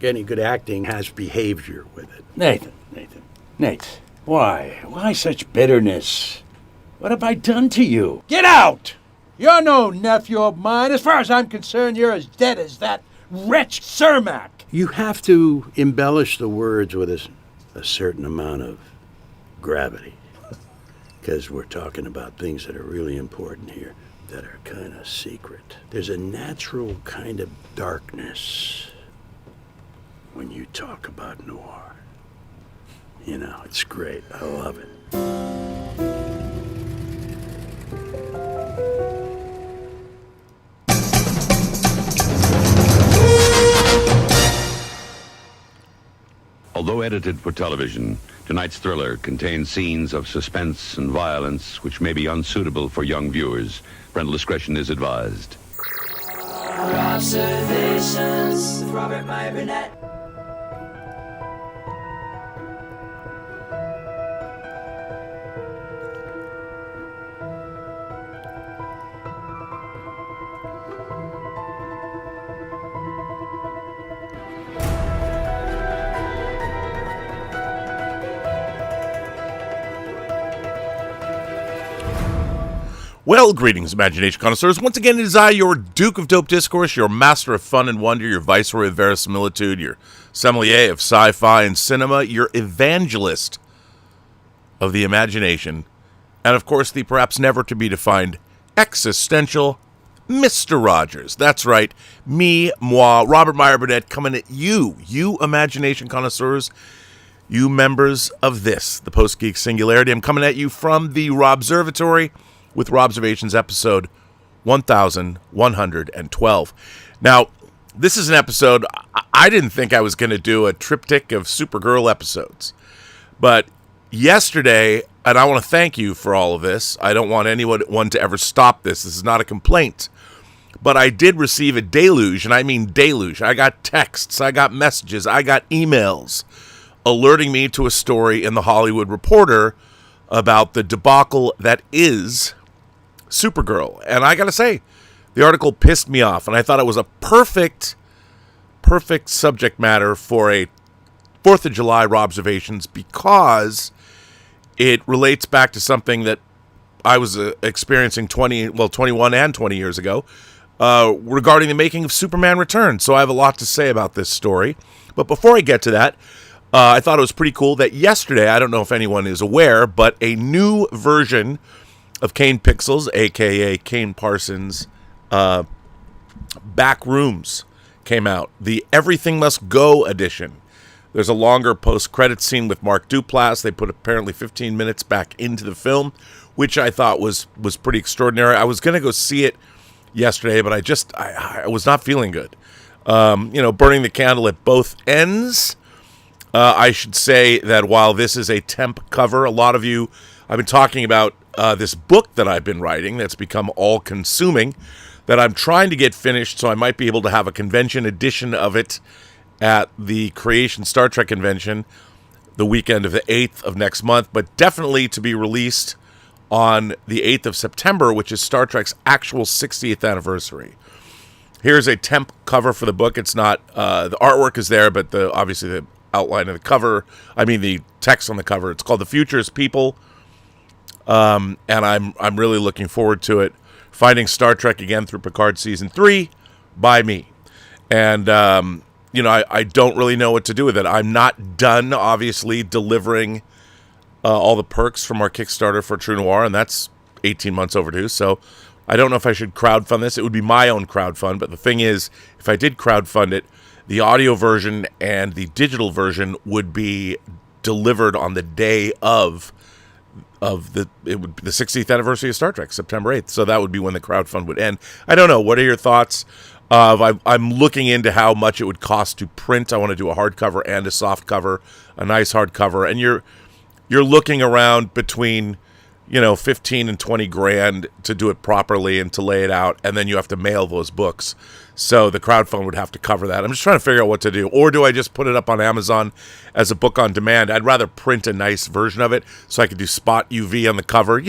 any good acting has behavior with it. Nate, why? Why such bitterness? What have I done to you? Get out! You're no nephew of mine. As far as I'm concerned, you're as dead as that wretch Cermak. You have to embellish the words with a certain amount of gravity. Because we're talking about things that are really important here, that are kind of secret. There's a natural kind of darkness when you talk about noir. You know, it's great. I love it. Although edited for television, tonight's thriller contains scenes of suspense and violence which may be unsuitable for young viewers. Parental discretion is advised. Robservations with Robert Meyer Burnett. Well, greetings, Imagination Connoisseurs. Once again, it is I, your Duke of Dope Discourse, your master of fun and wonder, your viceroy of verisimilitude, your sommelier of sci-fi and cinema, your evangelist of the imagination, and of course, the perhaps never to be defined existential Mr. Rogers. That's right, moi, Robert Meyer Burnett, coming at you Imagination Connoisseurs, you members of this, the Post-Geek Singularity. I'm coming at you from the Robservatory with Robservations episode 1112. Now, this is an episode, I didn't think I was going to do a triptych of Supergirl episodes. But yesterday, and I want to thank you for all of this. I don't want anyone to ever stop this. This is not a complaint. But I did receive a deluge, and I mean deluge. I got texts, I got messages, I got emails alerting me to a story in the Hollywood Reporter about the debacle that is Supergirl. And I gotta say, the article pissed me off, and I thought it was a perfect subject matter for a 4th of July Robservations because it relates back to something that I was experiencing 21 and 20 years ago regarding the making of Superman Returns. So I have a lot to say about this story. But before I get to that, I thought it was pretty cool that yesterday, I don't know if anyone is aware, but a new version of Kane Pixels, a.k.a. Kane Parsons' Back Rooms came out. The Everything Must Go edition. There's a longer post-credits scene with Mark Duplass. They put apparently 15 minutes back into the film, which I thought was pretty extraordinary. I was going to go see it yesterday, but I was not feeling good. Burning the candle at both ends. I should say that while this is a temp cover, a lot of you, I've been talking about this book that I've been writing that's become all-consuming, that I'm trying to get finished, so I might be able to have a convention edition of it at the Creation Star Trek Convention the weekend of the 8th of next month, but definitely to be released on the 8th of September, which is Star Trek's actual 60th anniversary. Here's a temp cover for the book. It's not, the artwork is there, but obviously the outline of the cover, the text on the cover, it's called The Future is People. And I'm really looking forward to it. Finding Star Trek again through Picard Season 3 by me. And, I don't really know what to do with it. I'm not done, obviously, delivering all the perks from our Kickstarter for True Noir, and that's 18 months overdue. So I don't know if I should crowdfund this. It would be my own crowdfund. But the thing is, if I did crowdfund it, the audio version and the digital version would be delivered on the day of the 60th anniversary of Star Trek, September 8th. So that would be when the crowdfund would end. I don't know. What are your thoughts? I'm looking into how much it would cost to print. I want to do a hardcover and a soft cover, a nice hardcover. And you're looking around between, 15 and 20 grand to do it properly and to lay it out. And then you have to mail those books. So the crowdfund would have to cover that. I'm just trying to figure out what to do. Or do I just put it up on Amazon as a book on demand? I'd rather print a nice version of it so I could do spot UV on the cover.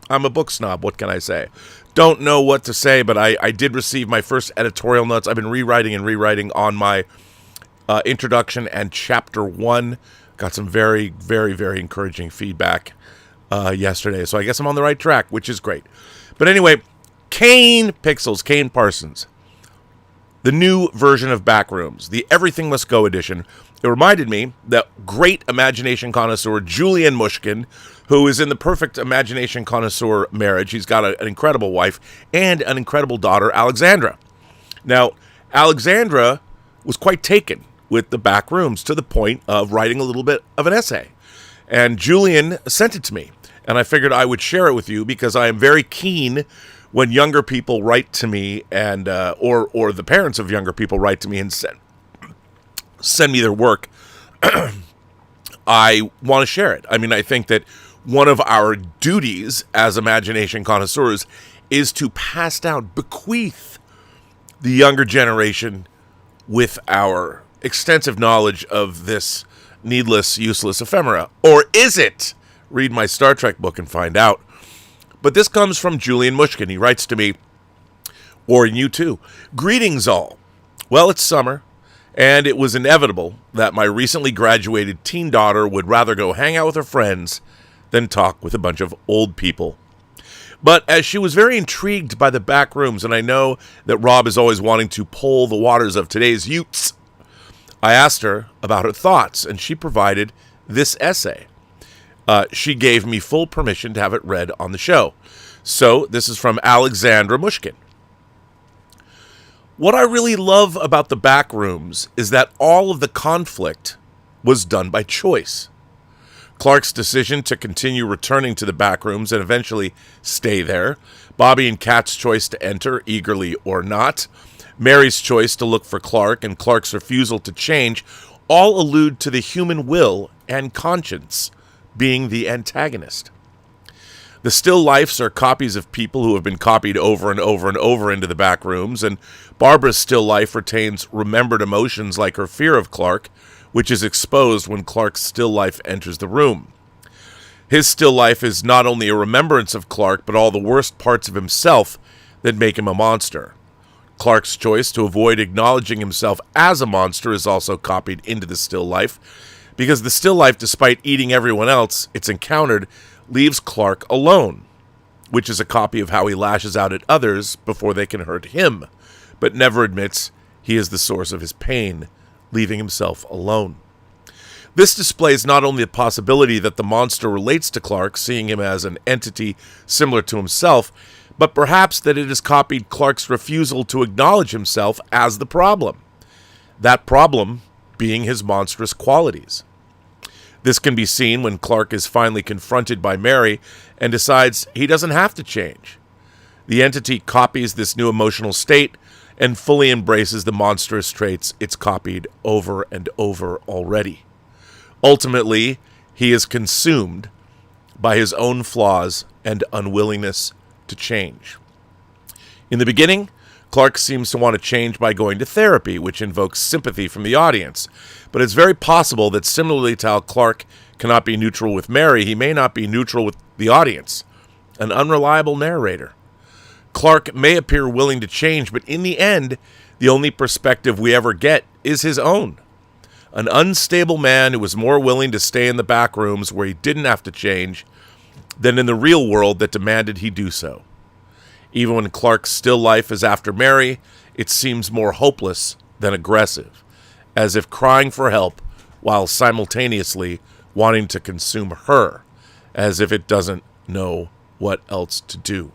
I'm a book snob. What can I say? Don't know what to say, but I did receive my first editorial notes. I've been rewriting on my introduction and chapter 1. Got some very, very, very encouraging feedback yesterday. So I guess I'm on the right track, which is great. But anyway, Kane Parsons. The new version of Backrooms, the Everything Must Go edition. It reminded me that great imagination connoisseur Julian Mushkin, who is in the perfect imagination connoisseur marriage. He's got an incredible wife and an incredible daughter, Alexandra. Now, Alexandra was quite taken with the Backrooms to the point of writing a little bit of an essay. And Julian sent it to me, and I figured I would share it with you because I am very keen when younger people write to me and or the parents of younger people write to me and send me their work. I want to share it. I mean, I think that one of our duties as imagination connoisseurs is to pass down, bequeath the younger generation with our extensive knowledge of this needless, useless ephemera. Or is it? Read my Star Trek book and find out. But this comes from Julian Mushkin. He writes to me, or you too. Greetings all. Well, it's summer, and it was inevitable that my recently graduated teen daughter would rather go hang out with her friends than talk with a bunch of old people. But as she was very intrigued by the Backrooms, and I know that Rob is always wanting to poll the waters of today's youths, I asked her about her thoughts, and she provided this essay. She gave me full permission to have it read on the show. So this is from Alexandra Mushkin. What I really love about the Backrooms is that all of the conflict was done by choice. Clark's decision to continue returning to the Backrooms and eventually stay there, Bobby and Kat's choice to enter, eagerly or not, Mary's choice to look for Clark, and Clark's refusal to change, all allude to the human will and conscience being the antagonist. The still lifes are copies of people who have been copied over and over and over into the Backrooms, and Barbara's still life retains remembered emotions like her fear of Clark, which is exposed when Clark's still life enters the room. His still life is not only a remembrance of Clark, but all the worst parts of himself that make him a monster. Clark's choice to avoid acknowledging himself as a monster is also copied into the still life, because the still life, despite eating everyone else it's encountered, leaves Clark alone, which is a copy of how he lashes out at others before they can hurt him, but never admits he is the source of his pain, leaving himself alone. This displays not only the possibility that the monster relates to Clark, seeing him as an entity similar to himself, but perhaps that it has copied Clark's refusal to acknowledge himself as the problem. That problem being his monstrous qualities. This can be seen when Clark is finally confronted by Mary and decides he doesn't have to change. The entity copies this new emotional state and fully embraces the monstrous traits it's copied over and over already. Ultimately, he is consumed by his own flaws and unwillingness to change. In the beginning, Clark seems to want to change by going to therapy, which invokes sympathy from the audience. But it's very possible that similarly to how Clark cannot be neutral with Mary, he may not be neutral with the audience, an unreliable narrator. Clark may appear willing to change, but in the end, the only perspective we ever get is his own. An unstable man who was more willing to stay in the Backrooms where he didn't have to change than in the real world that demanded he do so. Even when Clark's still life is after Mary, it seems more hopeless than aggressive, as if crying for help while simultaneously wanting to consume her, as if it doesn't know what else to do.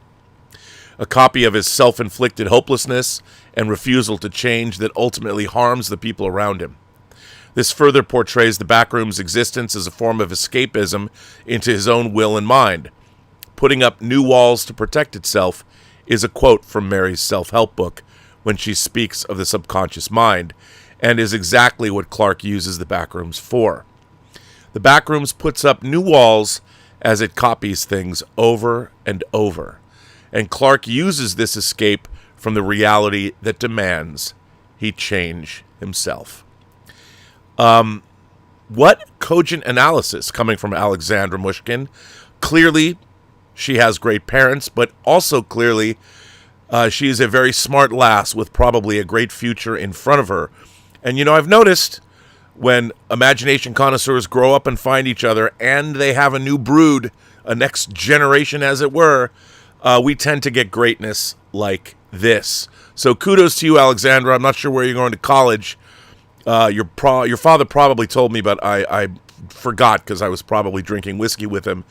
A copy of his self-inflicted hopelessness and refusal to change that ultimately harms the people around him. This further portrays the Backrooms' existence as a form of escapism into his own will and mind. Putting up new walls to protect itself is a quote from Mary's self-help book when she speaks of the subconscious mind, and is exactly what Clark uses the Backrooms for. The Backrooms puts up new walls as it copies things over and over, and Clark uses this escape from the reality that demands he change himself. What cogent analysis coming from Alexandra Mushkin. Clearly, she has great parents, but also clearly she is a very smart lass with probably a great future in front of her. And, I've noticed when imagination connoisseurs grow up and find each other and they have a new brood, a next generation as it were, we tend to get greatness like this. So kudos to you, Alexandra. I'm not sure where you're going to college. Your father probably told me, but I forgot because I was probably drinking whiskey with him,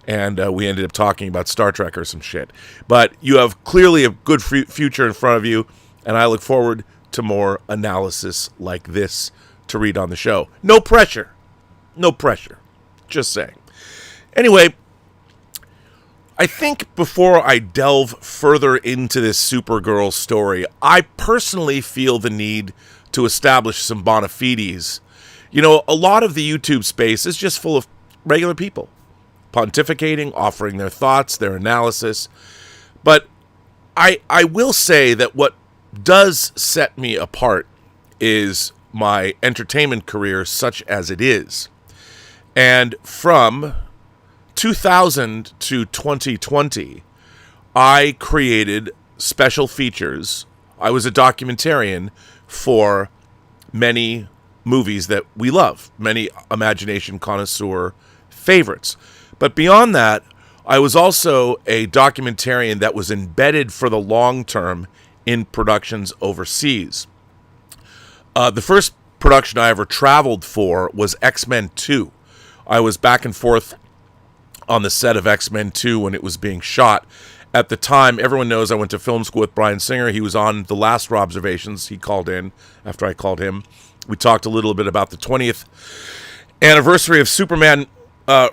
and we ended up talking about Star Trek or some shit. But you have clearly a good future in front of you, and I look forward to more analysis like this to read on the show. No pressure. No pressure. Just saying. Anyway, I think before I delve further into this Supergirl story, I personally feel the need to establish some bona fides. You know, a lot of the YouTube space is just full of regular people, pontificating, offering their thoughts, their analysis. But I will say that what does set me apart is my entertainment career, such as it is. And from 2000 to 2020, I created special features. I was a documentarian for many movies that we love, many imagination connoisseur favorites. But beyond that, I was also a documentarian that was embedded for the long term in productions overseas. The first production I ever traveled for was X-Men 2. I was back and forth on the set of X-Men 2 when it was being shot. At the time, everyone knows I went to film school with Bryan Singer. He was on the last Robservations. He called in after I called him. We talked a little bit about the 20th anniversary of Superman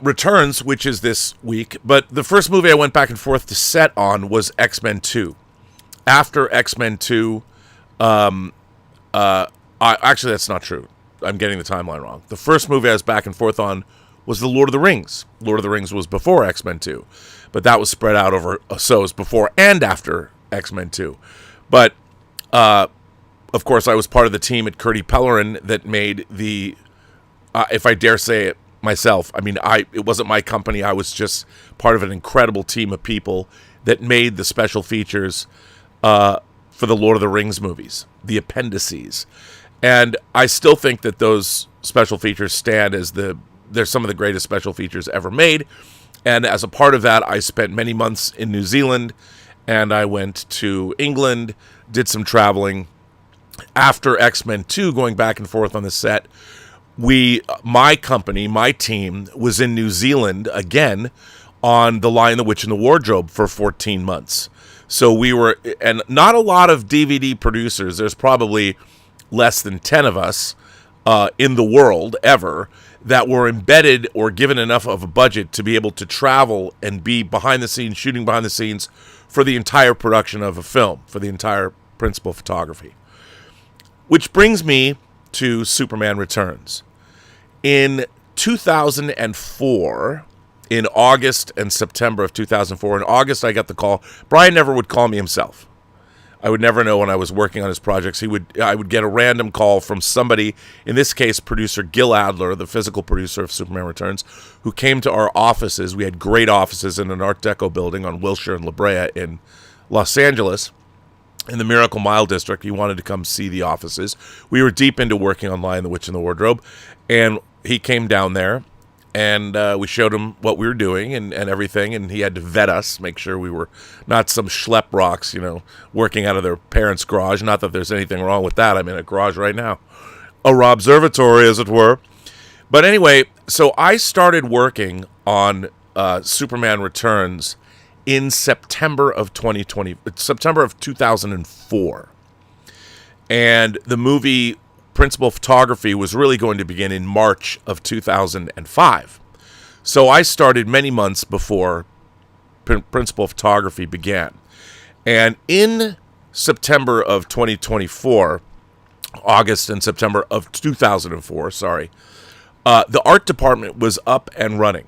Returns, which is this week. But the first movie I went back and forth to set on was X-Men 2. After X-Men 2, actually, that's not true. I'm getting the timeline wrong. The first movie I was back and forth on was The Lord of the Rings. Lord of the Rings was before X-Men 2. But that was spread out over, so it was before and after X-Men 2. But, of course, I was part of the team at Curdy Pellerin that made the, if I dare say it myself, I mean, it wasn't my company. I was just part of an incredible team of people that made the special features for the Lord of the Rings movies, the appendices. And I still think that those special features stand as they're some of the greatest special features ever made. And as a part of that, I spent many months in New Zealand, and I went to England, did some traveling. After X-Men 2, going back and forth on the set, my company, my team, was in New Zealand again on The Lion, the Witch, and the Wardrobe for 14 months. So we were, and not a lot of DVD producers, there's probably less than 10 of us in the world ever that were embedded or given enough of a budget to be able to travel and be behind the scenes, shooting behind the scenes for the entire production of a film, for the entire principal photography. Which brings me to Superman Returns. In 2004, in August and September of 2004, in August I got the call. Brian never would call me himself. I would never know when I was working on his projects. I would get a random call from somebody, in this case, producer Gil Adler, the physical producer of Superman Returns, who came to our offices. We had great offices in an Art Deco building on Wilshire and La Brea in Los Angeles, in the Miracle Mile district. He wanted to come see the offices. We were deep into working on Lion, the Witch, and the Wardrobe, and he came down there. And we showed him what we were doing and everything, and he had to vet us, make sure we were not some schlep rocks, working out of their parents' garage. Not that there's anything wrong with that. I'm in a garage right now. A Robservatory, as it were. But anyway, so I started working on Superman Returns in September of 2004. And the movie principal photography was really going to begin in March of 2005. So I started many months before principal photography began. And in September of 2024, August and September of 2004, the art department was up and running.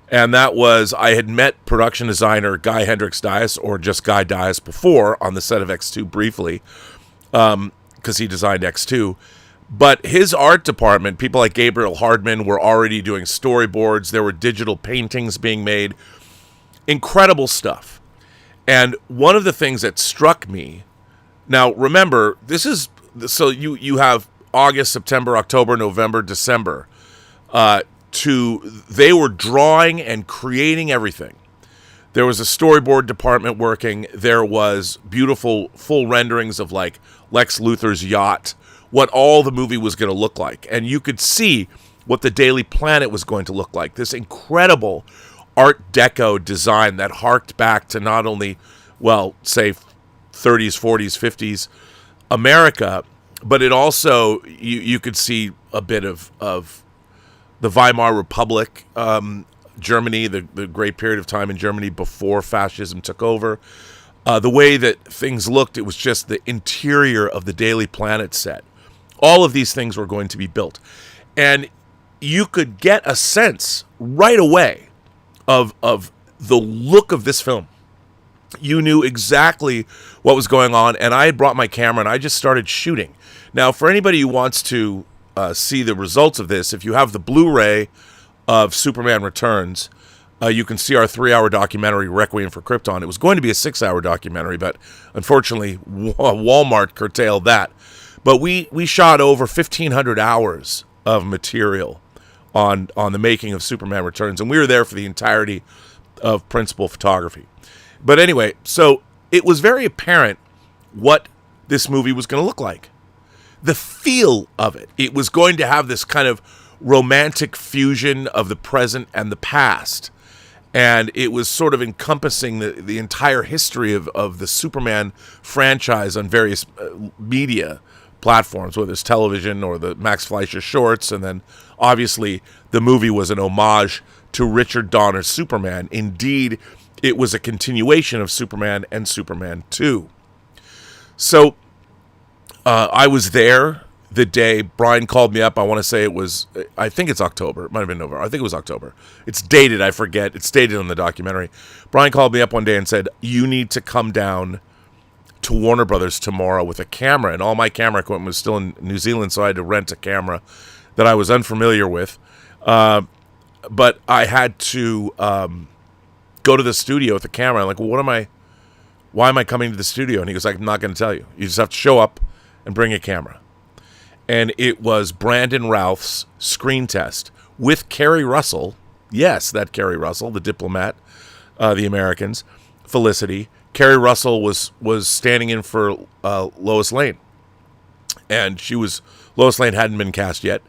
And that was, I had met production designer Guy Hendricks Dias, or just Guy Dias, before on the set of X2 briefly, because he designed X2. But his art department, people like Gabriel Hardman, were already doing storyboards. There were digital paintings being made. Incredible stuff. And one of the things that struck me, now remember, this is, so you have August, September, October, November, December. They were drawing and creating everything. There was a storyboard department working. There was beautiful full renderings of like Lex Luthor's yacht, what all the movie was going to look like. And you could see what the Daily Planet was going to look like. This incredible Art Deco design that harked back to not only, well, say 30s, 40s, 50s America, but it also, you could see a bit of the Weimar Republic, Germany, the great period of time in Germany before fascism took over. The way that things looked, it was just the interior of the Daily Planet set. All of these things were going to be built. And you could get a sense right away of the look of this film. You knew exactly what was going on, and I had brought my camera, and I just started shooting. Now, for anybody who wants to see the results of this, if you have the Blu-ray of Superman Returns, you can see our 3-hour documentary, Requiem for Krypton. It was going to be a 6-hour documentary, but unfortunately, Walmart curtailed that. But we shot over 1,500 hours of material on the making of Superman Returns, and we were there for the entirety of principal photography. But anyway, so it was very apparent what this movie was going to look like. The feel of it. It was going to have this kind of romantic fusion of the present and the past. And it was sort of encompassing the entire history of the Superman franchise on various media platforms, whether it's television or the Max Fleischer shorts. And then obviously the movie was an homage to Richard Donner's Superman. Indeed, it was a continuation of Superman and Superman 2. So I was there the day Brian called me up. I want to say I think it's October. It might have been November. I think it was October. It's dated. I forget. It's dated on the documentary. Brian called me up one day and said, you need to come down to Warner Brothers tomorrow with a camera. And all my camera equipment was still in New Zealand, so I had to rent a camera that I was unfamiliar with. But I had to go to the studio with the camera. I'm like, well, why am I coming to the studio? And he goes, I'm not going to tell you. You just have to show up and bring a camera. And it was Brandon Routh's screen test with Kerry Russell. Yes, that Kerry Russell, the diplomat, the Americans, Felicity. Kerry Russell was standing in for Lois Lane. And Lois Lane hadn't been cast yet.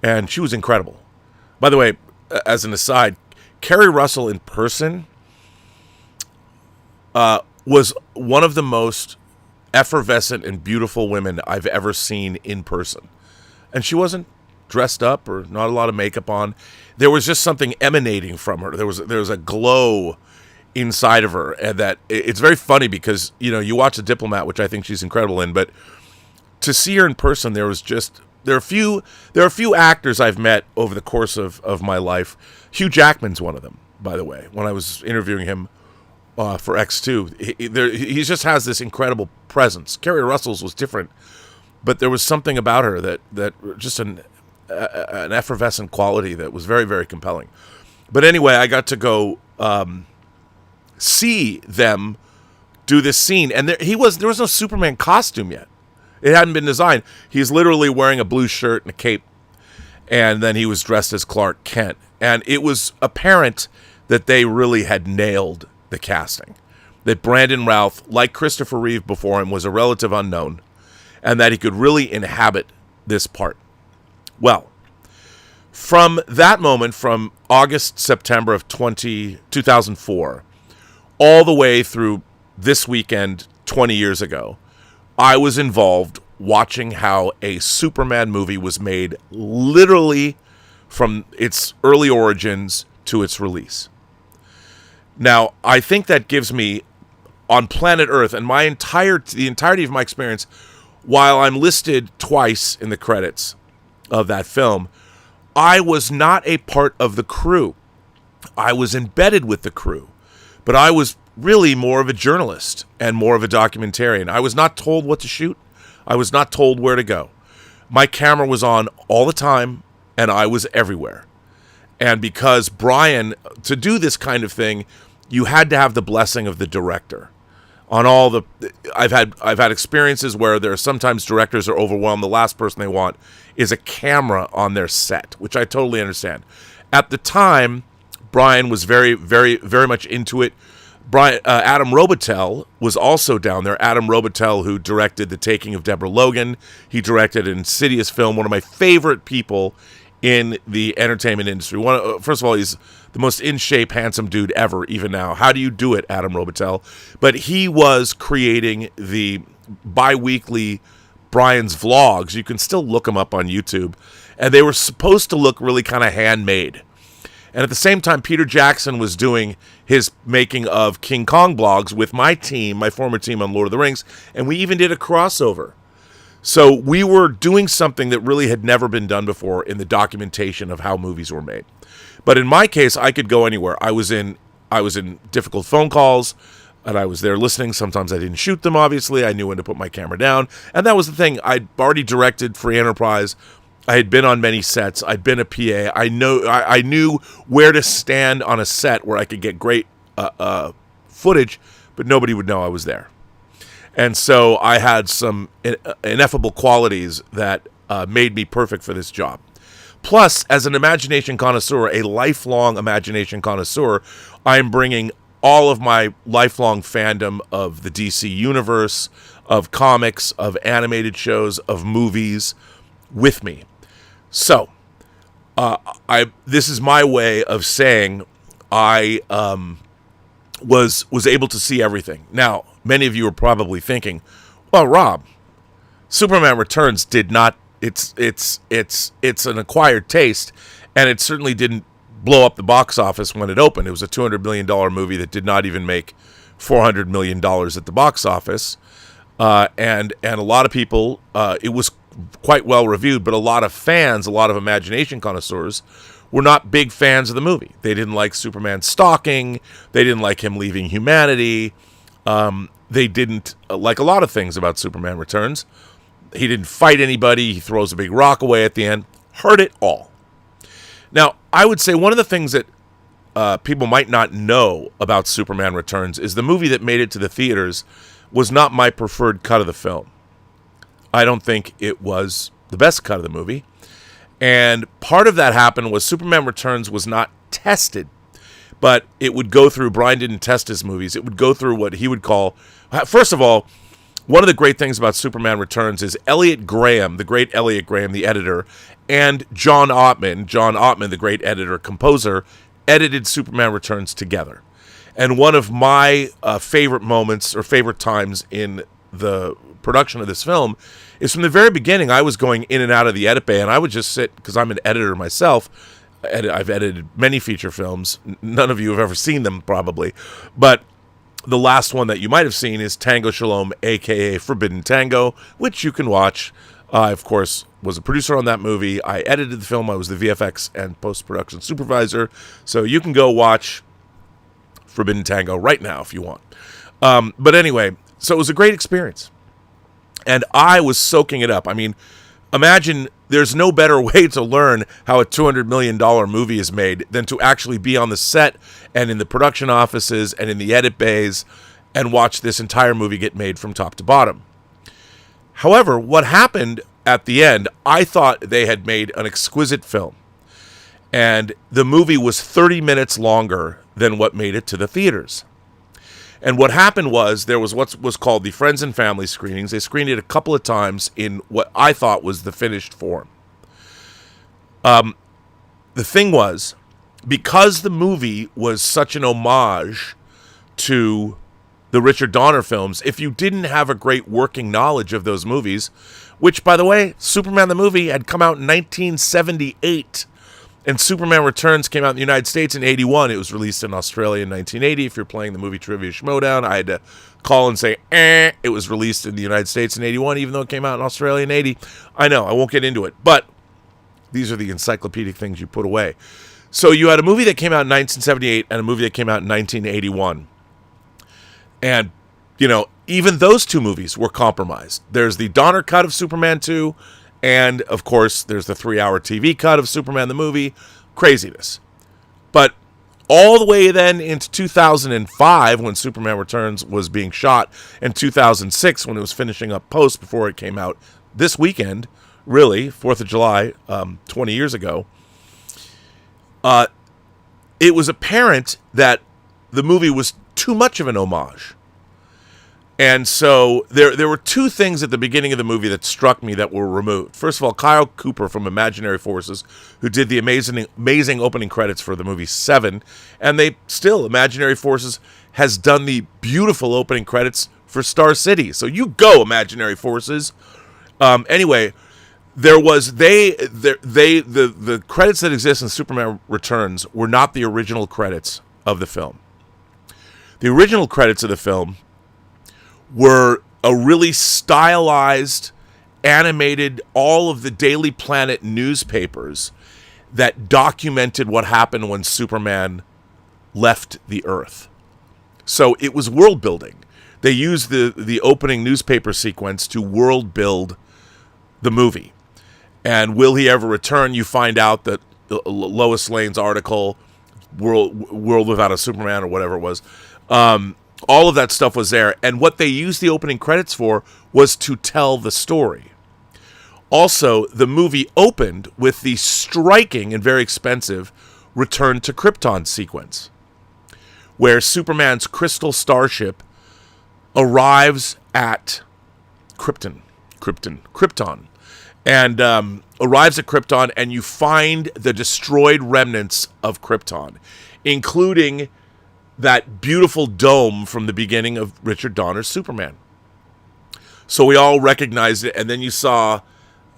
And she was incredible. By the way, as an aside, Kerry Russell in person was one of the most effervescent and beautiful women I've ever seen in person. And she wasn't dressed up or not a lot of makeup on. There was just something emanating from her. There was a glow inside of her, and that it's very funny because, you watch The Diplomat, which I think she's incredible in, but to see her in person, there are a few actors I've met over the course of my life. Hugh Jackman's one of them, by the way. When I was interviewing him for X2, he just has this incredible presence. Kerry Russell's was different, but there was something about her that just an effervescent quality that was very, very compelling. But anyway, I got to go see them do this scene, and there was no Superman costume yet. It hadn't been designed. He's literally wearing a blue shirt and a cape, and then he was dressed as Clark Kent. And it was apparent that they really had nailed the casting. That Brandon Routh, like Christopher Reeve before him, was a relative unknown, and that he could really inhabit this part. Well, from that moment, from August, September of 2004, all the way through this weekend 20 years ago, I was involved watching how a Superman movie was made literally from its early origins to its release. Now, I think that gives me, on planet Earth, and the entirety of my experience, while I'm listed twice in the credits of that film, I was not a part of the crew. I was embedded with the crew, but I was really more of a journalist and more of a documentarian. I was not told what to shoot. I was not told where to go. My camera was on all the time, and I was everywhere. And because Brian, to do this kind of thing, you had to have the blessing of the director on all the. I've had experiences where there are sometimes directors are overwhelmed. The last person they want is a camera on their set, which I totally understand. At the time, Brian was very, very, very much into it. Adam Robitel was also down there. Adam Robitel, who directed The Taking of Deborah Logan. He directed an Insidious film, one of my favorite people in the entertainment industry. First of all, he's the most in-shape, handsome dude ever, even now. How do you do it, Adam Robitel? But he was creating the bi-weekly Brian's Vlogs. You can still look them up on YouTube. And they were supposed to look really kind of handmade. And at the same time, Peter Jackson was doing his making of King Kong blogs with my team, my former team on Lord of the Rings, and we even did a crossover. So we were doing something that really had never been done before in the documentation of how movies were made. But in my case, I could go anywhere. I was in difficult phone calls, and I was there listening. Sometimes I didn't shoot them, obviously. I knew when to put my camera down. And that was the thing. I'd already directed Free Enterprise. I had been on many sets. I'd been a PA. I knew where to stand on a set where I could get great footage, but nobody would know I was there. And so I had some ineffable qualities that made me perfect for this job. Plus, as an imagination connoisseur, a lifelong imagination connoisseur, I'm bringing all of my lifelong fandom of the DC universe, of comics, of animated shows, of movies with me. So, this is my way of saying I was able to see everything. Now, many of you are probably thinking, well, Rob, Superman Returns did not. It's an acquired taste, and it certainly didn't blow up the box office when it opened. It was a $200 million movie that did not even make $400 million at the box office, and a lot of people. It was quite well reviewed, but a lot of fans, a lot of imagination connoisseurs, were not big fans of the movie. They didn't like Superman stalking. They didn't like him leaving humanity. They didn't like a lot of things about Superman Returns. He didn't fight anybody. He throws a big rock away at the end. Heard it all. Now, I would say one of the things that people might not know about Superman Returns is the movie that made it to the theaters was not my preferred cut of the film. I don't think it was the best cut of the movie. And part of that happened was Superman Returns was not tested, but it would go through, Brian didn't test his movies, it would go through what he would call, first of all, one of the great things about Superman Returns is Elliot Graham, the great Elliot Graham, the editor, and John Ottman, the great editor, composer, edited Superman Returns together. And one of my favorite moments or favorite times in the production of this film is from the very beginning. I was going in and out of the edit bay, and I would just sit, because I'm an editor myself. I've edited many feature films. None of you have ever seen them, probably. But the last one that you might have seen is Tango Shalom, a.k.a. Forbidden Tango, which you can watch. I, of course, was a producer on that movie. I edited the film. I was the VFX and post-production supervisor. So you can go watch Forbidden Tango right now if you want. But anyway, so it was a great experience. And I was soaking it up. I mean, imagine there's no better way to learn how a $200 million movie is made than to actually be on the set and in the production offices and in the edit bays and watch this entire movie get made from top to bottom. However, what happened at the end, I thought they had made an exquisite film. And the movie was 30 minutes longer than what made it to the theaters. And what happened was there was what was called the Friends and Family screenings. They screened it a couple of times in what I thought was the finished form. The thing was, because the movie was such an homage to the Richard Donner films, if you didn't have a great working knowledge of those movies, which, by the way, Superman the movie had come out in 1978, and Superman Returns came out in the United States in 81. It was released in Australia in 1980. If you're playing the movie Trivia Schmodown, I had to call and say, It was released in the United States in 81, even though it came out in Australia in 80. I know, I won't get into it, but these are the encyclopedic things you put away. So you had a movie that came out in 1978 and a movie that came out in 1981. And, you know, even those two movies were compromised. There's the Donner cut of Superman 2, and, of course, there's the 3-hour TV cut of Superman the movie. Craziness. But all the way then into 2005 when Superman Returns was being shot, and 2006 when it was finishing up post before it came out this weekend, really, 4th of July, 20 years ago, it was apparent that the movie was too much of an homage. And so there were two things at the beginning of the movie that struck me that were removed. First of all, Kyle Cooper from Imaginary Forces, who did the amazing opening credits for the movie Seven, and Imaginary Forces has done the beautiful opening credits for Star City. So you go, Imaginary Forces. Anyway, there was the credits that exist in Superman Returns were not the original credits of the film. The original credits of the film were a really stylized, animated, all of the Daily Planet newspapers that documented what happened when Superman left the Earth. So it was world building. They used the opening newspaper sequence to world build the movie. And will he ever return? You find out that Lois Lane's article, World Without a Superman or whatever it was, all of that stuff was there, and what they used the opening credits for was to tell the story. Also, the movie opened with the striking and very expensive Return to Krypton sequence, where Superman's crystal starship arrives at Krypton, and arrives at Krypton, and you find the destroyed remnants of Krypton, including that beautiful dome from the beginning of Richard Donner's Superman. So we all recognized it, and then you saw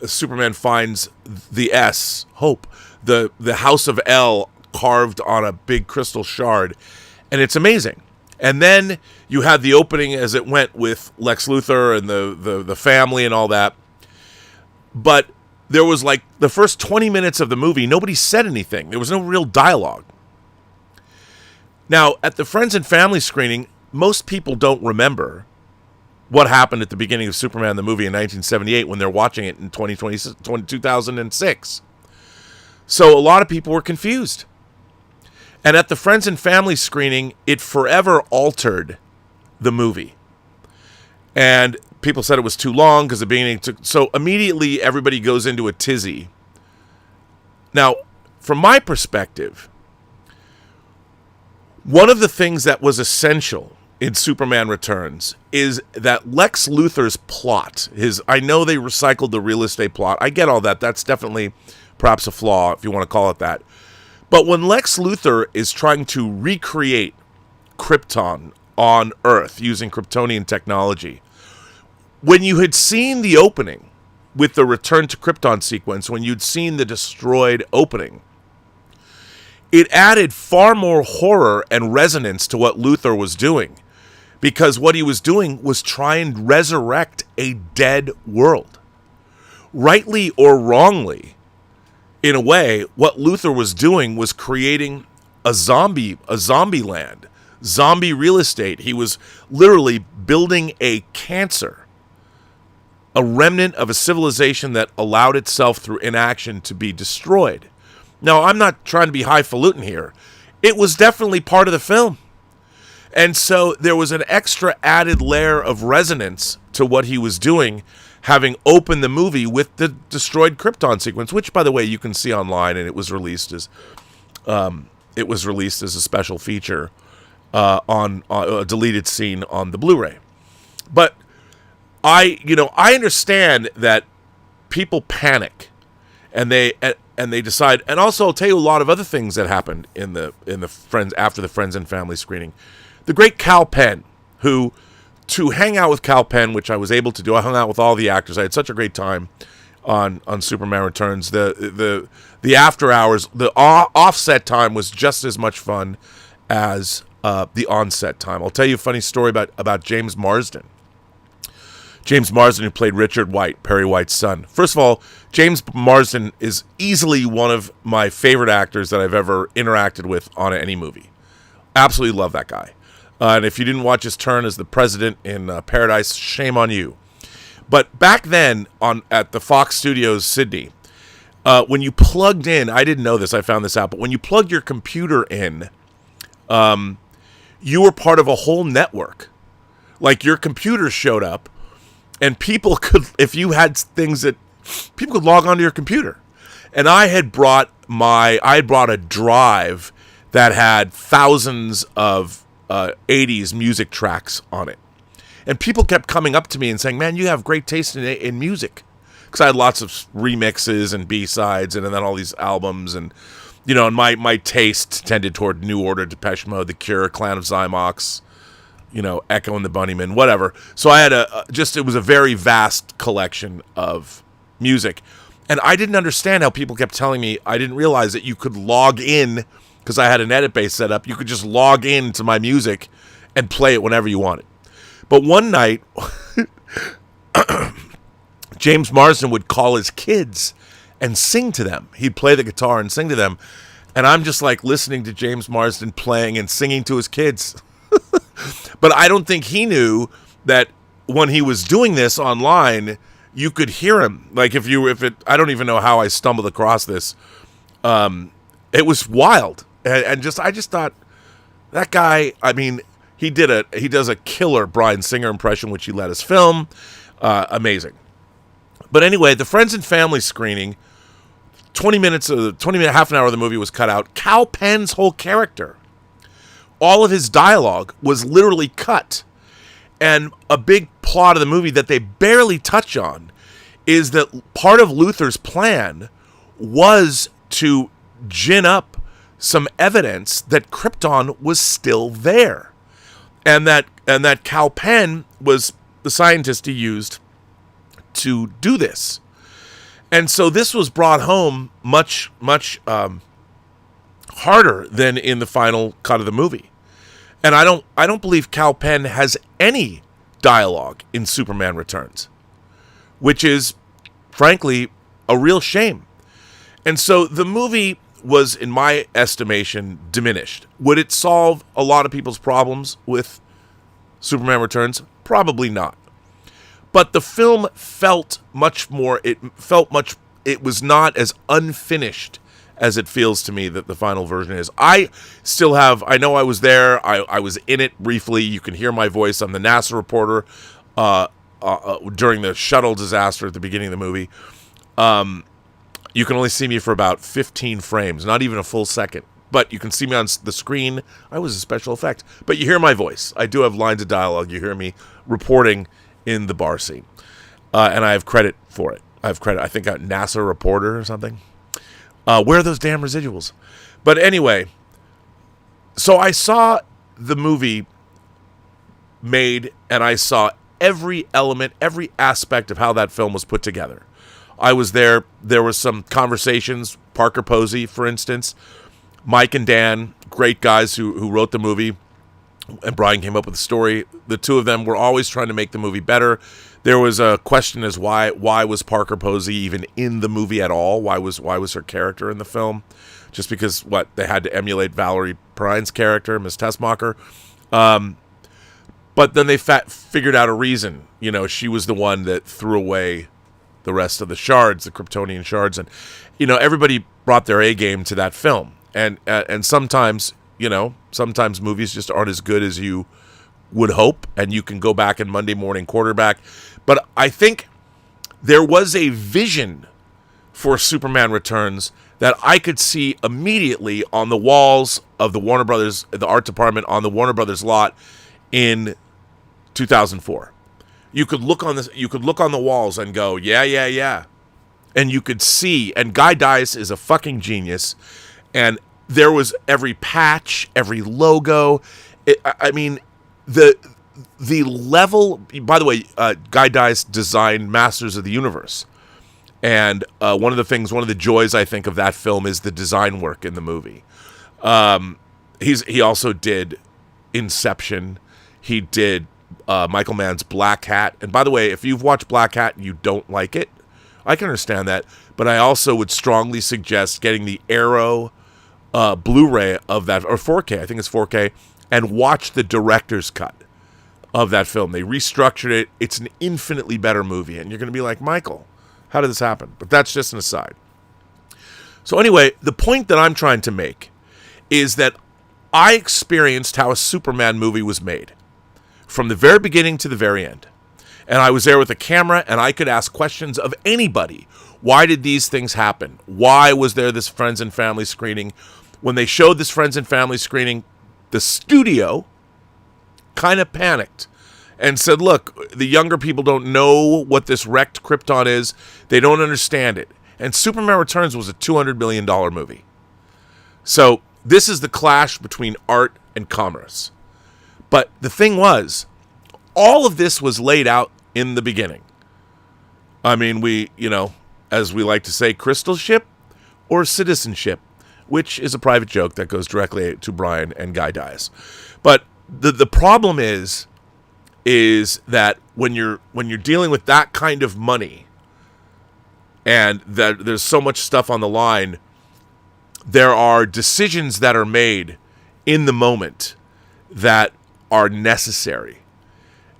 Superman finds the S, Hope, the House of L carved on a big crystal shard, and it's amazing. And then you had the opening as it went with Lex Luthor and the family and all that. But there was like the first 20 minutes of the movie, nobody said anything. There was no real dialogue. Now, at the Friends and Family screening, most people don't remember what happened at the beginning of Superman the movie in 1978 when they're watching it in 2006. So a lot of people were confused. And at the Friends and Family screening, it forever altered the movie. And people said it was too long because the beginning took... So immediately everybody goes into a tizzy. Now, from my perspective, one of the things that was essential in Superman Returns is that Lex Luthor's plot, I know they recycled the real estate plot. I get all that. That's definitely perhaps a flaw, if you want to call it that. But when Lex Luthor is trying to recreate Krypton on Earth using Kryptonian technology, when you had seen the opening with the Return to Krypton sequence, when you'd seen the destroyed opening, it added far more horror and resonance to what Luthor was doing, because what he was doing was try and resurrect a dead world. Rightly or wrongly, in a way, what Luthor was doing was creating a zombie land, zombie real estate. He was literally building a cancer, a remnant of a civilization that allowed itself through inaction to be destroyed. Now, I'm not trying to be highfalutin here. It was definitely part of the film. And so there was an extra added layer of resonance to what he was doing, having opened the movie with the destroyed Krypton sequence, which, by the way, you can see online, and it was released as a special feature on a deleted scene on the Blu-ray. But I understand that people panic, and they decide. And also, I'll tell you a lot of other things that happened in the Friends after the Friends and Family screening. The great Kal Penn, who, to hang out with Kal Penn, which I was able to do, I hung out with all the actors. I had such a great time on Superman Returns. The after hours, the offset time was just as much fun as the onset time. I'll tell you a funny story about James Marsden. James Marsden, who played Richard White, Perry White's son. First of all, James Marsden is easily one of my favorite actors that I've ever interacted with on any movie. Absolutely love that guy. And if you didn't watch his turn as the president in Paradise, shame on you. But back then, at the Fox Studios Sydney, when you plugged in, I didn't know this, I found this out, but when you plugged your computer in You were part of a whole network. Like, your computer showed up, and people could, if you had things that, people could log onto your computer. And I had brought a drive that had thousands of 80s music tracks on it. And people kept coming up to me and saying, man, you have great taste in music. Because I had lots of remixes and B-sides and then all these albums. And, and my taste tended toward New Order, Depeche Mode, The Cure, Clan of Xymox, Echo and the Bunnymen, whatever. So I had it was a very vast collection of music. And I didn't understand how people kept telling me, I didn't realize that you could log in, because I had an edit base set up, you could just log in to my music and play it whenever you wanted. But one night, James Marsden would call his kids and sing to them. He'd play the guitar and sing to them. And I'm just like listening to James Marsden playing and singing to his kids. But I don't think he knew that when he was doing this online, you could hear him. Like I don't even know how I stumbled across this. It was wild. And I just thought, that guy, I mean, he does a killer Bryan Singer impression, which he let us film. Amazing. But anyway, the friends and family screening, 20 minutes, half an hour of the movie was cut out. Kal Penn's whole character, all of his dialogue was literally cut. And a big plot of the movie that they barely touch on is that part of Luther's plan was to gin up some evidence that Krypton was still there. And that Kal Penn was the scientist he used to do this. And so this was brought home much harder than in the final cut of the movie. And I don't believe Kal Penn has any dialogue in Superman Returns, which is, frankly, a real shame. And so the movie was, in my estimation, diminished. Would it solve a lot of people's problems with Superman Returns? Probably not. But the film felt it was not as unfinished as it feels to me that the final version is. I know I was there. I was in it briefly. You can hear my voice. I'm the NASA reporter during the shuttle disaster at the beginning of the movie. You can only see me for about 15 frames, not even a full second. But you can see me on the screen. I was a special effect. But you hear my voice. I do have lines of dialogue. You hear me reporting in the bar scene. And I have credit for it. I think a NASA reporter or something. Where are those damn residuals? But anyway, so I saw the movie made, and I saw every element, every aspect of how that film was put together. I was there. There were some conversations. Parker Posey, for instance. Mike and Dan, great guys who wrote the movie. And Brian came up with the story. The two of them were always trying to make the movie better. There was a question as why was Parker Posey even in the movie at all? Why was her character in the film? Just because they had to emulate Valerie Prine's character, Miss Tessmacher. But then they figured out a reason. She was the one that threw away the rest of the shards, the Kryptonian shards, and everybody brought their A game to that film. And sometimes movies just aren't as good as you would hope, and you can go back and Monday morning quarterback. But I think there was a vision for Superman Returns that I could see immediately on the walls of the Warner Brothers, the art department on the Warner Brothers lot in 2004. You could look on the walls and go, yeah. And you could see, and Guy Dice is a fucking genius, and there was every patch, every logo. The level. By the way, Guy Dice designed Masters of the Universe, and one of the joys I think of that film is the design work in the movie. He also did Inception. He did Michael Mann's Black Hat. And by the way, if you've watched Black Hat and you don't like it, I can understand that. But I also would strongly suggest getting the Arrow Blu-ray of that, or 4K, I think it's 4K, and watch the director's cut of that film. They restructured it. It's an infinitely better movie. And you're going to be like, Michael, how did this happen? But that's just an aside. So anyway, the point that I'm trying to make is that I experienced how a Superman movie was made from the very beginning to the very end. And I was there with a camera, and I could ask questions of anybody. Why did these things happen? Why was there this friends and family screening? When they showed this friends and family screening, the studio kind of panicked and said, look, the younger people don't know what this wrecked Krypton is. They don't understand it. And Superman Returns was a $200 million movie. So this is the clash between art and commerce. But the thing was, all of this was laid out in the beginning. I mean, we, as we like to say, crystal ship or citizenship, which is a private joke that goes directly to Brian and Guy Dias. But the problem is that when you're dealing with that kind of money and that there's so much stuff on the line, there are decisions that are made in the moment that are necessary.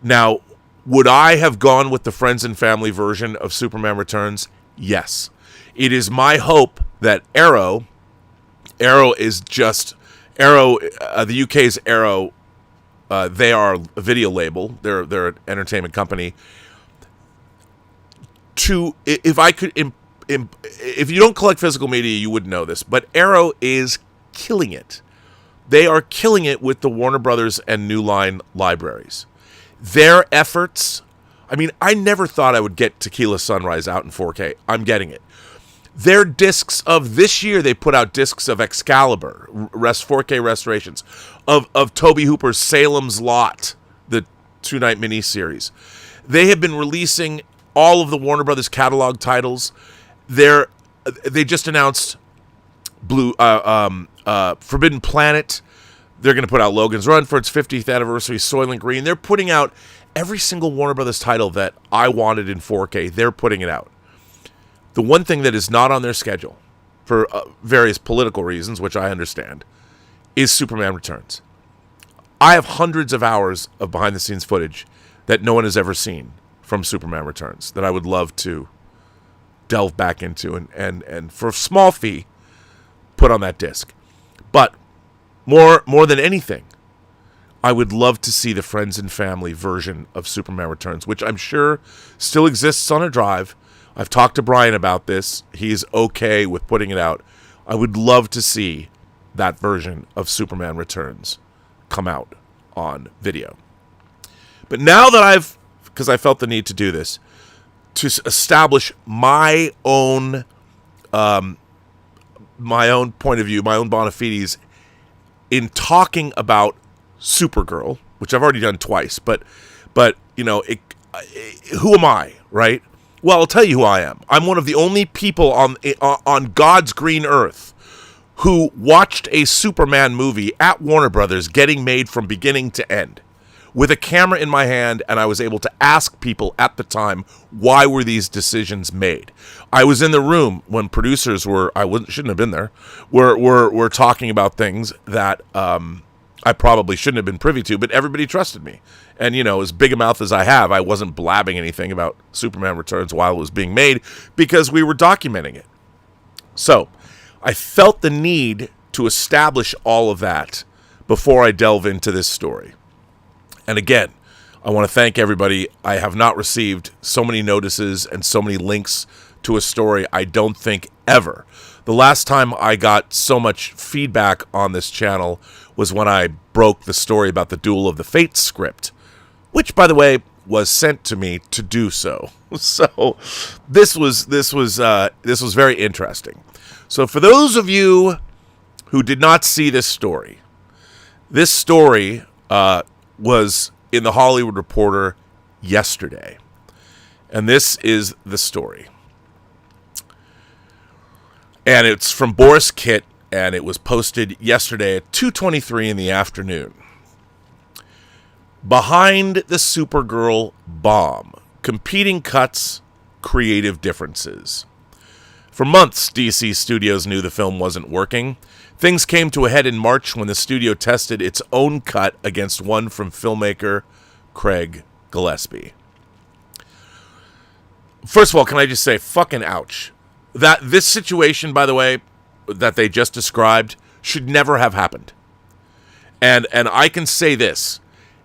Now, would I have gone with the friends and family version of Superman Returns? Yes. It is my hope that Arrow is just Arrow, the UK's Arrow. They are a video label. They're an entertainment company. If you don't collect physical media, you wouldn't know this, but Arrow is killing it. They are killing it with the Warner Brothers and New Line libraries. Their efforts, I mean, I never thought I would get Tequila Sunrise out in 4K. I'm getting it. Their discs of this year, they put out discs of Excalibur, 4K restorations, of Toby Hooper's Salem's Lot, the 2-night miniseries. They have been releasing all of the Warner Brothers catalog titles. They just announced Forbidden Planet. They're going to put out Logan's Run for its 50th anniversary, Soylent Green. They're putting out every single Warner Brothers title that I wanted in 4K. They're putting it out. The one thing that is not on their schedule, for various political reasons, which I understand, is Superman Returns. I have hundreds of hours of behind-the-scenes footage that no one has ever seen from Superman Returns that I would love to delve back into and for a small fee, put on that disc. But more than anything, I would love to see the friends and family version of Superman Returns, which I'm sure still exists on a drive. I've talked to Brian about this. He's okay with putting it out. I would love to see that version of Superman Returns come out on video. But now that because I felt the need to do this, to establish my own point of view, my own bona fides in talking about Supergirl, which I've already done twice, but who am I, right? Well, I'll tell you who I am. I'm one of the only people on God's green earth who watched a Superman movie at Warner Brothers getting made from beginning to end with a camera in my hand, and I was able to ask people at the time, why were these decisions made? I was in the room when producers shouldn't have been there, were talking about things that I probably shouldn't have been privy to, but everybody trusted me. And, as big a mouth as I have, I wasn't blabbing anything about Superman Returns while it was being made because we were documenting it. So, I felt the need to establish all of that before I delve into this story. And again, I want to thank everybody. I have not received so many notices and so many links to a story, I don't think, ever. The last time I got so much feedback on this channel was when I broke the story about the Duel of the Fates script, which, by the way, was sent to me to do so. So this was very interesting. So for those of you who did not see this story was in the Hollywood Reporter yesterday, and this is the story. And it's from Boris Kitt, and it was posted yesterday at 2:23 in the afternoon. Behind the Supergirl bomb, competing cuts, creative differences. For months, DC Studios knew the film wasn't working. Things came to a head in March when the studio tested its own cut against one from filmmaker Craig Gillespie. First of all, can I just say, fucking ouch. That this situation, by the way, that they just described, should never have happened. And I can say this.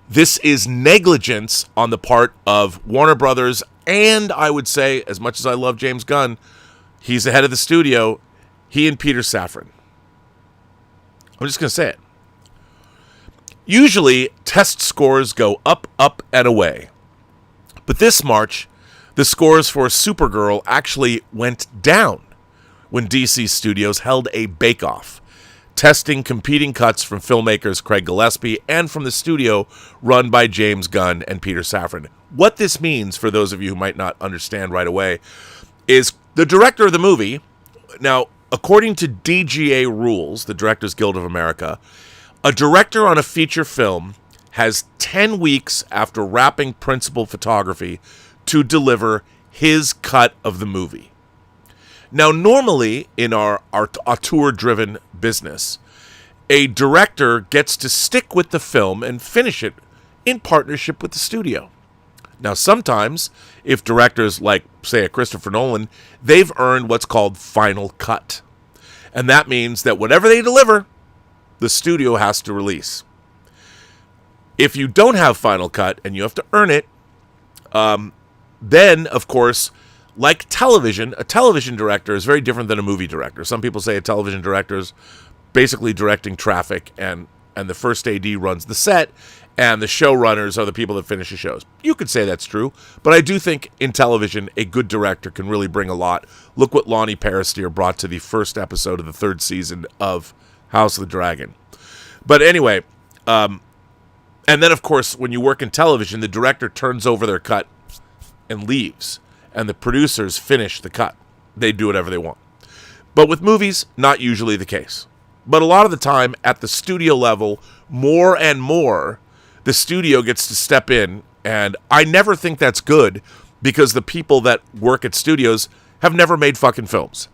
This is negligence on the part of Warner Brothers, and I would say, as much as I love James Gunn, he's the head of the studio, he and Peter Safran. I'm just going to say it. Usually, test scores go up, up, and away. But this March, the scores for Supergirl actually went down when DC Studios held a bake-off, testing competing cuts from filmmakers Craig Gillespie and from the studio run by James Gunn and Peter Safran. What this means, for those of you who might not understand right away, is the director of the movie, now, according to DGA rules, the Directors Guild of America, a director on a feature film has 10 weeks after wrapping principal photography to deliver his cut of the movie. Now, normally in our auteur-driven business, a director gets to stick with the film and finish it in partnership with the studio. Now, sometimes, if directors like, say, a Christopher Nolan, they've earned what's called final cut. And that means that whatever they deliver, the studio has to release. If you don't have final cut and you have to earn it, then, of course, like television, a television director is very different than a movie director. Some people say a television director is basically directing traffic, and the first AD runs the set, and the showrunners are the people that finish the shows. You could say that's true, but I do think in television, a good director can really bring a lot. Look what Lonnie Peristeer brought to the first episode of the third season of House of the Dragon. But anyway, and then, of course, when you work in television, the director turns over their cut and leaves, and the producers finish the cut. They do whatever they want. But with movies, not usually the case. But a lot of the time, at the studio level, more and more, the studio gets to step in, and I never think that's good, because the people that work at studios have never made fucking films.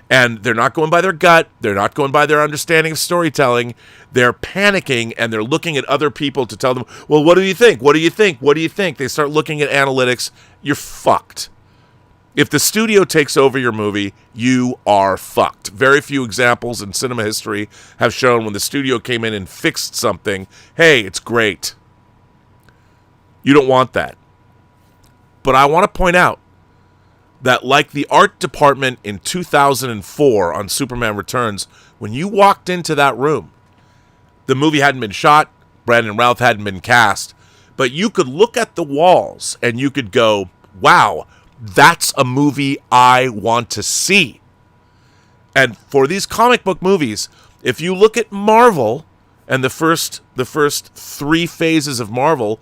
And they're not going by their gut. They're not going by their understanding of storytelling. They're panicking, and they're looking at other people to tell them, well, what do you think? What do you think? What do you think? They start looking at analytics. You're fucked. If the studio takes over your movie, you are fucked. Very few examples in cinema history have shown when the studio came in and fixed something, hey, it's great. You don't want that. But I want to point out that, like the art department in 2004 on Superman Returns, when you walked into that room, the movie hadn't been shot, Brandon Routh hadn't been cast, but you could look at the walls and you could go, wow, that's a movie I want to see. And for these comic book movies, if you look at Marvel and the first 3 phases of Marvel,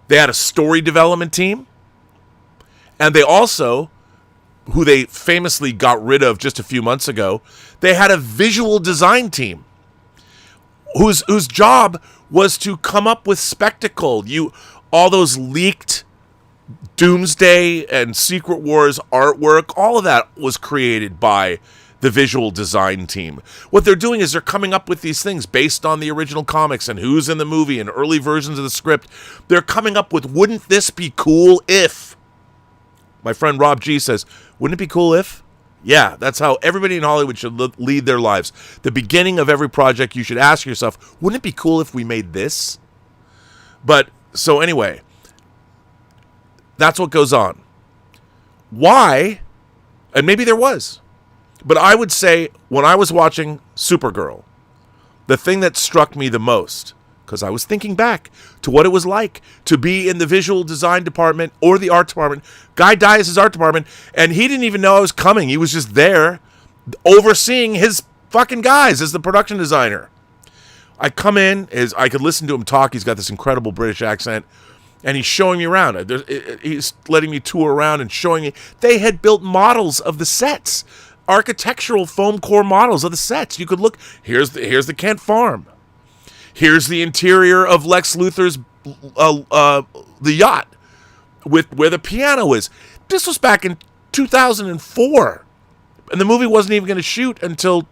they had a story development team, and they also, who they famously got rid of just a few months ago, they had a visual design team whose job was to come up with spectacle. All those leaked Doomsday and Secret Wars artwork, all of that was created by the visual design team. What they're doing is they're coming up with these things based on the original comics and who's in the movie and early versions of the script. They're coming up with, wouldn't this be cool if? My friend Rob G says, wouldn't it be cool if? Yeah, that's how everybody in Hollywood should lead their lives. The beginning of every project, you should ask yourself, wouldn't it be cool if we made this? But, so anyway, that's what goes on. Why? And maybe there was. But I would say, when I was watching Supergirl, the thing that struck me the most, because I was thinking back to what it was like to be in the visual design department or the art department. Guy Dias' art department, and he didn't even know I was coming. He was just there overseeing his fucking guys as the production designer. I come in, I could listen to him talk. He's got this incredible British accent, and he's showing me around. He's letting me tour around and showing me. They had built models of the sets, architectural foam core models of the sets. You could look, here's the Kent Farm. Here's the interior of Lex Luthor's the yacht with where the piano is. This was back in 2004, and the movie wasn't even going to shoot until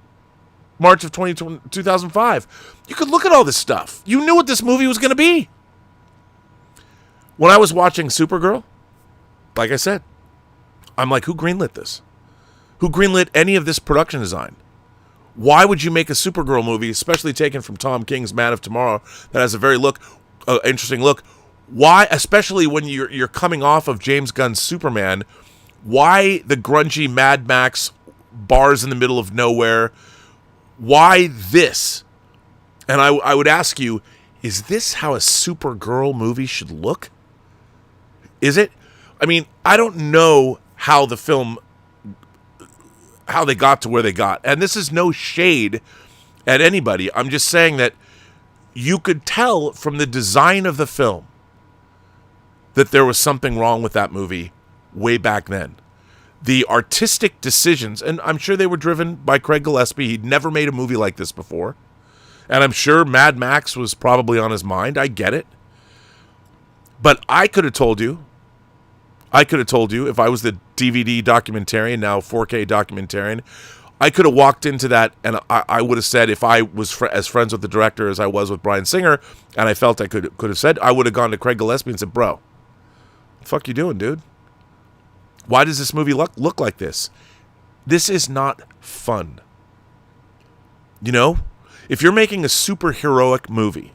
March of 2005. You could look at all this stuff. You knew what this movie was going to be. When I was watching Supergirl, like I said, I'm like, who greenlit this? Who greenlit any of this production design? Why would you make a Supergirl movie, especially taken from Tom King's Man of Tomorrow, that has a very interesting look? Why, especially when you're coming off of James Gunn's Superman, why the grungy Mad Max bars in the middle of nowhere? Why this? And I would ask you, is this how a Supergirl movie should look? Is it? I mean, I don't know how the film, how they got to where they got. And this is no shade at anybody. I'm just saying that you could tell from the design of the film that there was something wrong with that movie way back then. The artistic decisions, and I'm sure they were driven by Craig Gillespie. He'd never made a movie like this before. And I'm sure Mad Max was probably on his mind. I get it. But I could have told you if I was the DVD documentarian, now 4K documentarian, I could have walked into that and I would have said, if I was as friends with the director as I was with Bryan Singer, and I felt I could have said, I would have gone to Craig Gillespie and said, bro, what the fuck you doing, dude? Why does this movie look like this? This is not fun. You know? If you're making a superheroic movie,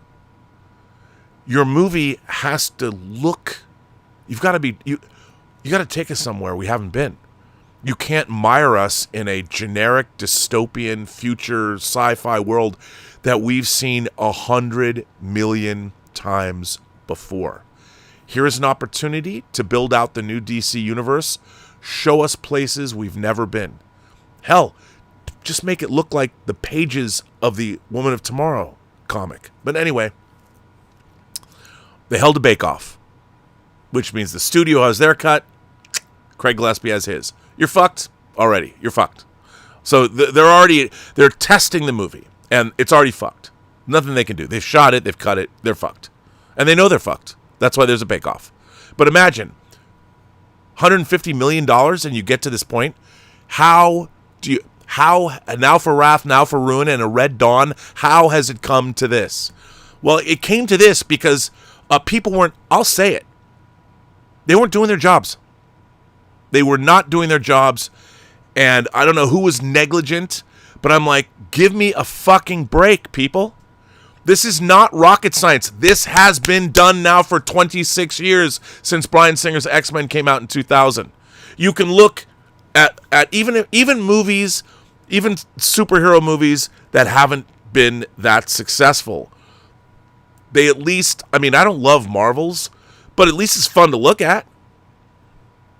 your movie has to look, you got to take us somewhere we haven't been. You can't mire us in a generic dystopian future sci-fi world that we've seen 100 million times before. Here is an opportunity to build out the new DC universe. Show us places we've never been. Hell, just make it look like the pages of the Woman of Tomorrow comic. But anyway, they held a bake-off, which means the studio has their cut, Craig Gillespie has his. You're fucked already. You're fucked. So they're testing the movie, and it's already fucked. Nothing they can do. They've shot it, they've cut it, they're fucked. And they know they're fucked. That's why there's a bake-off. But imagine, $150 million and you get to this point. How, now for Wrath, now for Ruin, and a Red Dawn, how has it come to this? Well, it came to this because people weren't, I'll say it, they weren't doing their jobs. They were not doing their jobs, and I don't know who was negligent, but I'm like, give me a fucking break, people. This is not rocket science. This has been done now for 26 years since Bryan Singer's X-Men came out in 2000. You can look at even movies, even superhero movies that haven't been that successful. They at least, I mean, I don't love Marvels, but at least it's fun to look at.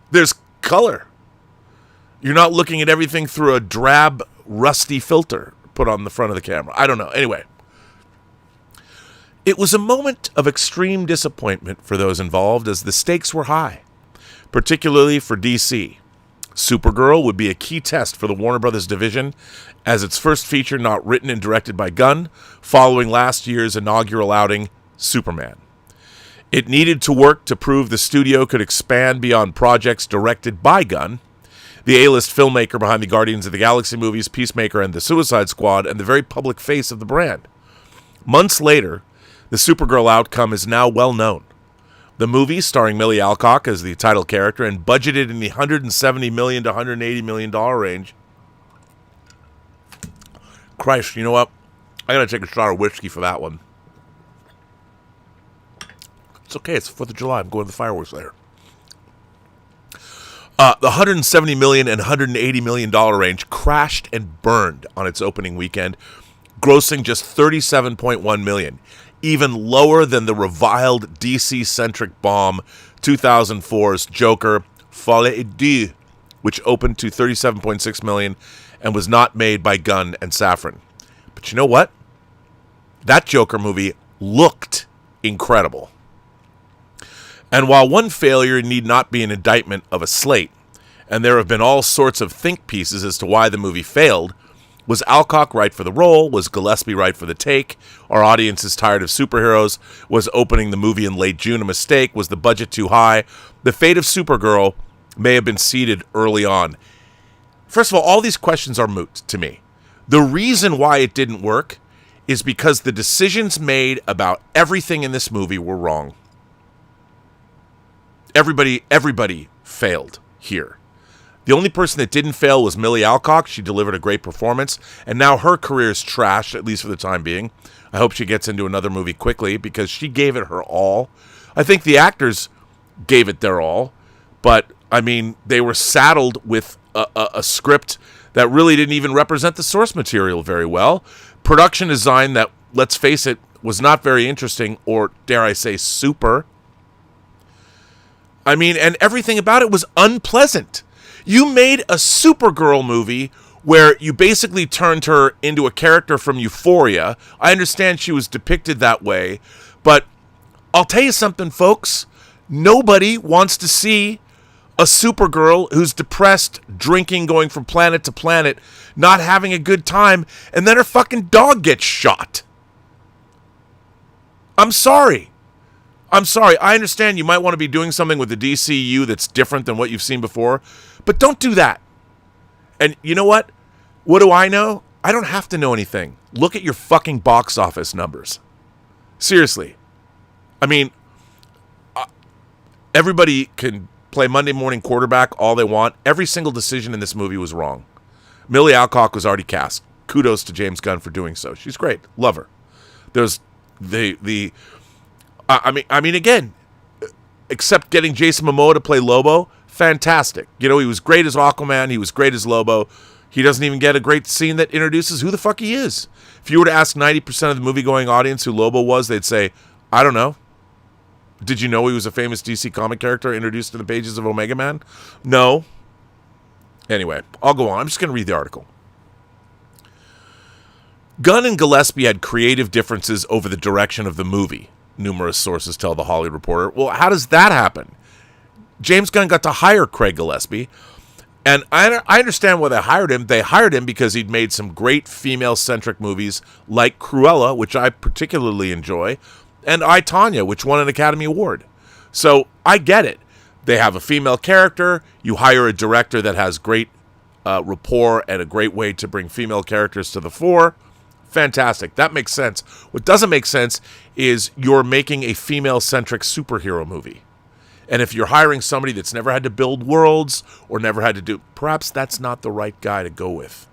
There's color. You're not looking at everything through a drab, rusty filter put on the front of the camera. I don't know. Anyway. It was a moment of extreme disappointment for those involved as the stakes were high, particularly for DC. Supergirl would be a key test for the Warner Brothers division as its first feature not written and directed by Gunn, following last year's inaugural outing, Superman. It needed to work to prove the studio could expand beyond projects directed by Gunn, the A-list filmmaker behind the Guardians of the Galaxy movies, Peacemaker, and the Suicide Squad, and the very public face of the brand. Months later, the Supergirl outcome is now well known. The movie, starring Millie Alcock as the title character and budgeted in the $170 million to $180 million range. Christ, you know what? I gotta take a shot of whiskey for that one. It's okay, it's the 4th of July. I'm going to the fireworks later. The $170 million and $180 million range crashed and burned on its opening weekend, grossing just $37.1 million. Even lower than the reviled DC-centric bomb 2004's Joker Folie et Deux, which opened to $37.6 million and was not made by Gunn and Safran. But you know what? That Joker movie looked incredible. And while one failure need not be an indictment of a slate, and there have been all sorts of think pieces as to why the movie failed, was Alcock right for the role? Was Gillespie right for the take? Our audience is tired of superheroes. Was opening the movie in late June a mistake? Was the budget too high? The fate of Supergirl may have been seeded early on. First of all these questions are moot to me. The reason why it didn't work is because the decisions made about everything in this movie were wrong. Everybody failed here. The only person that didn't fail was Millie Alcock. She delivered a great performance, and now her career is trashed, at least for the time being. I hope she gets into another movie quickly because she gave it her all. I think the actors gave it their all, but, I mean, they were saddled with a script that really didn't even represent the source material very well. Production design that, let's face it, was not very interesting, or dare I say super. I mean, and everything about it was unpleasant. You made a Supergirl movie where you basically turned her into a character from Euphoria. I understand she was depicted that way, but I'll tell you something, folks. Nobody wants to see a Supergirl who's depressed, drinking, going from planet to planet, not having a good time, and then her fucking dog gets shot. I'm sorry. I understand you might want to be doing something with the DCU that's different than what you've seen before, but don't do that. And you know what? What do I know? I don't have to know anything. Look at your fucking box office numbers. Seriously. I mean, everybody can play Monday morning quarterback all they want. Every single decision in this movie was wrong. Millie Alcock was already cast. Kudos to James Gunn for doing so. She's great. Love her. There's I mean, again, except getting Jason Momoa to play Lobo, fantastic. You know, he was great as Aquaman. He was great as Lobo. He doesn't even get a great scene that introduces who the fuck he is. If you were to ask 90% of the movie-going audience who Lobo was, they'd say, I don't know. Did you know he was a famous DC comic character introduced in the pages of Omega Man? No. Anyway, I'll go on. I'm just going to read the article. Gunn and Gillespie had creative differences over the direction of the movie, numerous sources tell the Hollywood Reporter. Well, how does that happen? James Gunn got to hire Craig Gillespie, and I understand why they hired him. They hired him because he'd made some great female-centric movies like Cruella, which I particularly enjoy, and I, Tonya, which won an Academy Award. So I get it. They have a female character. You hire a director that has great rapport and a great way to bring female characters to the fore. Fantastic. That makes sense. What doesn't make sense is you're making a female-centric superhero movie. And if you're hiring somebody that's never had to build worlds or never had to do... Perhaps that's not the right guy to go with.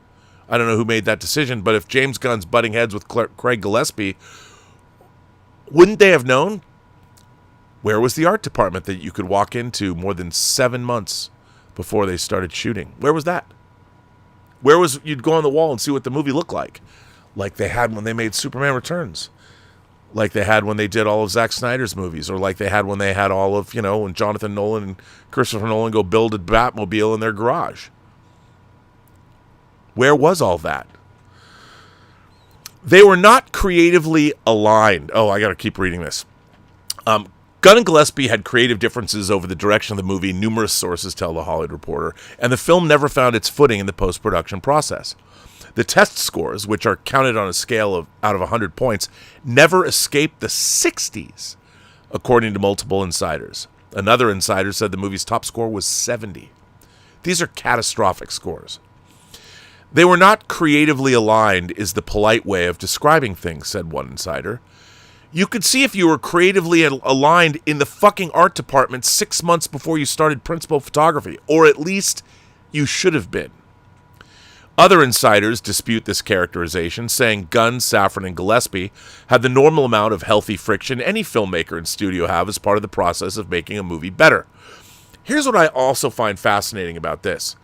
I don't know who made that decision, but if James Gunn's butting heads with Craig Gillespie, wouldn't they have known? Where was the art department that you could walk into more than 7 months before they started shooting? Where was that? Where was... You'd go on the wall and see what the movie looked like they had when they made Superman Returns, like they had when they did all of Zack Snyder's movies, or like they had when they had all of, you know, when Jonathan Nolan and Christopher Nolan go build a Batmobile in their garage. Where was all that? They were not creatively aligned. Oh, I got to keep reading this. Gunn and Gillespie had creative differences over the direction of the movie, numerous sources tell the Hollywood Reporter, and the film never found its footing in the post-production process. The test scores, which are counted on a scale of out of 100 points, never escaped the 60s, according to multiple insiders. Another insider said the movie's top score was 70. These are catastrophic scores. They were not creatively aligned is the polite way of describing things, said one insider. You could see if you were creatively aligned in the fucking art department 6 months before you started principal photography, or at least you should have been. Other insiders dispute this characterization, saying Gunn, Safran, and Gillespie had the normal amount of healthy friction any filmmaker and studio have as part of the process of making a movie better. Here's what I also find fascinating about this.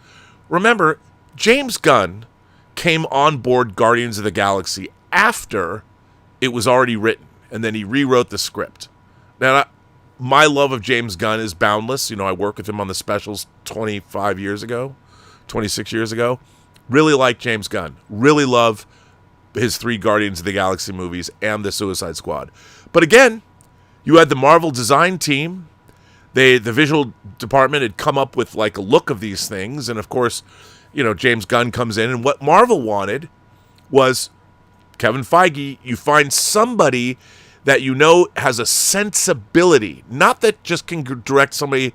Remember, James Gunn came on board Guardians of the Galaxy after it was already written, and then he rewrote the script. Now, my love of James Gunn is boundless. You know, I worked with him on the specials 26 years ago. Really like James Gunn. Really love his 3 Guardians of the Galaxy movies and the Suicide Squad. But again, you had the Marvel design team. The visual department had come up with like a look of these things. And of course, you know, James Gunn comes in. And what Marvel wanted was Kevin Feige. You find somebody that you know has a sensibility. Not that just can direct somebody,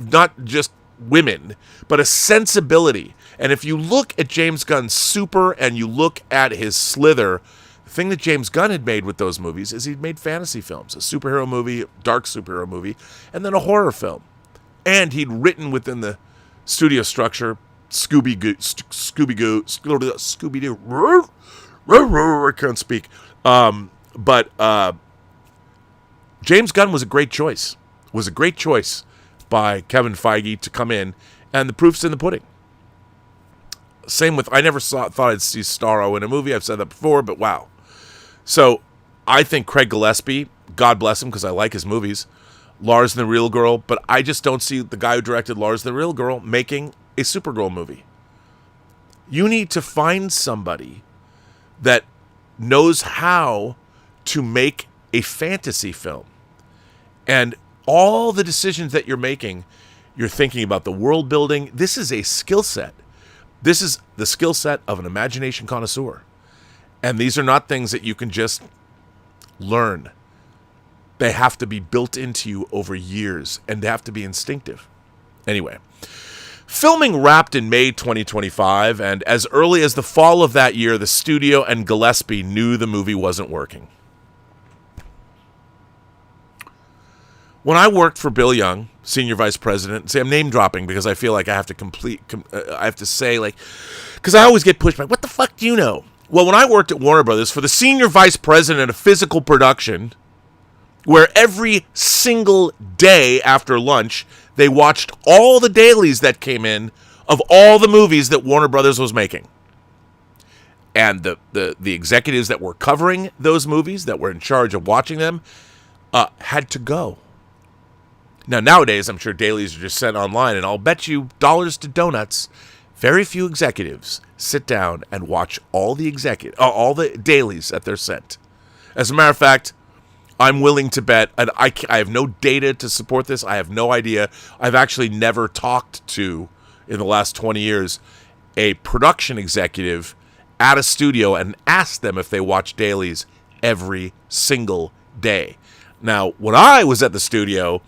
not just women, but a sensibility. And if you look at James Gunn's Super and you look at his Slither, the thing that James Gunn had made with those movies is he'd made fantasy films, a superhero movie, dark superhero movie, and then a horror film. And he'd written within the studio structure, Scooby-Doo, I can't speak. But James Gunn was a great choice. Was a great choice by Kevin Feige to come in, and the proof's in the pudding. Same with, I never thought I'd see Starro in a movie. I've said that before, but wow. So I think Craig Gillespie, God bless him because I like his movies, Lars and the Real Girl, but I just don't see the guy who directed Lars and the Real Girl making a Supergirl movie. You need to find somebody that knows how to make a fantasy film. And all the decisions that you're making, you're thinking about the world building. This is a skill set. This is the skill set of an imagination connoisseur. And these are not things that you can just learn. They have to be built into you over years, and they have to be instinctive. Anyway, filming wrapped in May 2025, and as early as the fall of that year, the studio and Gillespie knew the movie wasn't working. When I worked for Bill Young, senior vice president, see, I'm name dropping because I feel like I have to say, like, because I always get pushed back. What the fuck do you know? Well, when I worked at Warner Brothers for the senior vice president of physical production, where every single day after lunch, they watched all the dailies that came in of all the movies that Warner Brothers was making. And the executives that were covering those movies, that were in charge of watching them, had to go. Now, nowadays, I'm sure dailies are just sent online, and I'll bet you dollars to donuts, very few executives sit down and watch all the dailies that they're sent. As a matter of fact, I'm willing to bet, and I have no data to support this, I have no idea, I've actually never talked to, in the last 20 years, a production executive at a studio and asked them if they watch dailies every single day. Now, when I was at the studio,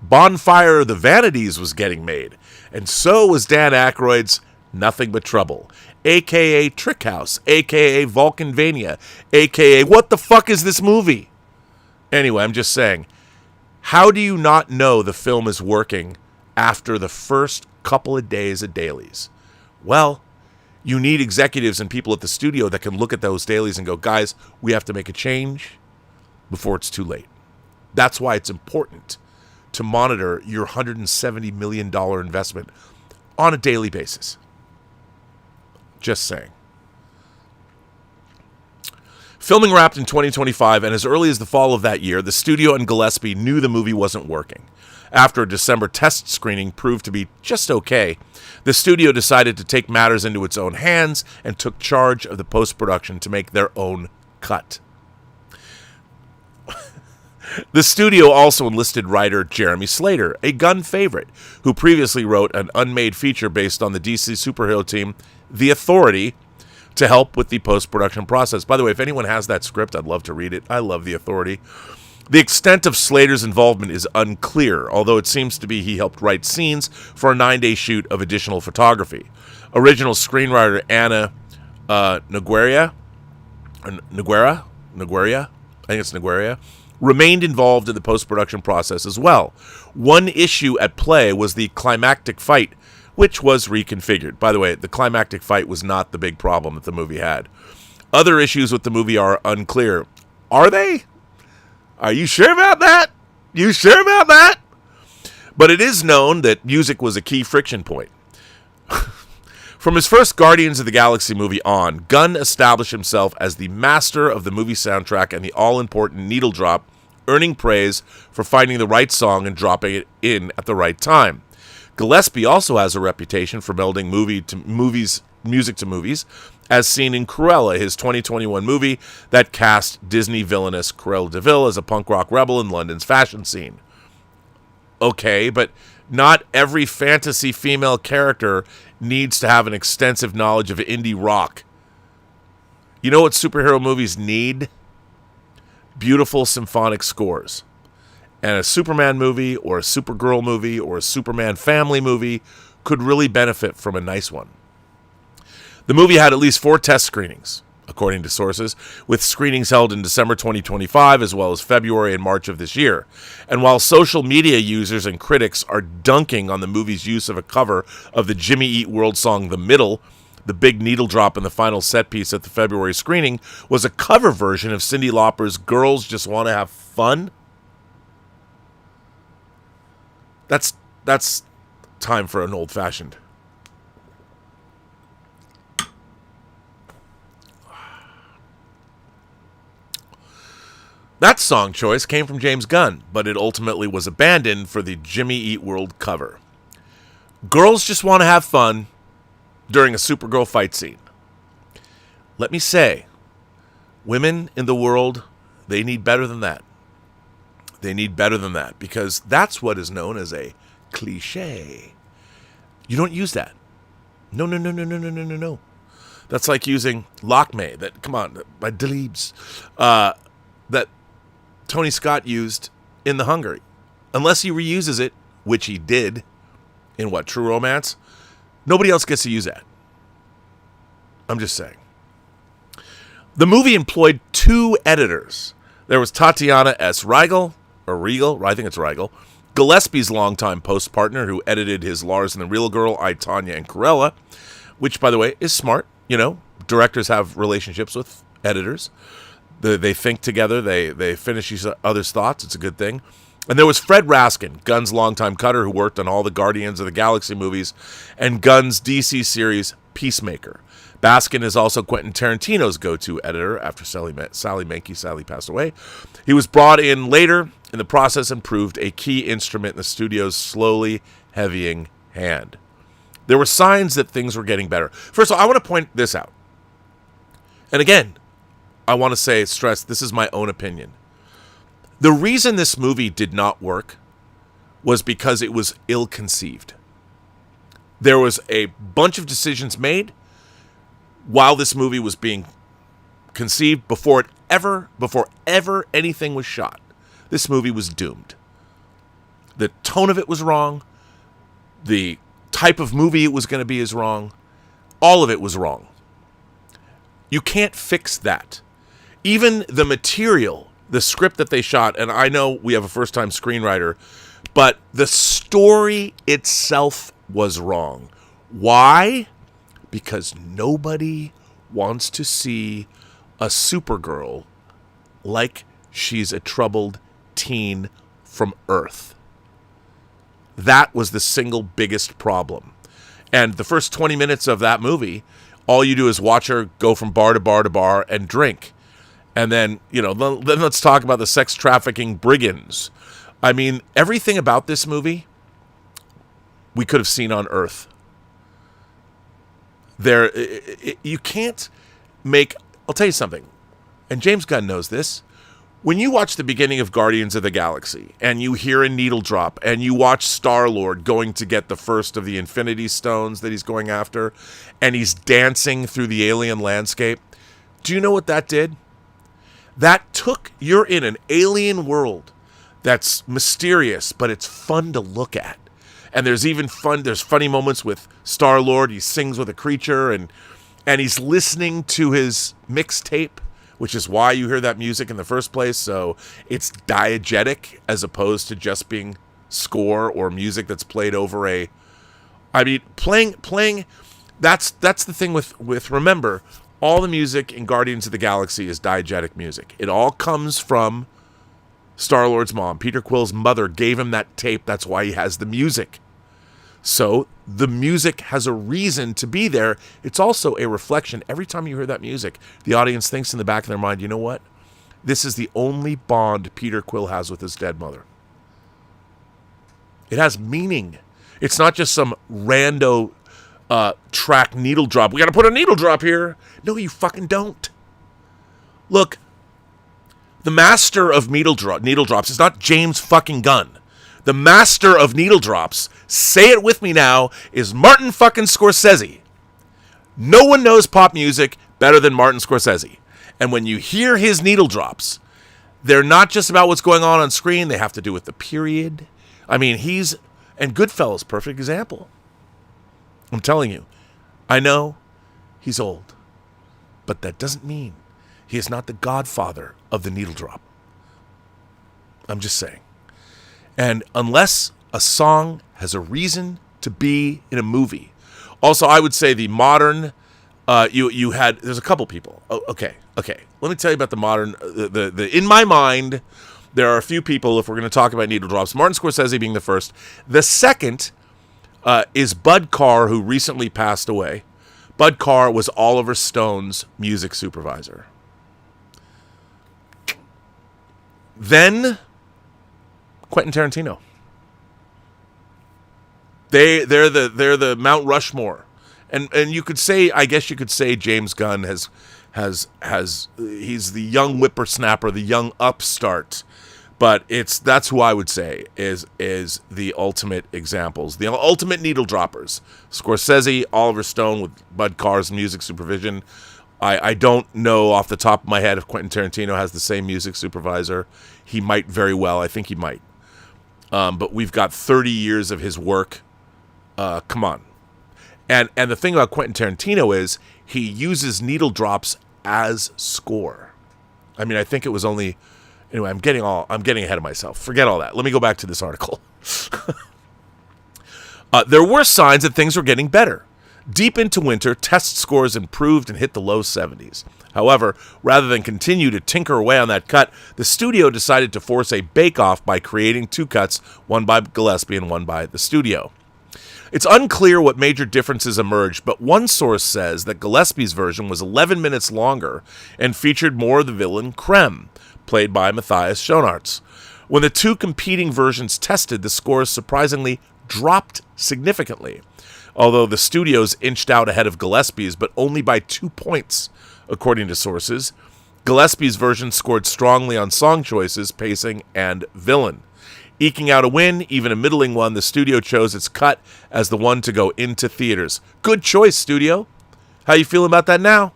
Bonfire of the Vanities was getting made, and so was Dan Aykroyd's Nothing But Trouble, a.k.a. Trick House, a.k.a. Vulcanvania, a.k.a. what the fuck is this movie? Anyway, I'm just saying, how do you not know the film is working after the first couple of days of dailies? Well, you need executives and people at the studio that can look at those dailies and go, guys, we have to make a change before it's too late. That's why it's important to monitor your $170 million investment on a daily basis. Just saying. Filming wrapped in 2025, and as early as the fall of that year, the studio and Gillespie knew the movie wasn't working. After a December test screening proved to be just okay, the studio decided to take matters into its own hands and took charge of the post-production to make their own cut. The studio also enlisted writer Jeremy Slater, a Gunn favorite, who previously wrote an unmade feature based on the DC superhero team, The Authority, to help with the post-production process. By the way, if anyone has that script, I'd love to read it. I love The Authority. The extent of Slater's involvement is unclear, although it seems to be he helped write scenes for a 9-day shoot of additional photography. Original screenwriter Anna Nogueira, remained involved in the post-production process as well. One issue at play was the climactic fight, which was reconfigured. By the way, the climactic fight was not the big problem that the movie had. Other issues with the movie are unclear. Are they? Are you sure about that? You sure about that? But it is known that music was a key friction point. From his first Guardians of the Galaxy movie on, Gunn established himself as the master of the movie soundtrack and the all-important needle drop, earning praise for finding the right song and dropping it in at the right time. Gillespie also has a reputation for melding music to movies, as seen in Cruella, his 2021 movie that cast Disney villainess Cruella de Vil as a punk rock rebel in London's fashion scene. Okay, but not every fantasy female character needs to have an extensive knowledge of indie rock. You know what superhero movies need? Beautiful symphonic scores. And a Superman movie or a Supergirl movie or a Superman family movie could really benefit from a nice one. The movie had at least 4 test screenings. according to sources, with screenings held in December 2025 as well as February and March of this year. And while social media users and critics are dunking on the movie's use of a cover of the Jimmy Eat World song The Middle, the big needle drop in the final set piece at the February screening was a cover version of Cyndi Lauper's Girls Just Want to Have Fun. That's time for an old-fashioned. That song choice came from James Gunn, but it ultimately was abandoned for the Jimmy Eat World cover. Girls Just Want to Have Fun during a Supergirl fight scene. Let me say, women in the world, they need better than that. They need better than that, because that's what is known as a cliche. You don't use that. No. That's like using Lockme, that, come on, by Delibes, that Tony Scott used in The Hunger. Unless he reuses it, which he did in what, True Romance, nobody else gets to use that. I'm just saying. The movie employed 2 editors. There was Tatiana S. Reigel, I think it's Reigel, Gillespie's longtime post partner who edited his Lars and the Real Girl, I, Tonya, and Corella, which, by the way, is smart. You know, directors have relationships with editors. They think together. They finish each other's thoughts. It's a good thing. And there was Fred Raskin, Gunn's longtime cutter who worked on all the Guardians of the Galaxy movies and Gunn's DC series Peacemaker. Baskin is also Quentin Tarantino's go-to editor after Sally Menke passed away. He was brought in later in the process and proved a key instrument in the studio's slowly heavying hand. There were signs that things were getting better. First of all, I want to point this out. And again, I want to stress, this is my own opinion. The reason this movie did not work was because it was ill-conceived. There was a bunch of decisions made while this movie was being conceived before ever anything was shot. This movie was doomed. The tone of it was wrong. The type of movie it was going to be is wrong. All of it was wrong. You can't fix that. Even the material, the script that they shot, and I know we have a first-time screenwriter, but the story itself was wrong. Why? Because nobody wants to see a Supergirl like she's a troubled teen from Earth. That was the single biggest problem. And the first 20 minutes of that movie, all you do is watch her go from bar to bar to bar and drink. And then, then let's talk about the sex trafficking brigands. I mean, everything about this movie we could have seen on Earth. You can't make... I'll tell you something, and James Gunn knows this. When you watch the beginning of Guardians of the Galaxy, and you hear a needle drop, and you watch Star-Lord going to get the first of the Infinity Stones that he's going after, and he's dancing through the alien landscape, do you know what that did? You're in an alien world that's mysterious, but it's fun to look at. And there's funny moments with Star-Lord. He sings with a creature, and he's listening to his mixtape, which is why you hear that music in the first place. So it's diegetic as opposed to just being score or music that's played over playing. That's the thing with remember, all the music in Guardians of the Galaxy is diegetic music. It all comes from Star-Lord's mom. Peter Quill's mother gave him that tape. That's why he has the music. So the music has a reason to be there. It's also a reflection. Every time you hear that music, the audience thinks in the back of their mind, you know what? This is the only bond Peter Quill has with his dead mother. It has meaning. It's not just some rando track needle drop. We got to put a needle drop here. No, you fucking don't. Look, the master of needle drops is not James fucking Gunn. The master of needle drops, say it with me now, is Martin fucking Scorsese. No one knows pop music better than Martin Scorsese. And when you hear his needle drops, they're not just about what's going on screen. They have to do with the period. I mean, and Goodfellas, perfect example. I'm telling you, I know he's old, but that doesn't mean he is not the godfather of the needle drop. I'm just saying. And unless a song has a reason to be in a movie. Also, I would say the modern, there's a couple people. Oh, okay. Let me tell you about the modern, in my mind, there are a few people, if we're going to talk about needle drops, Martin Scorsese being the first. The second is Bud Carr, who recently passed away. Bud Carr was Oliver Stone's music supervisor. Then Quentin Tarantino. They're the Mount Rushmore, and you could say, I guess you could say, James Gunn has he's the young whippersnapper, the young upstart, but that's who I would say is the ultimate examples, the ultimate needle droppers. Scorsese, Oliver Stone with Bud Carr's music supervision. I don't know off the top of my head if Quentin Tarantino has the same music supervisor. He might very well. I think he might. But we've got 30 years of his work. Come on. And the thing about Quentin Tarantino is he uses needle drops as score. I mean, I think it was only... Anyway, I'm getting ahead of myself. Forget all that. Let me go back to this article. There were signs that things were getting better. Deep into winter, test scores improved and hit the low 70s. However, rather than continue to tinker away on that cut, the studio decided to force a bake-off by creating 2 cuts, one by Gillespie and one by the studio. It's unclear what major differences emerged, but one source says that Gillespie's version was 11 minutes longer and featured more of the villain Krem, played by Matthias Schoenaerts. When the 2 competing versions tested, the scores surprisingly dropped significantly, although the studios inched out ahead of Gillespie's, but only by 2 points, according to sources. Gillespie's version scored strongly on song choices, pacing, and villain. Eking out a win, even a middling one, the studio chose its cut as the one to go into theaters. Good choice, studio. How you feeling about that now?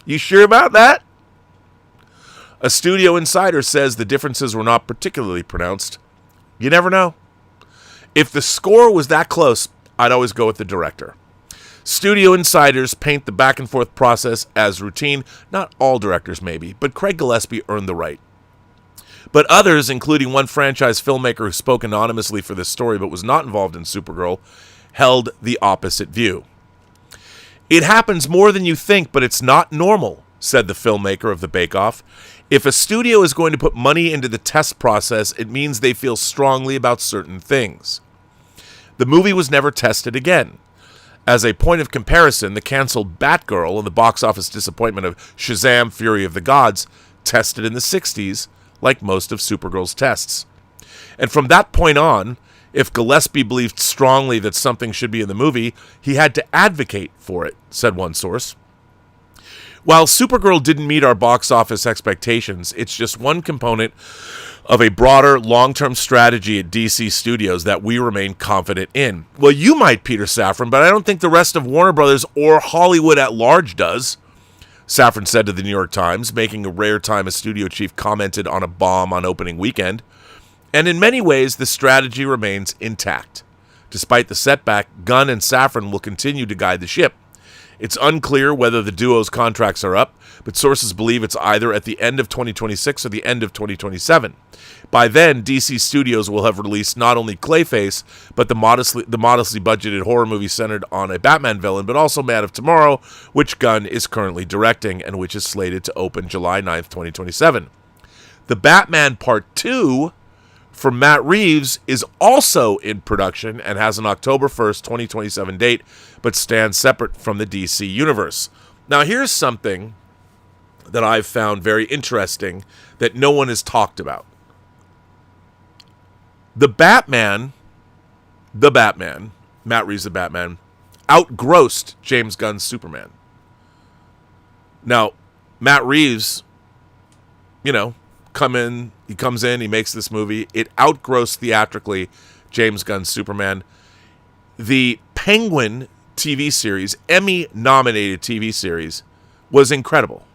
You sure about that? A studio insider says the differences were not particularly pronounced. You never know. If the score was that close, I'd always go with the director. Studio insiders paint the back-and-forth process as routine. Not all directors, maybe, but Craig Gillespie earned the right. But others, including one franchise filmmaker who spoke anonymously for this story but was not involved in Supergirl, held the opposite view. It happens more than you think, but it's not normal, said the filmmaker of the Bake Off. If a studio is going to put money into the test process, it means they feel strongly about certain things. The movie was never tested again. As a point of comparison, the canceled Batgirl and the box office disappointment of Shazam! Fury of the Gods tested in the 60s, like most of Supergirl's tests. And from that point on, if Gillespie believed strongly that something should be in the movie, he had to advocate for it, said one source. While Supergirl didn't meet our box office expectations, it's just one component of a broader long-term strategy at DC Studios that we remain confident in. Well, you might, Peter Safran, but I don't think the rest of Warner Brothers or Hollywood at large does, Safran said to the New York Times, making a rare time a studio chief commented on a bomb on opening weekend. And in many ways, the strategy remains intact. Despite the setback, Gunn and Safran will continue to guide the ship. It's unclear whether the duo's contracts are up, but sources believe it's either at the end of 2026 or the end of 2027. By then, DC Studios will have released not only Clayface, but the modestly budgeted horror movie centered on a Batman villain, but also Man of Tomorrow, which Gunn is currently directing and which is slated to open July 9th, 2027. The Batman Part 2 from Matt Reeves is also in production and has an October 1st, 2027 date, but stands separate from the DC universe. Now, here's something that I've found very interesting that no one has talked about. The Batman, Matt Reeves' The Batman, outgrossed James Gunn's Superman. Now, Matt Reeves, he comes in, he makes this movie. It outgrossed theatrically James Gunn's Superman. The Penguin TV series, Emmy-nominated TV series, was incredible.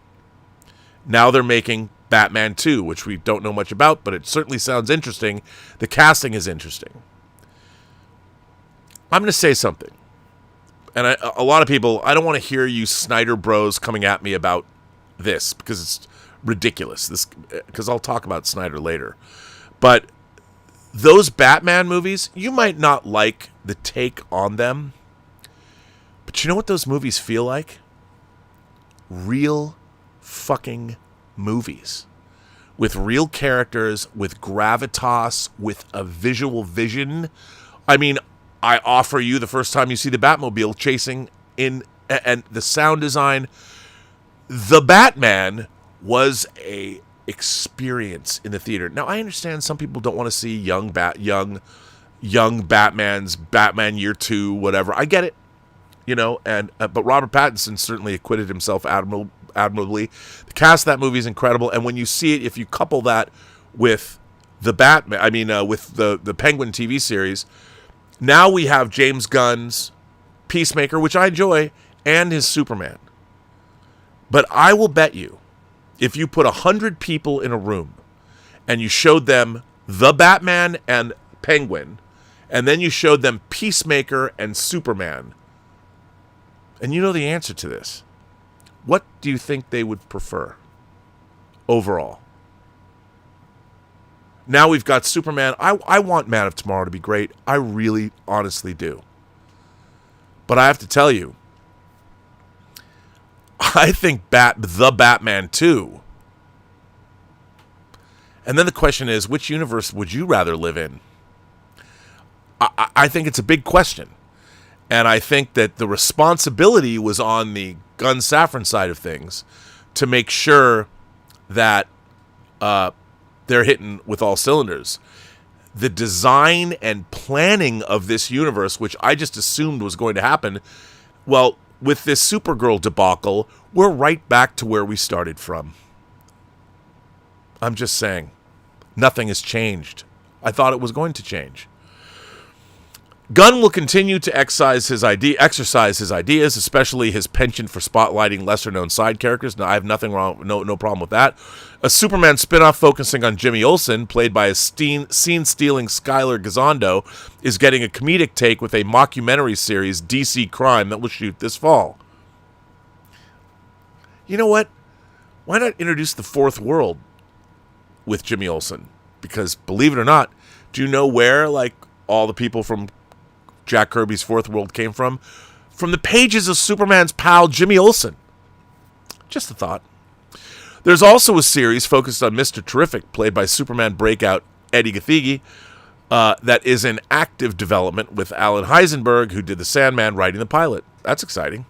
Now they're making Batman 2, which we don't know much about, but it certainly sounds interesting. The casting is interesting. I'm going to say something. and a lot of people, I don't want to hear you Snyder bros coming at me about this because it's ridiculous. Because I'll talk about Snyder later. But those Batman movies, you might not like the take on them, but you know what those movies feel like? Real fucking movies. With real characters, with gravitas, with a visual vision. I mean, I offer you the first time you see the Batmobile chasing in, and the sound design, the Batman was a experience in the theater. Now, I understand some people don't want to see young Batman's Batman Year 2, whatever. I get it, you know. And but Robert Pattinson certainly acquitted himself admirably. The cast of that movie is incredible, and when you see it, if you couple that with the Batman, with the Penguin TV series, now we have James Gunn's Peacemaker, which I enjoy, and his Superman. But I will bet you, if you put 100 people in a room and you showed them the Batman and Penguin, and then you showed them Peacemaker and Superman, and you know the answer to this, what do you think they would prefer overall? Now we've got Superman. I want Man of Tomorrow to be great. I really, honestly do. But I have to tell you, I think the Batman 2. And then the question is, which universe would you rather live in? I think it's a big question. And I think that the responsibility was on the Gunn Safran side of things to make sure that they're hitting with all cylinders. The design and planning of this universe, which I just assumed was going to happen, well, with this Supergirl debacle, we're right back to where we started from. I'm just saying, nothing has changed. I thought it was going to change. Gunn will continue to exercise his ideas, especially his penchant for spotlighting lesser-known side characters. Now, I have nothing wrong, no problem with that. A Superman spin-off focusing on Jimmy Olsen, played by a scene-stealing Skylar Gisondo, is getting a comedic take with a mockumentary series, DC Crime, that will shoot this fall. You know what? Why not introduce the Fourth World with Jimmy Olsen? Because, believe it or not, do you know where, like, all the people from Jack Kirby's Fourth World came from? From the pages of Superman's pal, Jimmy Olsen. Just a thought. There's also a series focused on Mr. Terrific, played by Superman breakout Eddie Gathegi, that is in active development with Alan Heisenberg, who did The Sandman, writing the pilot. That's exciting.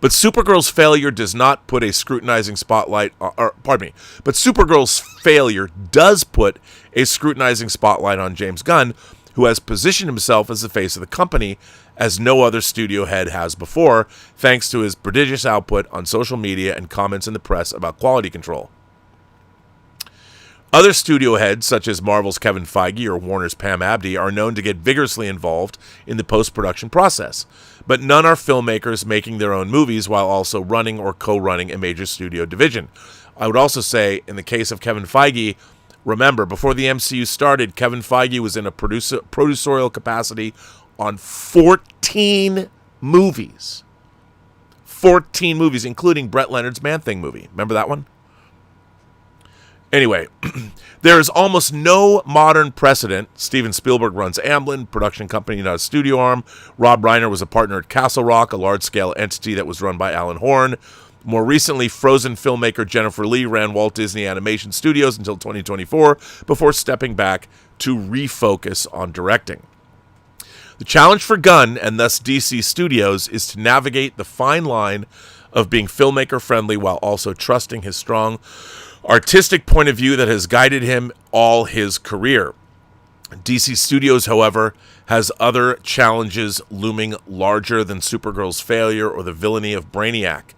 But Supergirl's failure does not put a scrutinizing spotlight, but Supergirl's failure does put a scrutinizing spotlight on James Gunn, who has positioned himself as the face of the company as no other studio head has before, thanks to his prodigious output on social media and comments in the press about quality control. Other studio heads, such as Marvel's Kevin Feige or Warner's Pam Abdy, are known to get vigorously involved in the post-production process, but none are filmmakers making their own movies while also running or co-running a major studio division. I would also say, in the case of Kevin Feige, remember, before the MCU started, Kevin Feige was in a producerial capacity on 14 movies. 14 movies, including Brett Leonard's Man-Thing movie. Remember that one? Anyway, there is almost no modern precedent. Steven Spielberg runs Amblin, production company, not a studio arm. Rob Reiner was a partner at Castle Rock, a large-scale entity that was run by Alan Horn. More recently, Frozen filmmaker Jennifer Lee ran Walt Disney Animation Studios until 2024 before stepping back to refocus on directing. The challenge for Gunn, and thus DC Studios, is to navigate the fine line of being filmmaker-friendly while also trusting his strong artistic point of view that has guided him all his career. DC Studios, however, has other challenges looming larger than Supergirl's failure or the villainy of Brainiac.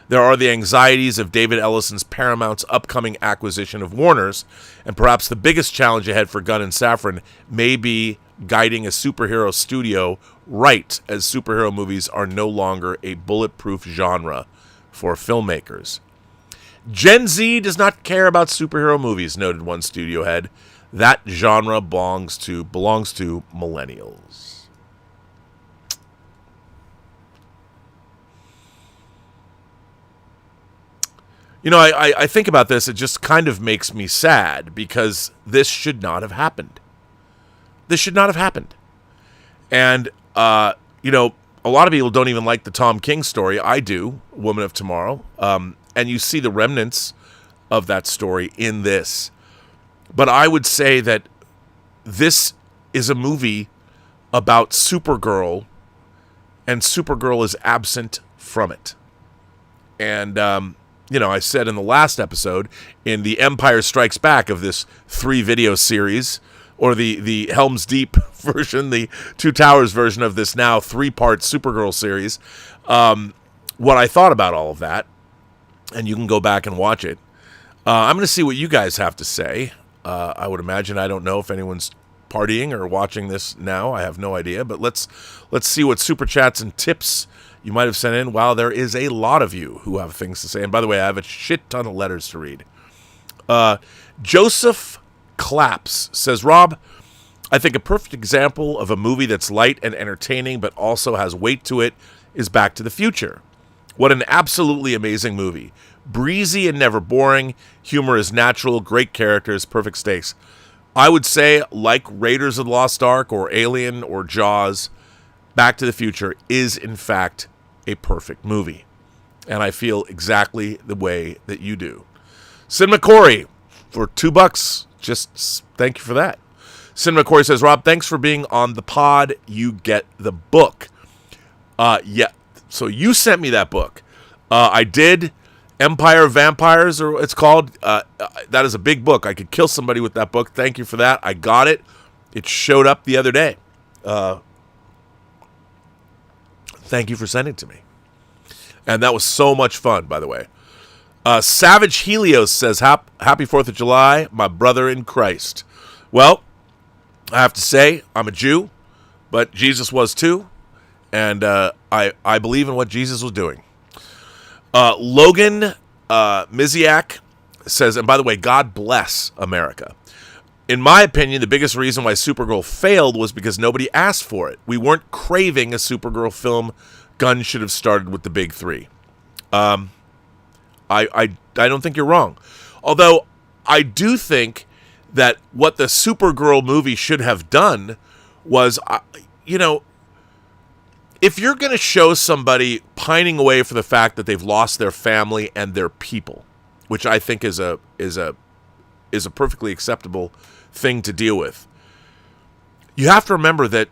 There are the anxieties of David Ellison's Paramount's upcoming acquisition of Warner's, and perhaps the biggest challenge ahead for Gunn and Safran may be guiding a superhero studio right, as superhero movies are no longer a bulletproof genre for filmmakers. Gen Z does not care about superhero movies, noted one studio head. That genre belongs to millennials. I think about this. It just kind of makes me sad because this should not have happened. This should not have happened. And, a lot of people don't even like the Tom King story. I do, Woman of Tomorrow. And you see the remnants of that story in this. But I would say that this is a movie about Supergirl, and Supergirl is absent from it. And, I said in the last episode, in the Empire Strikes Back of this 3-video series, or the Helm's Deep version, the Two Towers version of this now 3-part Supergirl series, what I thought about all of that, and you can go back and watch it. I'm going to see what you guys have to say. I would imagine, I don't know if anyone's partying or watching this now. I have no idea, but let's see what super chats and tips you might have sent in. Wow, there is a lot of you who have things to say. And by the way, I have a shit ton of letters to read. Joseph Claps says, Rob, I think a perfect example of a movie that's light and entertaining but also has weight to it is Back to the Future. What an absolutely amazing movie. Breezy and never boring. Humor is natural. Great characters. Perfect stakes. I would say, like Raiders of the Lost Ark or Alien or Jaws, Back to the Future is, in fact, a perfect movie. And I feel exactly the way that you do. Sin McCory, for $2, just thank you for that. Sin McCory says, Rob, thanks for being on the pod. You get the book. So you sent me that book. I did. Empire of Vampires, or it's called. That is a big book. I could kill somebody with that book. Thank you for that. I got it. It showed up the other day. Thank you for sending it to me. And that was so much fun, by the way. Savage Helios says, Happy 4th of July, my brother in Christ. Well, I have to say, I'm a Jew, but Jesus was too. And I believe in what Jesus was doing. Logan Miziak says, and by the way, God bless America. In my opinion, the biggest reason why Supergirl failed was because nobody asked for it. We weren't craving a Supergirl film. Gunn should have started with the big 3. I don't think you're wrong. Although I do think that what the Supergirl movie should have done was, if you're going to show somebody pining away for the fact that they've lost their family and their people, which I think is a perfectly acceptable thing to deal with, you have to remember that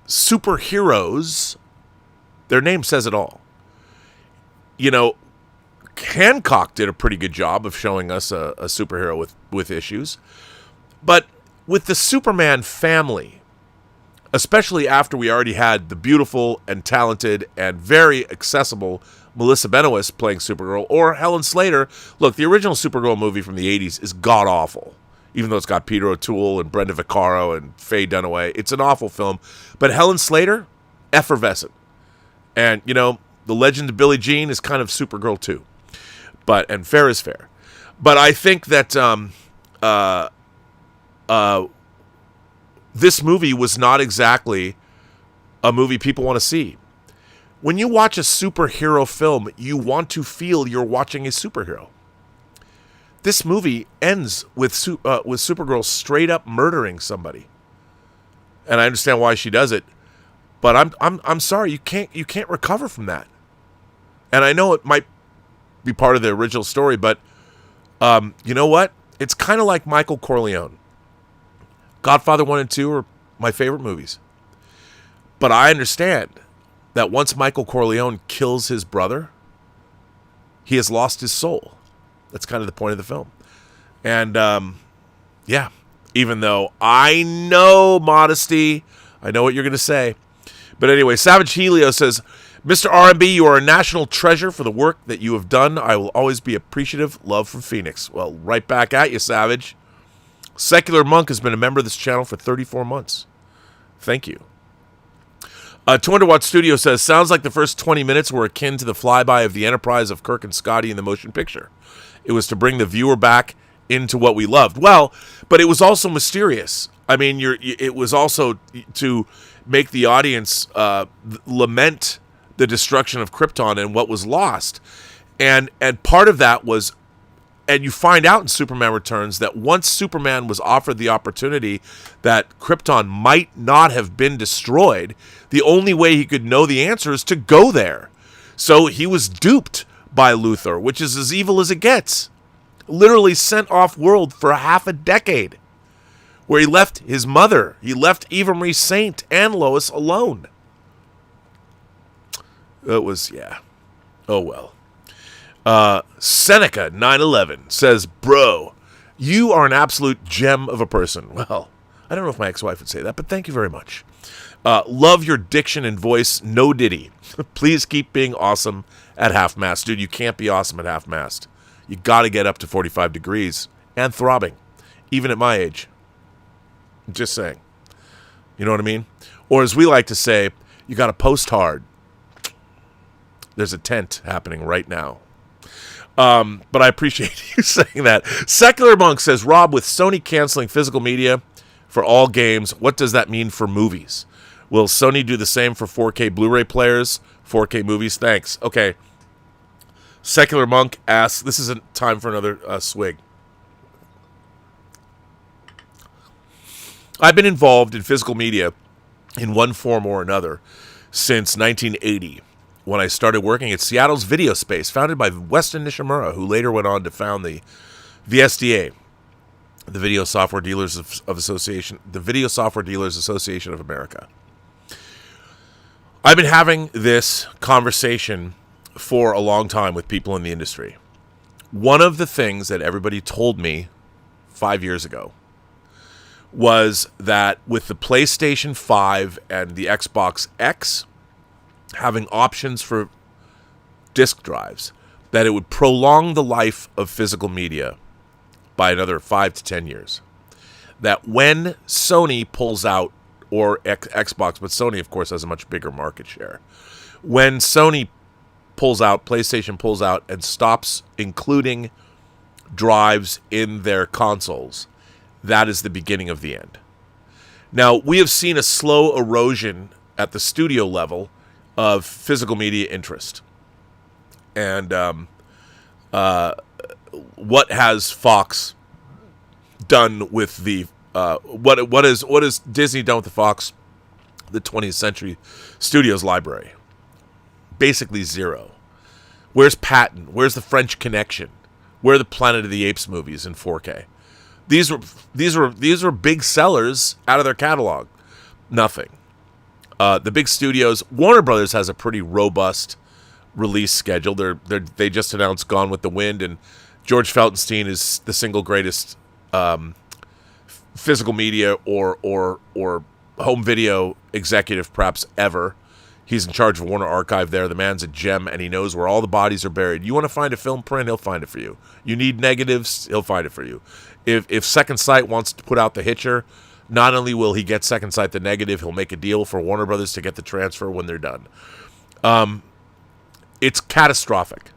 superheroes, their name says it all. Hancock did a pretty good job of showing us a superhero with issues. But with the Superman family, especially after we already had the beautiful and talented and very accessible Melissa Benoist playing Supergirl, or Helen Slater. Look, the original Supergirl movie from the 80s is god-awful, even though it's got Peter O'Toole and Brenda Vaccaro and Faye Dunaway. It's an awful film. But Helen Slater, effervescent. And, the legend of Billie Jean is kind of Supergirl too. And fair is fair. But I think that this movie was not exactly a movie people want to see. When you watch a superhero film, you want to feel you're watching a superhero. This movie ends with Supergirl straight up murdering somebody, and I understand why she does it, but I'm sorry, you can't recover from that. And I know it might be part of the original story, but you know what? It's kind of like Michael Corleone. Godfather 1 and 2 are my favorite movies. But I understand that once Michael Corleone kills his brother, he has lost his soul. That's kind of the point of the film. And, even though I know modesty, I know what you're going to say. But anyway, Savage Helio says, Mr. R&B, you are a national treasure for the work that you have done. I will always be appreciative. Love from Phoenix. Well, right back at you, Savage. Secular Monk has been a member of this channel for 34 months. Thank you. 200 Watt Studio says, sounds like the first 20 minutes were akin to the flyby of the Enterprise of Kirk and Scotty in the motion picture. It was to bring the viewer back into what we loved. Well, but it was also mysterious. I mean, it was also to make the audience lament the destruction of Krypton and what was lost. And part of that was And you find out in Superman Returns that once Superman was offered the opportunity that Krypton might not have been destroyed, the only way he could know the answer is to go there. So he was duped by Luthor, which is as evil as it gets. Literally sent off world for half a decade, where he left his mother, he left Eva Marie Saint and Lois alone. It was, yeah. Oh well. Seneca 911 says, "Bro, you are an absolute gem of a person." Well, I don't know if my ex-wife would say that, but thank you very much. Love your diction and voice. No ditty. Please keep being awesome at half-mast. Dude, you can't be awesome at half-mast. You got to get up to 45 degrees and throbbing, even at my age. Just saying. You know what I mean? Or as we like to say, you got to post hard. There's a tent happening right now. But I appreciate you saying that. Secular Monk says, "Rob, with Sony canceling physical media for all games, what does that mean for movies? Will Sony do the same for 4K Blu-ray players, 4K movies?" Thanks. Okay. Secular Monk asks, this isn't time for another swig. I've been involved in physical media in one form or another since 1980. When I started working at Seattle's Video Space, founded by Weston Nishimura, who later went on to found the VSDA, the Video Software Dealers Association, the Video Software Dealers Association of America. I've been having this conversation for a long time with people in the industry. One of the things that everybody told me 5 years ago was that with the PlayStation 5 and the Xbox X having options for disk drives, that it would prolong the life of physical media by another 5 to 10 years. That when Sony pulls out, or Xbox, but Sony, of course, has a much bigger market share. When Sony pulls out, PlayStation pulls out, and stops including drives in their consoles, that is the beginning of the end. Now, we have seen a slow erosion at the studio level of physical media interest. And what has Fox done with the what is Disney done with the Fox, the 20th Century Studios library? Basically zero. Where's Patton? Where's the French Connection? Where are the Planet of the Apes movies in 4K? These were big sellers out of their catalog. Nothing. The big studios, Warner Brothers has a pretty robust release schedule. They just announced Gone with the Wind, and George Feltenstein is the single greatest physical media or home video executive perhaps ever. He's in charge of Warner Archive there. The man's a gem, and he knows where all the bodies are buried. You want to find a film print, he'll find it for you. You need negatives, he'll find it for you. If Second Sight wants to put out The Hitcher, not only will he get Second Sight the negative, he'll make a deal for Warner Brothers to get the transfer when they're done. It's catastrophic.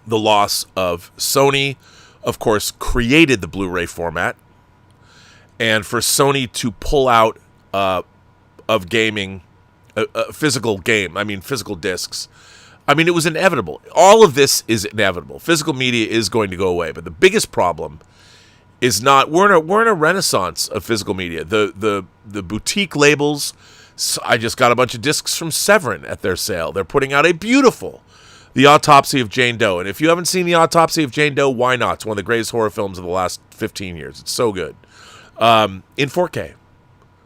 The loss of Sony, of course, created the Blu-ray format. And for Sony to pull out of gaming, physical discs, it was inevitable. All of this is inevitable. Physical media is going to go away. But the biggest problem is not, we're in a renaissance of physical media. The boutique labels, I just got a bunch of discs from Severin at their sale. They're putting out a beautiful The Autopsy of Jane Doe. And if you haven't seen The Autopsy of Jane Doe, why not? It's one of the greatest horror films of the last 15 years. It's so good. In 4K.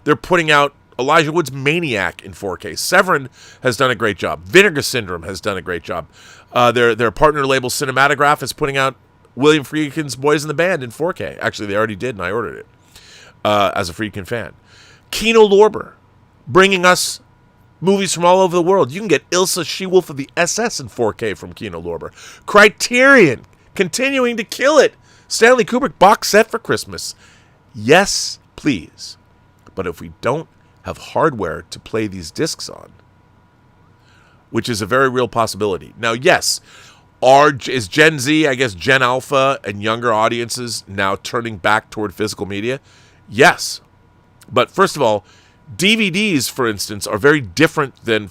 They're putting out Elijah Wood's Maniac in 4K. Severin has done a great job. Vinegar Syndrome has done a great job. Their partner label Cinematograph is putting out William Friedkin's Boys in the Band in 4K. Actually, they already did, and I ordered it as a Friedkin fan. Kino Lorber, bringing us movies from all over the world. You can get Ilsa She-Wolf of the SS in 4K from Kino Lorber. Criterion, continuing to kill it. Stanley Kubrick box set for Christmas. Yes, please. But if we don't have hardware to play these discs on, which is a very real possibility. Now, yes, is Gen Z, I guess Gen Alpha and younger audiences now turning back toward physical media? Yes. But first of all, DVDs, for instance, are very different than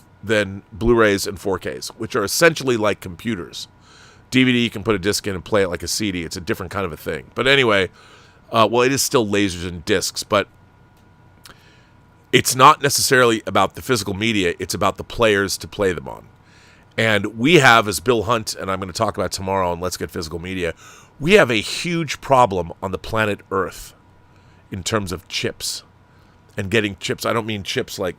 Blu-rays and 4Ks, which are essentially like computers. DVD, you can put a disc in and play it like a CD. It's a different kind of a thing. But anyway, well, it is still lasers and discs, but it's not necessarily about the physical media. It's about the players to play them on. And we have, as Bill Hunt, and I'm going to talk about tomorrow on Let's Get Physical Media, we have a huge problem on the planet Earth in terms of chips and getting chips. I don't mean chips like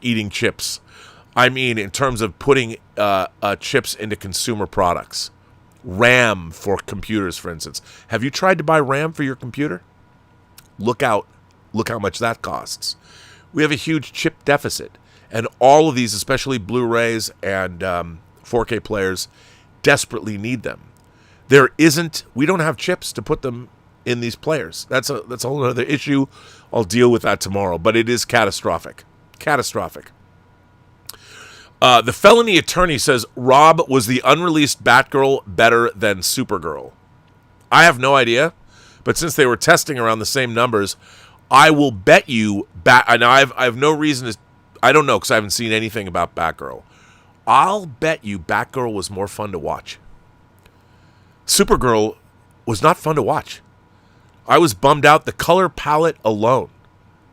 eating chips. I mean in terms of putting chips into consumer products. RAM for computers, for instance. Have you tried to buy RAM for your computer? Look out. Look how much that costs. We have a huge chip deficit. And all of these, especially Blu-rays and 4K players, desperately need them. We don't have chips to put them in these players. That's a whole other issue. I'll deal with that tomorrow, but it is catastrophic. Catastrophic. The felony attorney says, Rob, was the unreleased Batgirl better than Supergirl? I have no idea, but since they were testing around the same numbers, I will bet you, and I have no reason to, I don't know because I haven't seen anything about Batgirl. I'll bet you Batgirl was more fun to watch. Supergirl was not fun to watch. I was bummed out. The color palette alone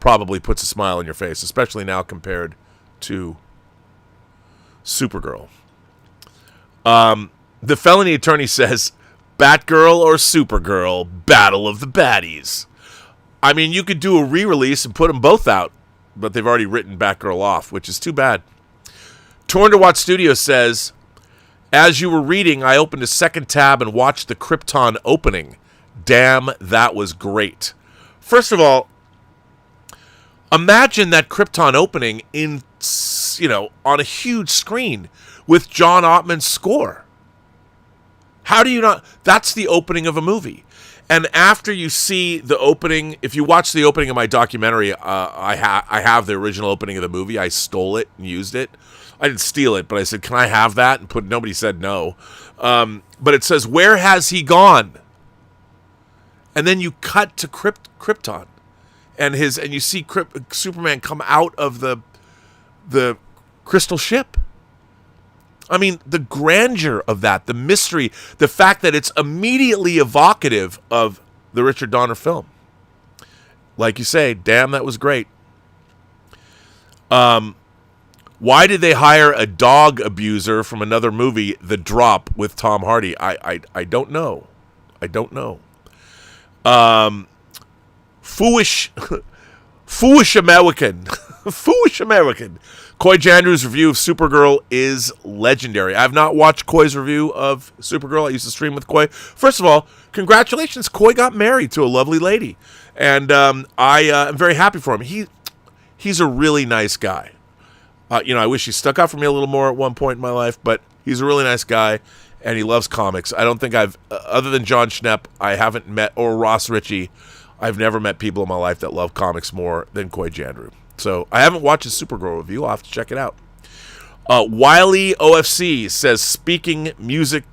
probably puts a smile on your face, especially now compared to Supergirl. The felony attorney says, Batgirl or Supergirl, battle of the baddies. I mean, you could do a re-release and put them both out, but they've already written Batgirl off, which is too bad. Torn to Watch Studio says, as you were reading, I opened a second tab and watched the Krypton opening. Damn, that was great. First of all, imagine that Krypton opening in, on a huge screen with John Ottman's score. How do you not? That's the opening of a movie. And after you see the opening, if you watch the opening of my documentary, I have the original opening of the movie. I stole it and used it. I didn't steal it, but I said, can I have that? And nobody said no. But it says, where has he gone? And then you cut to Krypton. And you see Superman come out of the crystal ship. I mean, the grandeur of that, the mystery, the fact that it's immediately evocative of the Richard Donner film. Like you say, damn, that was great. Why did they hire a dog abuser from another movie, The Drop, with Tom Hardy? I don't know. I don't know. Foolish American. Foolish American. Coy Jandrew's review of Supergirl is legendary. I have not watched Coy's review of Supergirl. I used to stream with Coy. First of all, congratulations. Coy got married to a lovely lady. And I am very happy for him. He's a really nice guy. I wish he stuck out for me a little more at one point in my life, but he's a really nice guy, and he loves comics. I don't think other than John Schnepp, I haven't met, or Ross Ritchie, I've never met people in my life that love comics more than Coy Jandrew. So I haven't watched his Supergirl review. I'll have to check it out. Wiley OFC says, speaking music